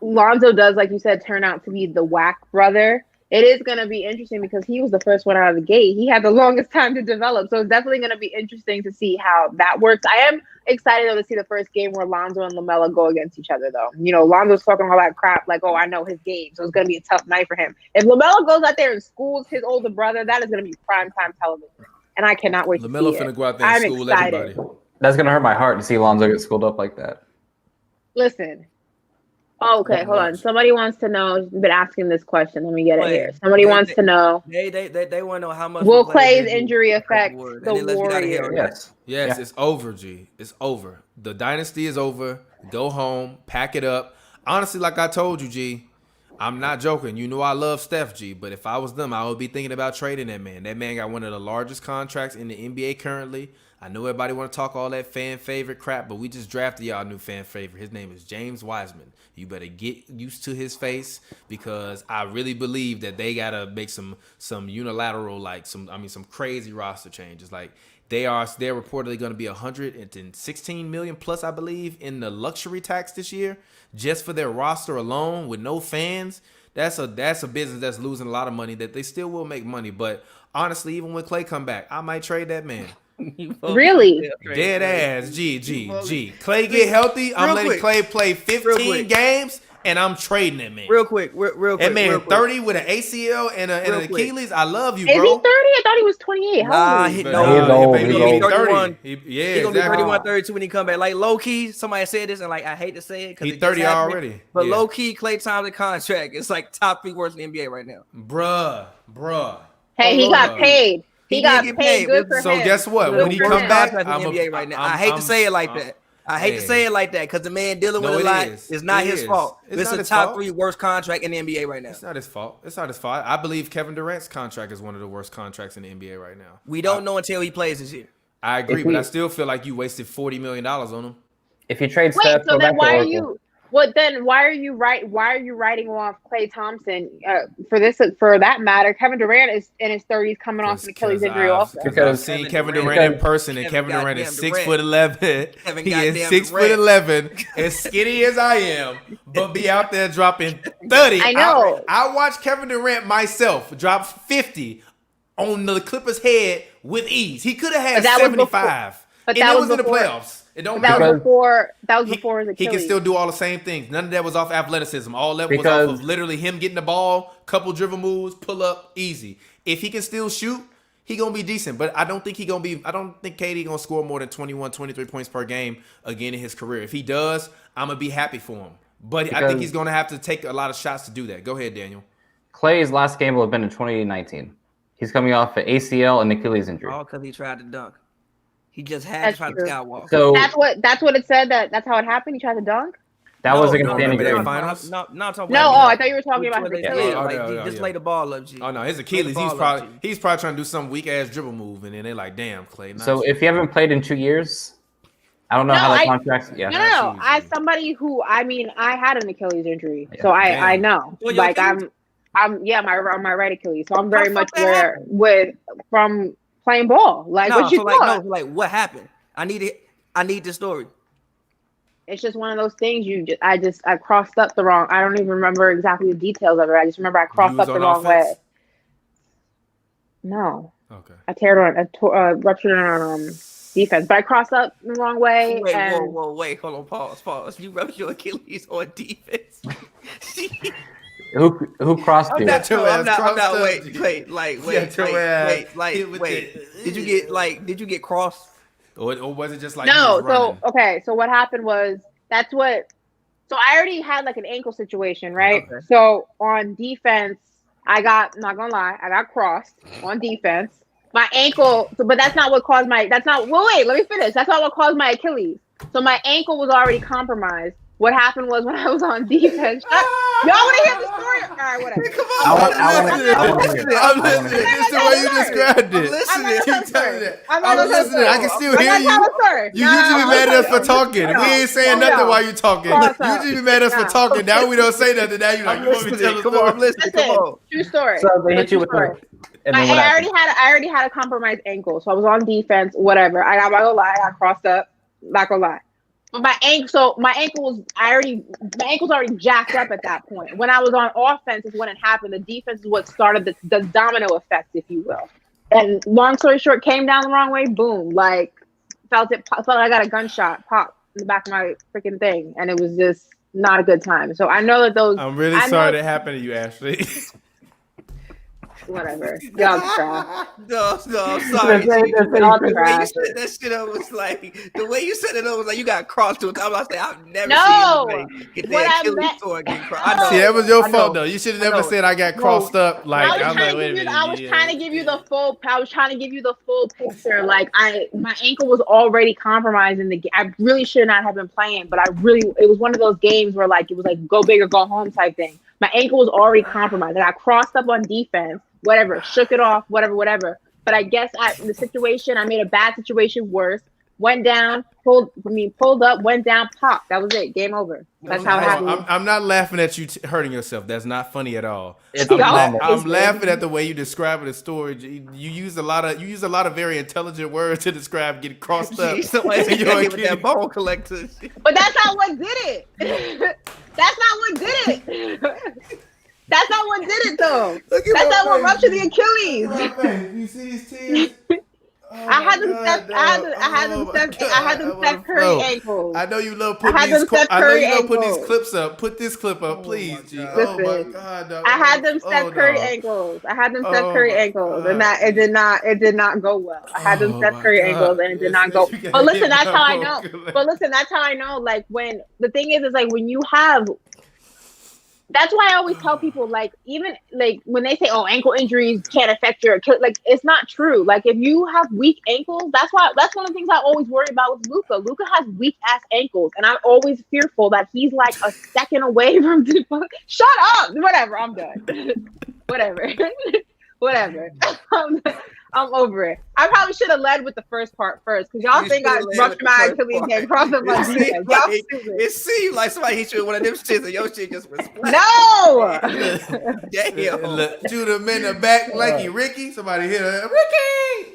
Lonzo does, like you said, turn out to be the whack brother, it is going to be interesting because he was the first one out of the gate. He had the longest time to develop, so it's definitely going to be interesting to see how that works. I am excited though to see the first game where Lonzo and LaMelo go against each other, though. You know, Lonzo's talking all that crap, like, "Oh, I know his game," so it's going to be a tough night for him. If LaMelo goes out there and schools his older brother, that is going to be primetime television, and I cannot wait to LaMelo see finna it. go out there and I'm school excited. everybody. That's gonna hurt my heart to see Lonzo get schooled up like that. Listen. Oh, okay, hold on. Somebody wants to know. Been asking this question. Let me get it Clay. here. Somebody They- wants to know: They want to know how much will Clay's Clay's injury affect Wood. the And then let's get out of here. Warriors? Yes. Yes, Yeah. it's over, G. It's over. The dynasty is over. Go home, pack it up. Honestly, like I told you, G, I'm not joking. You know I love Steph, G, but if I was them, I would be thinking about trading that man. That man got one of the largest contracts in the NBA currently. I know everybody want to talk all that fan favorite crap, but we just drafted y'all new fan favorite. His name is James Wiseman. You better get used to his face because I really believe that they gotta make some unilateral, like some crazy roster changes. Like they're reportedly going to be 116 million plus, I believe, in the luxury tax this year, just for their roster alone with no fans. That's a business that's losing a lot of money that they still will make money. But honestly, even when Clay come back, I might trade that man. Really? Dead ass. G. Clay get healthy. I'm letting quick. Clay play 15 quick. games, and I'm trading that man. Real quick. That man 30 with an ACL and an Real quick. Achilles. I love you, Is he 30? bro. I thought he was 28. How Nah, old is he? he- He's old. He's He's gonna be old. 30. 31. Yeah, He's gonna be exactly. 31, 32 when he come back. Like low key, somebody said this, and like I hate to say it because He 30 already. But Yeah. low key, Klay Thompson contract is like top 3 worst in the NBA right now. Bruh. Hey, he got paid. He He got did get paid. paid. Good for So him. guess what? Good When he for come him. back, Contract in the NBA right now. I hate to say it like that. I hate to Hey. say it like that because the man dealing No, with a it lot is. is not It his is. fault. It's This not is his the top fault. 3 worst contract in the NBA right now. It's not his fault. I believe Kevin Durant's contract is one of the worst contracts in the NBA right now. We don't know until he plays this year. I agree, If but we- I still feel like you wasted $40 million on him. If you trade Wait, Steph, so go then back why to are Oracle. you? Well, then why are you writing off Klay Thompson? For that matter, Kevin Durant is in his 30s, coming off an Achilles injury. Also, Because I've Because- seen Kevin Kevin Durant Durant- in person, and Kevin Kevin Durant is goddamn 6'11". Kevin He is goddamn 6'11", as skinny as I am, but be out there dropping 30. I know. I watched Kevin Durant myself drop 50 on the Clippers' head with ease. He could have had But that was 75. but and that it was was in the before- playoffs. It don't That matter. was before. That was He- before his He Achilles. can still do all the same things. None of that was off athleticism. All that was Because- off of literally him getting the ball, couple dribble moves, pull up, easy. If he can still shoot, he gonna be decent. But I don't think KD gonna score more than 21, 23 points per game again in his career. If he does, I'm gonna be happy for him. But I think Because- he's gonna have to take a lot of shots to do that. Go ahead, Daniel. Clay's last game will have been in 2019. He's coming off an ACL and Achilles injury. All because he tried to dunk. He just had That's to try to true. skywalk. So That's what it said. That's how it happened. He tried to dunk. that was against no, Danny remember that Green. finals? No, I'm talking No, about. I thought you were talking about his Yeah, Achilles. Oh, like, yeah, he yeah, just yeah. lay the ball up, G. Oh no, his Lay Achilles. the He's ball probably up, G. he's probably trying to do some weak ass dribble move, and then they're like, "Damn, Clay." not So you. if you haven't played in 2 years, I don't know No, how the I- contracts. Yeah. No. Not As you. somebody who, I mean, I had an Achilles injury, Yeah. so I Damn. know. Well, your Like Achilles- I'm my right Achilles, so I'm very the much fuck that aware happened? with from playing ball. Like No, what you so like, thought. no, like what happened? I need the story. It's just one of those things. I crossed up the wrong. I don't even remember exactly the details of it. I just remember I crossed You was up the on wrong way. offense? No, Okay. I ruptured it on defense, but I crossed up the wrong way. Wait, and wait, hold on, pause. You rubbed your Achilles on defense. Who crossed I'm you? not, your no, I'm ass not, crossed up, wait, G. wait, Got your ass hit wait, with wait. the- Did you get crossed? Or was it just like no, he was so running? okay, so what happened was so I already had like an ankle situation, right? Okay. So on defense, I'm not gonna lie, I got crossed on defense. My ankle, but that's not what caused my wait, let me finish. That's not what caused my Achilles. So my ankle was already compromised. What happened was when I was on defense, y'all want to hear the story? All right, whatever. Come I on, want- I I'm wanna- listening. I wanna hear it. I'm I wanna listening. hear It's the way you described it. I'm listening. I'm Keep not telling that. I'm I'm listening. I can still hear you. You usually be mad at us for talking. We ain't saying nothing while you talking. You Cross up. usually be mad at us for Nah. talking. Now we don't say nothing. Now you like, I'm you want me to tell listening. the Come on, I'm story? listening. Come on. True story. So they hit True you with story. and I then what happened? already had a compromised ankle, so I was on defense. Whatever. I'm not gonna lie. I got crossed up. Not gonna lie. But my ankle's already jacked up at that point. When I was on offense is when it happened. The defense is what started the domino effect, if you will. And long story short, came down the wrong way. Boom! Like felt like I got a gunshot pop in the back of my freaking thing, and it was just not a good time. So I know that those. I'm really I sorry know- that happened to you, Ashley. Whatever. Y'all trash. No, I'm sorry. That's G. it, that's it. Y'all The way you trash. said that shit up was like the way you said it up was like you got crossed to a time. I was like, I've never No! seen anybody get What their I Achilles meant- tore and get crossed. No. I know. See, that was your I fault know. though. You should have I never know. said I got crossed up. Like I was I'm trying like, to wait a give you. minute. I was trying to give you the full. I was trying to give you the full picture. Like my ankle was already compromised in the game. I really should not have been playing, but it was one of those games where like it was like go big or go home type thing. My ankle was already compromised. I got crossed up on defense. Whatever, shook it off. Whatever. But I guess the situation, I made a bad situation worse. Went down, pulled up, went down, popped. That was it. Game over. That's how it happened. I'm not laughing at you hurting yourself. That's not funny at all. It's Y'all- normal. I'm laughing at the way you describe the story. You use a lot of very intelligent words to describe getting crossed up. Jeez, somebody's Your got hit with Achilles. that bone collector. But that's not what did it. That's not what did it. That's not what did it though. Look at That's my not what face. ruptured the Achilles. You see these tears? I had them Steph Curry ankles. I know you love I had putting them these. Steph I know Curry you love putting these ankles. clips up. Put this clip up, please, G. God. Oh my Listen, God, dog. I had them Oh, Steph Curry dog. ankles. I had them Oh, Steph Curry my ankles, God. and that it did not go well. I had them Oh, Steph my Curry God. ankles, and it did not Listen, go. you gotta But listen, get that's my how I know. vocal. But listen, that's how I know. Like when the thing is like when you have. That's why I always tell people, like, even like when they say, "Oh, ankle injuries can't affect your," like, it's not true. Like, if you have weak ankles, that's one of the things I always worry about with Luka. Luka has weak ass ankles, and I'm always fearful that he's like a second away from. Shut up! Whatever, I'm done. Whatever. I'm over it. I probably should have led with the first part first, because y'all You think I should've led rushed with the my first Achilles part. and crossed up my It defense. seemed Y'all like- stupid. It seemed like somebody hit you with one of them shits and your shit just was splat. No. Damn. Look, shoot him in the back like he Ricky. Somebody hit her. Ricky.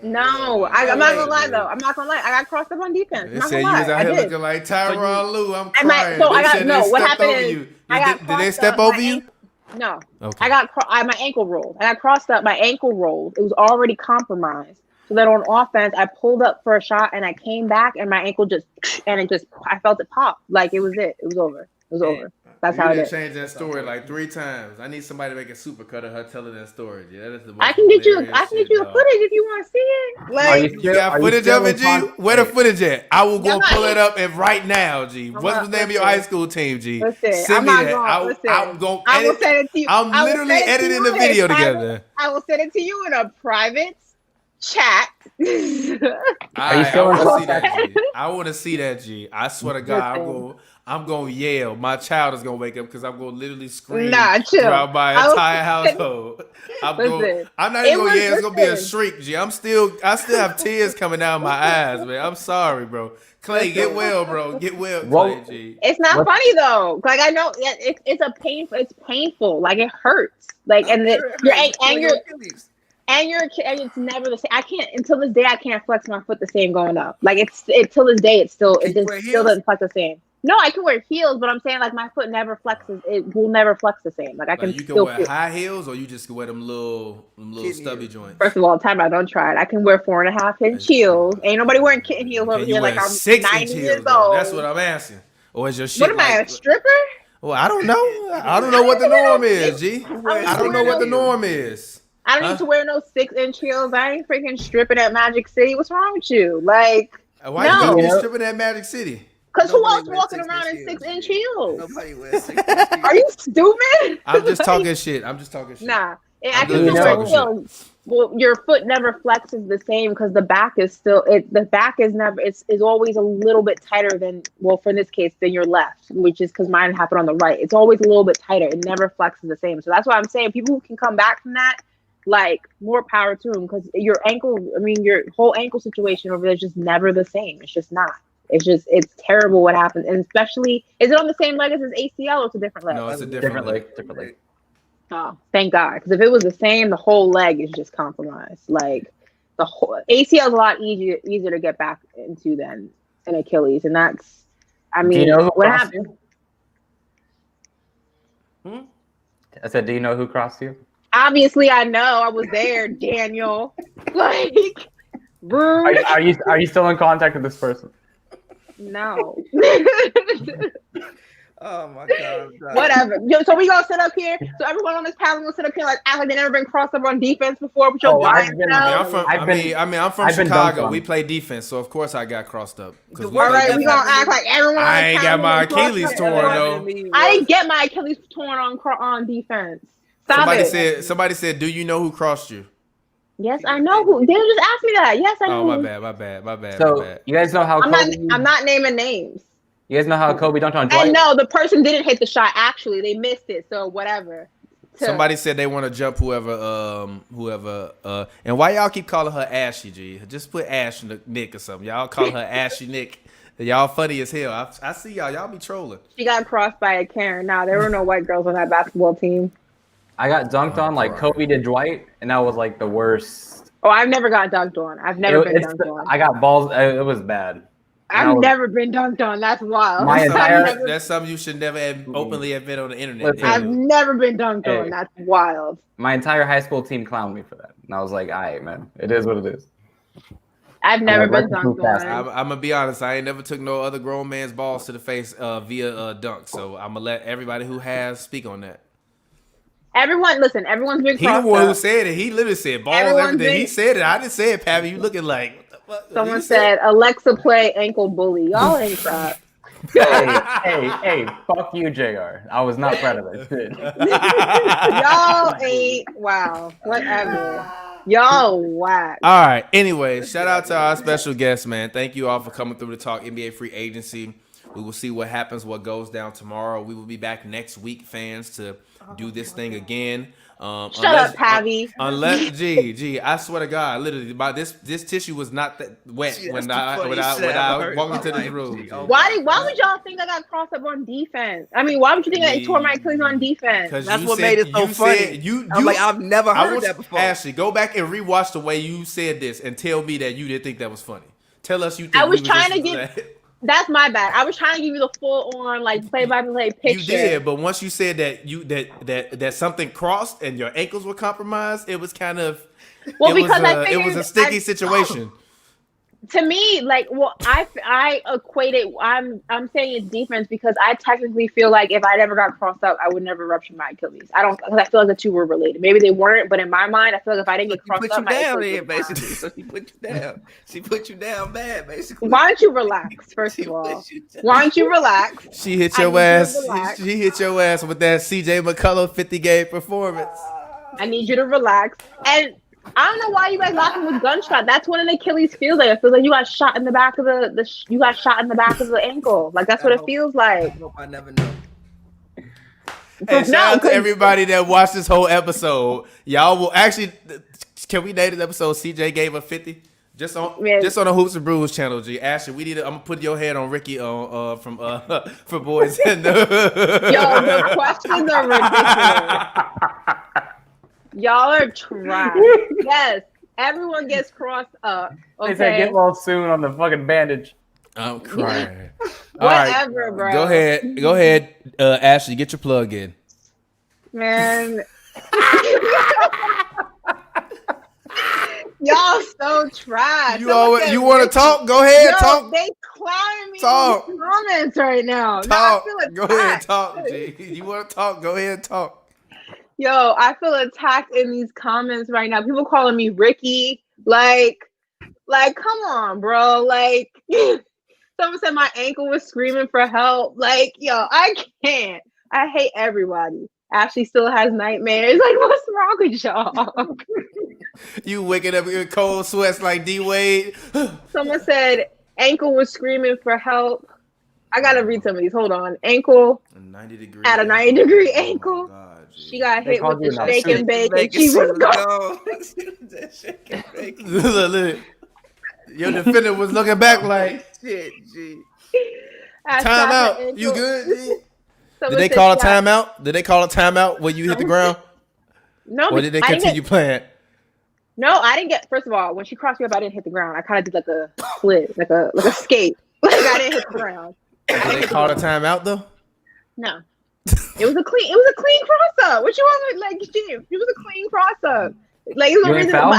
No, I'm not gonna lie though. I'm not gonna lie. I got crossed up on defense. They I'm not said gonna you lie. was out I here did. looking like Tyronn Lue. I'm And my- crying. so They I got- said no, they what stepped happened over is you. I got Did they crossed step up, over my you? No. Okay. I got my ankle rolled. I got crossed up. My ankle rolled. It was already compromised. So then on offense, I pulled up for a shot and I came back and my ankle I felt it pop. Like it was it. It was over. It was over. That's You how it done is. changed that story like 3 times. I need somebody to make a supercut of her telling that story. Yeah, that is the most I can get you hilarious the shit, dog. footage if you want to see it. Are Like you You got footage of it, G? Where the footage at? I will go I'm not- pull it up and right now, G. I'm What's not- the name of your listen. high school team, G? Listen, Send I'm me not that. going. Listen, I'm going I will edit. send it to you. I'm I will literally send it to editing you the in a video private- together. I will send it to you in a private chat. Are you still in I want to see contact? that, G. I want to see that, G. I swear to God, Listen. I'm going to yell. My child is going to wake up because I'm going to literally scream Nah, chill. throughout my I will- entire household. Listen, I'm not it even going to was- yell. It's going to be a listen. shriek, G. I still have tears coming down my eyes, man. I'm sorry, bro. Clay, get well, bro. Get well, Clay, Well- G. It's not What- funny though. Like I know it's painful. Like it hurts. Like and it's never the same. I can't until this day. I can't flex my foot the same going up. Like till this day. It Can you still wear heels? doesn't flex the same. No, I can wear heels, but I'm saying like my foot never flexes. It will never flex the same. Like I can Like you can still wear feel. high heels or you just can wear them little Kitten stubby heels. joints. First of all, time I don't try it. I can wear 4.5-inch heels. Ain't nobody wearing kitten heels over Can you here. wear Like I'm 6-inch 90 years heels, though? old. That's what I'm asking. Or is your shit What am I, like, a stripper? well, I don't know. I don't know what the norm is, G. I don't know what the norm is. I don't need to wear no 6-inch heels. I ain't freaking stripping at Magic City. What's wrong with you? Like, Why No. you stripping at Magic City? cause who Nobody else wears walking 6-inch around in heels, 6-inch G. heels? Nobody wears 6-inch heels. Are you stupid? I'm just talking shit. I'm just talking shit. Nah. I I'm can just still wear talking heels. Well, your foot never flexes the same because the back is still the back is never is always a little bit tighter than for this case than your left, which is because mine happened on the right. It's always a little bit tighter. It never flexes the same. So that's why I'm saying people who can come back from that, like more power to them because your whole ankle situation over there is just never the same. It's just not. It's terrible what happens. And especially, is it on the same leg as his ACL or it's a different leg? No, it's a Different leg. leg. Different leg. Oh, thank God. Because if it was the same, the whole leg is just compromised. Like the whole ACL is a lot easier to get back into than an Achilles. And that's, I mean, Do you know who what crossed happened? you? I said, do you know who crossed you? Obviously, I know. I was there, Daniel. Like, rude. Are you still in contact with this person? No. Oh my God. I'm done. Whatever. Yo, so we gonna sit up here. So everyone on this panel gonna sit up here like act like they never been crossed up on defense before. With your Oh, I've blind been- self. I'm from I've been dunked Chicago. on. We play defense, so of course I got crossed up. 'Cause The we All worst play right, we That's gonna happened act like everyone. I on ain't this got panel my been crossed Achilles up torn, before. though. I didn't get my Achilles torn on defense. Stop it. Somebody said, do you know who crossed you? Yes, I know who. They just asked me that. Yes, I know. Oh, my who. bad, my bad, my bad, So my bad. you guys know how I'm Kobe? not naming names. You guys know how Kobe dunked on Dwight? And no, the person didn't hit the shot. Actually, they missed it. So whatever. Somebody said they want to jump whoever, and why y'all keep calling her Ashy, G? Just put Ash Nick or something. Y'all call her Ashy Nick. Y'all funny as hell. I see y'all. Y'all be trolling. She got crossed by a Karen. Nah, there were no white girls on that basketball team. I got dunked on like Kobe did Dwight, and that was like the worst. Oh, I've never got dunked on. I've never been dunked on. I got balls. It was bad. I've never been dunked on. That's wild. My entire- That's something you should never openly admit on the internet. Listen. I've Daniel. never been dunked Hey. on. That's wild. My entire high school team clowned me for that, and I was like, "All right, man, it is what it is." I've never been let's move dunked past on. I'm gonna be honest. I ain't never took no other grown man's balls to the face via dunk. So I'm gonna let everybody who has speak on that. Everyone's been He the crossed one who up. said it. He literally said balls, Everyone's everything. been- He said it. I didn't say it, Pappy. You looking like what the fuck? Someone You said Alexa play ankle bully. Y'all ain't crap. hey, fuck you, Jr. I was not proud of that shit. Y'all ain't wow. Whatever. Y'all whack. All right. Anyway, shout out to our special guest, man. Thank you all for coming through to talk NBA free agency. We will see what happens, what goes down tomorrow. We will be back next week, fans, to do this thing again. Shut up, Pavi. Unless, G, I swear to God, literally, this tissue was not that wet Gee, when that's the I funniest shit I heard walked in into my this life, room. G. G. Oh, Why would y'all think I got crossed up on defense? I mean, why would you think I tore my Achilles on defense? 'Cause That's you what said- made it so you funny. said- you- I'm like, I've never I heard want that before. Ashley, go back and rewatch the way you said this and tell me that you didn't think that was funny. Tell us you think I was we trying to just- get- That's my bad. I was trying to give you the full on like play by play picture. You did, but once you said that something crossed and your ankles were compromised, it was kind of it was a sticky situation. To me, like, well, I equate it. I'm saying it's defense because I technically feel like if I never got crossed up, I would never rupture my Achilles. I don't, because I feel like the two were related. Maybe they weren't, but in my mind, I feel like if I didn't get crossed up, my Achilles basically. So she put you down. She put you down bad, basically. Why don't you relax? First of all, why don't you relax? She hit your ass. She hit your ass with that CJ McCullough 50-game performance. I need you to relax. And I don't know why you guys laughing with gunshot. That's what an Achilles feels like. It feels like you got shot in the back of you got shot in the back of the ankle. Like that's what it feels like. I hope I never know. Hey, shout out to everybody that watched this whole episode. Y'all will actually. Can we name this episode? CJ gave a 50. Just on the Hoops and Brews channel, G. Ashley, we need. I'm gonna put your head on Ricky from for boys. Yo, the questions are ridiculous. Y'all are trash. Yes, everyone gets crossed up. Okay? They said get well soon on the fucking bandage. I'm crying. Whatever, bro. Go ahead, Ashley, get your plug in. Man. Y'all so trash. You want to talk? Go ahead, talk. They clowning me talk. in these comments right now. Talk. No, I feel go ahead, talk, G. You want to talk? Go ahead, talk. Yo, I feel attacked in these comments right now. People calling me Ricky. Like, come on, bro. Like, someone said my ankle was screaming for help. Like, yo, I can't. I hate everybody. Ashley still has nightmares. Like, what's wrong with y'all? You waking up in cold sweats like D Wade. Someone said ankle was screaming for help. I gotta read some of these. Hold on. Ankle at a 90-degree ankle. God, she got hit with the shake and bake and she was gone. Look. Your defender was looking back like shit, G. Time out. You good, G? Did they call a timeout? Did they call a timeout when you hit the ground? No. Or did they continue playing? No, I didn't get. First of all, when she crossed me up, I didn't hit the ground. I kind of did like a flip, like a skate. Like I didn't hit the ground. Did they call a timeout though? No. It was a clean cross up. What you want? Like, it was a clean cross up. Like, it was no reason. But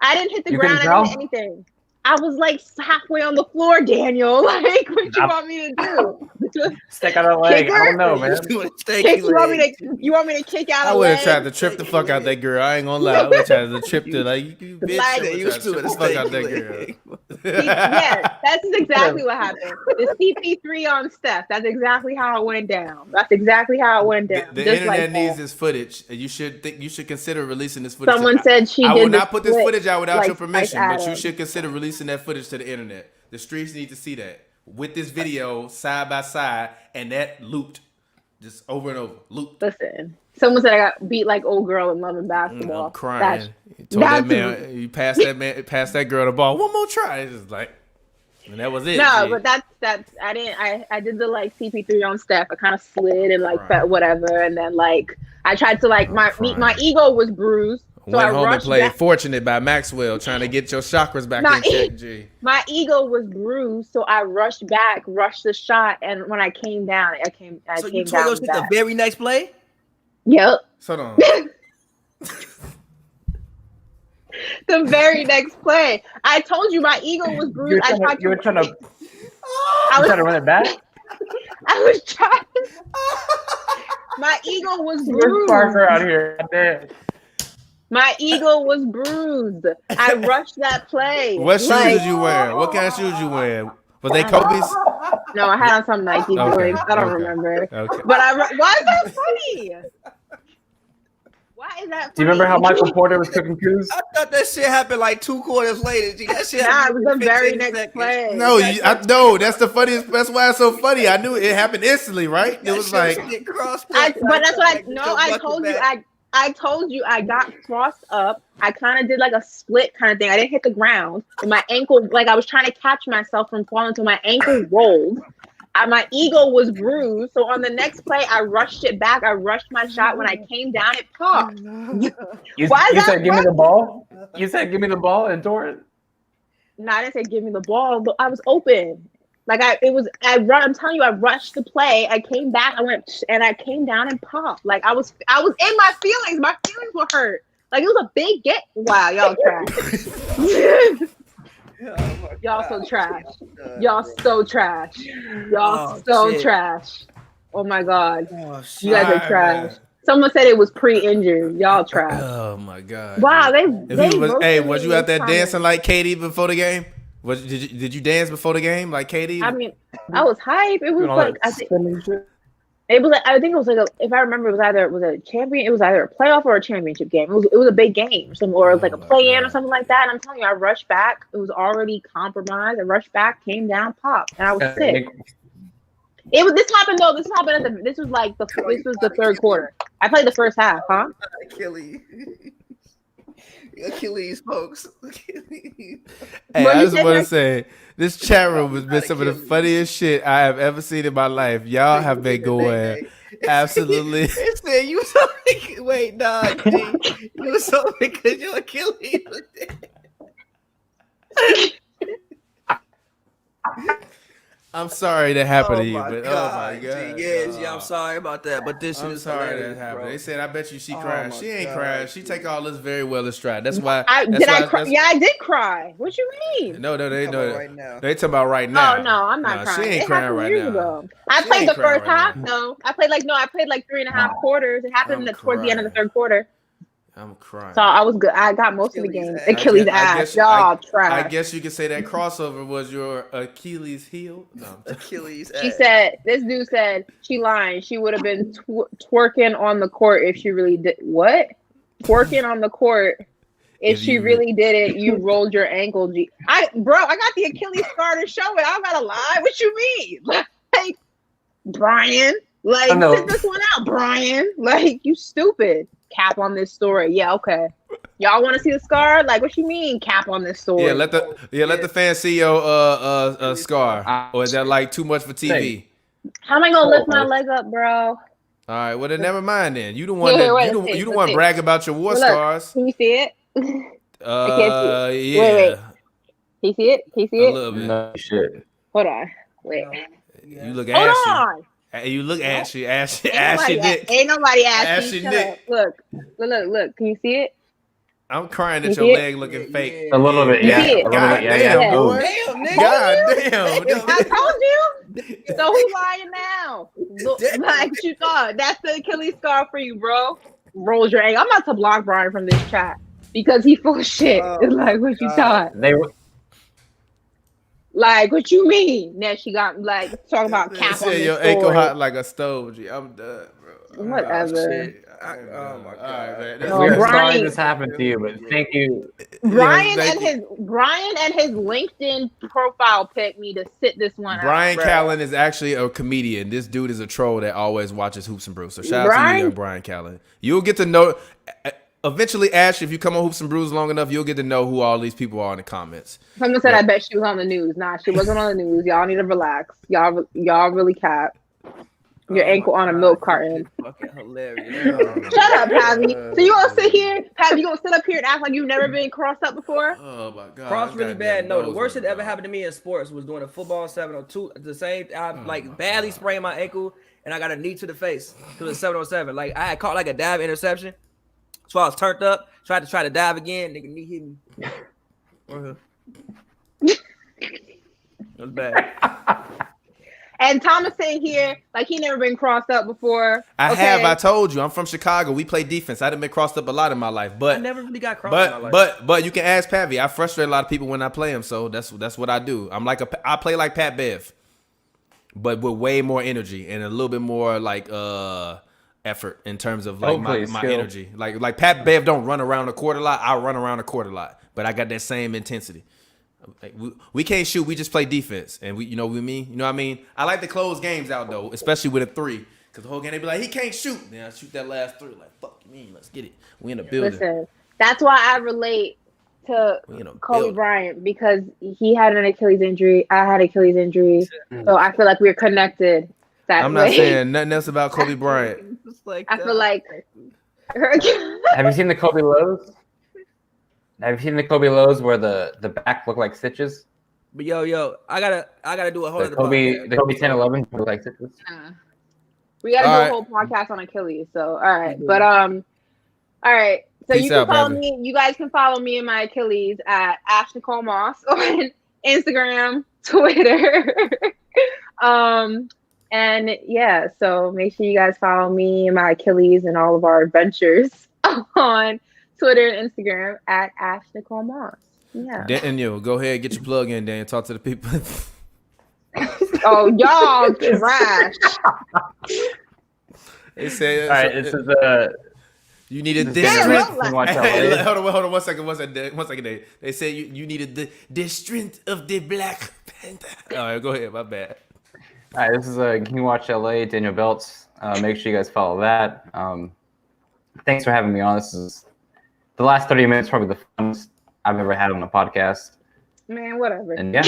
I didn't hit the ground. I didn't hit anything. I was like halfway on the floor, Daniel. Like, what you want me to do? Stick out a leg. I don't know, man. You want me to kick out a leg? I would have tried to trip the fuck out that girl. I ain't gonna lie. I would have tried to trip the you bitch. You used to the fuck out that girl. Yeah, that's exactly what happened. The CP3 on Steph. That's exactly how it went down. The internet needs this footage. You should consider releasing this footage. Someone said I will not put this footage out without your permission, but you should consider releasing that footage to the internet. The streets need to see that with this video side by side and that looped just over and over. Looped. Listen, someone said I got beat like old girl in Love and Basketball. I'm crying. You told that man, you passed that girl the ball. One more try. It's just like, and that was it. No, but that's I did the like CP3 on Steph. I kind of slid and like whatever, and then like I tried to like my ego was bruised. So went home and played Fortunate by Maxwell, trying to get your chakras back in check, G. My ego was bruised, so I rushed the shot, and when I came down, I came down. So you told us the very next play? Yep. Hold on. The very next play. I told you my ego was bruised. You were trying to run it back? I was trying. My ego was bruised. Parker out here. Damn. My ego was bruised. I rushed that play. What shoes did you wear? What kind of shoes you wear? Were they Kobe's? No, I had on some Nike boys. I don't remember. Okay. But why is that funny? Why is that funny? Do you remember how Michael Porter was cooking coups? I thought that shit happened like 2 quarters later. That shit it was the very next play. No, that's the funniest. That's why it's so funny. I knew it happened instantly, right? It was like. But that's what I told you. I told you I got crossed up. I kind of did like a split kind of thing. I didn't hit the ground. And my ankle, like I was trying to catch myself from falling, so my ankle rolled. My ego was bruised. So on the next play, I rushed it back. I rushed my shot. When I came down, it popped. You said, give me the ball? You said, give me the ball and tore it? No, I didn't say give me the ball. But I was open. I'm telling you, I rushed the play. I came back. I went and I came down and popped. Like I was in my feelings. My feelings were hurt. Like it was a big get. Wow, y'all trash. Y'all so trash. Y'all so trash. Y'all so shit. trash. Oh my god, Oh, shit. you guys are trash. Someone said it was pre-injured. Y'all trash. Oh my god. Wow, If they he was, roasted hey, me was you in out there comments. dancing like Katie before the game? Did you dance before the game like Katie? I mean, I was hype. It was Doing all like that I think spinning shit. it was. I think it was like if I remember, it was either a champion. It was either a playoff or a championship game. It was a big game, or it was like a Oh my play-in or God. something like that. And I'm telling you, I rushed back. It was already compromised. I rushed back, came down, popped, and I was sick. It was this happened though. This happened at this was the third quarter. I played the first half, huh? Achilles, folks. Achilles. Hey, Well, I you just said want to that- say this chat room has been some of the funniest shit I have ever seen in my life. Y'all have been going absolutely. It said you was something. Wait, nah, G. You was something because your Achilles was dead. I'm sorry that happened Oh to you, my but god, oh my god. G. Yes, yeah, I'm sorry about that, but this shit I'm is sorry that hilarious, happened. bro. They said, I bet you she Oh cried. my She ain't God. cried. She take all this very well in stride. That's why. I that's why, cry? that's- Yeah, I did cry. What you mean? No, they Come know. on right now. They talking about right now. Oh no, I'm not Nah, crying. She ain't It crying happened right years now. ago. I She played ain't the first crying right half. now. No, I played like 3.5 quarters. It happened I'm towards the end of the crying. third quarter. I'm crying. So I was good. I got most of the Achilles game. ass. Achilles I ass. guess- Y'all I trash. guess you could say that crossover was your Achilles heel. No, Achilles. She ass. said, this dude said, she lying. She would have been twerking on the court if she really did. What? Twerking on the court. If If she you- really did it, you rolled your ankle. I got the Achilles scar to show it. I'm not lie. What you mean? Like, Brian, like, I know. sit this one out, Brian. Like, you stupid. Cap on this story. Yeah, okay. Y'all want to see the scar? Like, what you mean, cap on this story? yeah, let the fans see your scar. Or is that like too much for TV? How am I gonna lift my Oh, leg up, bro? All right, well then never mind then. You the one Here, that wait, you the, let's see, you the let's one see. brag about your war Look, scars. Can you see it? Yeah, Wait. Can you see it? Can you see a it? little bit. No shit. Hold on. Wait. You look Hold ashy. on. Hey, you look ashy, Ain't ashy nobody, Nick. ain't nobody asking. Ashy Shut Nick. up. Look. Can you see it? I'm crying You at your see it? leg looking fake. A little bit, You yeah. see it? A little God bit, yeah, damn, yeah. boy. Damn, nigga. God damn. I told you. So who lying now? Look, like you thought. That's the Achilles scar for you, bro. Rolls your ankle. I'm about to block Brian from this chat because he full of shit. Oh, It's like what you God. thought. They were Like what you mean? Now she got like talking about They cap on said this your story. ankle hot like a stove. G. I'm done, bro. Whatever. Shit. Oh Oh my All right, god. man. No, we are Brian- sorry this happened to you, but thank you. Brian Yes, and thank his LinkedIn profile picked me to sit this one Brian out. Callen is actually a comedian. This dude is a troll that always watches Hoops and Brews. So shout out to Brian- you, young Brian Callen. You'll get to know. Eventually, Ash, if you come on Hoops and Brews long enough, you'll get to know who all these people are in the comments. Someone said I bet she was on the news. Nah, she wasn't on the news. Y'all need to relax. Y'all really cap. Your ankle on a milk carton. Fucking hilarious. Shut up, Pavi. So you gonna sit here, Pavi? You gonna sit up here and act like you've never been crossed up before? Oh my god, Cross really goddamn bad. No, the nose worst that went ever down. happened to me in sports was doing a football 702. The same, I like badly sprained my ankle and I got a knee to the face to the 707. Like I had caught like a dive interception, so I was turned up. Tried to dive again. Nigga knee hit me. It was bad. And Thomas saying here like he never been crossed up before. I Okay. have. I told you, I'm from Chicago. We play defense. I done been crossed up a lot in my life, I but never really got crossed in my life. but you can ask Pavi. I frustrate a lot of people when I play him, so that's what I do. I play like Pat Bev, but with way more energy and a little bit more like effort in terms of like Hopefully my skill. energy. Like Pat Bev don't run around the court a lot. I run around the court a lot, but I got that same intensity. Like, we can't shoot. We just play defense, and you know what I mean. You know what I mean. I like to close games out though, especially with a three, because the whole game they be like, he can't shoot. Then I shoot that last three. Like fuck you mean, let's get it. We in the building. Listen, that's why I relate to We in a Kobe building. Bryant because he had an Achilles injury. I had Achilles injury, so I feel like we're connected. That I'm way. not saying nothing else about Kobe Bryant. Just like I feel like Have you seen the Kobe lows? Have you seen the Kobe lows where the back look like stitches? But yo, I gotta do a whole The other Kobe, podcast. the Kobe 10-11 for like Sixers. We gotta All do right. a whole podcast on Achilles. So all right, Mhm. but all right. So Peace you can out, follow baby. me. You guys can follow me and my Achilles at Ash Nicole Moss on Instagram, Twitter. And yeah, so make sure you guys follow me and my Achilles and all of our adventures on Twitter and Instagram at Ash Nicole Moss. Yeah. Daniel, go ahead, get your plug in, Daniel. Talk to the people. Oh, y'all trash. They say, All right, this is you needed this this is Damn, strength. don't lie. King Watch Hey, LA. hold on, 1 second, 1 second. They said you needed the strength of the Black Panther. All right, go ahead. My bad. All right, this is King Watch LA, Daniel Belts. Make sure you guys follow that. Thanks for having me on. This is the last 30 minutes, probably the funnest I've ever had on a podcast. Man, whatever. And yeah,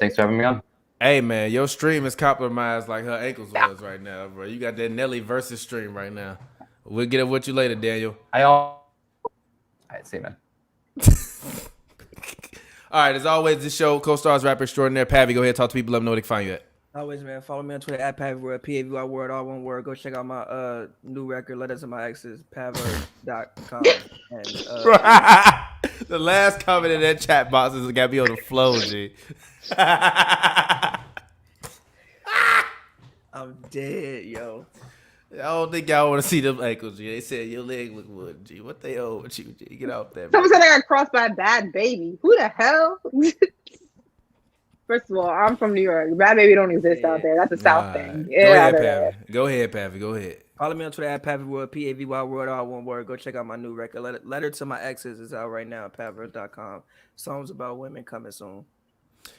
thanks for having me on. Hey man, your stream is compromised like her ankles was right now, bro. You got that Nelly versus stream right now. We'll get it with you later, Daniel. All right, see you, man. All right, as always, this show, co-stars rapper extraordinaire Pavy. Go ahead, talk to people, let them know where they can find you at. Always, man. Follow me on Twitter at Pavy P-A-V-Y word, all one word. Go check out my new record, Letters to My Exes, Pavard.com. And The last comment in that chat box is got me on the flow, G. I'm dead, yo. I don't think y'all want to see them ankles, G. They said your leg look wood, G. What they owe with you, G? Get out there, Someone man. said I got crossed by a bad baby. Who the hell? First of all, I'm from New York. Bad baby don't exist out there. That's a South thing. Go Yeah, ahead, Pavy. Go ahead, Pavy. Go ahead. Follow me on Twitter at Pavy Word, P-A-V-Y word, all one word. Go check out my new record, Letter to My Exes, is out right now at Pavard.com. Songs about women coming soon.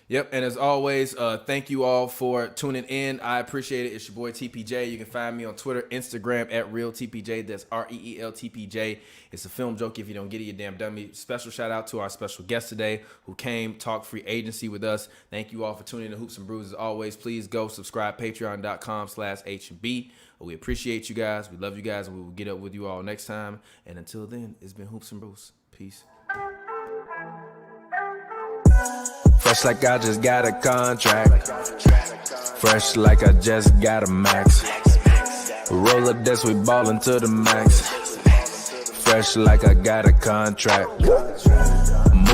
Yep, and as always, thank you all for tuning in. I appreciate it. It's your boy TPJ. You can find me on Twitter, Instagram at RealTPJ. That's ReelTPJ. It's a film joke if you don't get it, you damn dummy. Special shout out to our special guest today who came, talk free agency with us. Thank you all for tuning in to Hoops and Brews. As always, please go subscribe, patreon.com/HB. We appreciate you guys. We love you guys, and we will get up with you all next time. And until then, it's been Hoops and Brews. Peace. Fresh like I just got a contract. Fresh like I just got a max. Roll up this, we ballin' to the max. Fresh like I got a contract.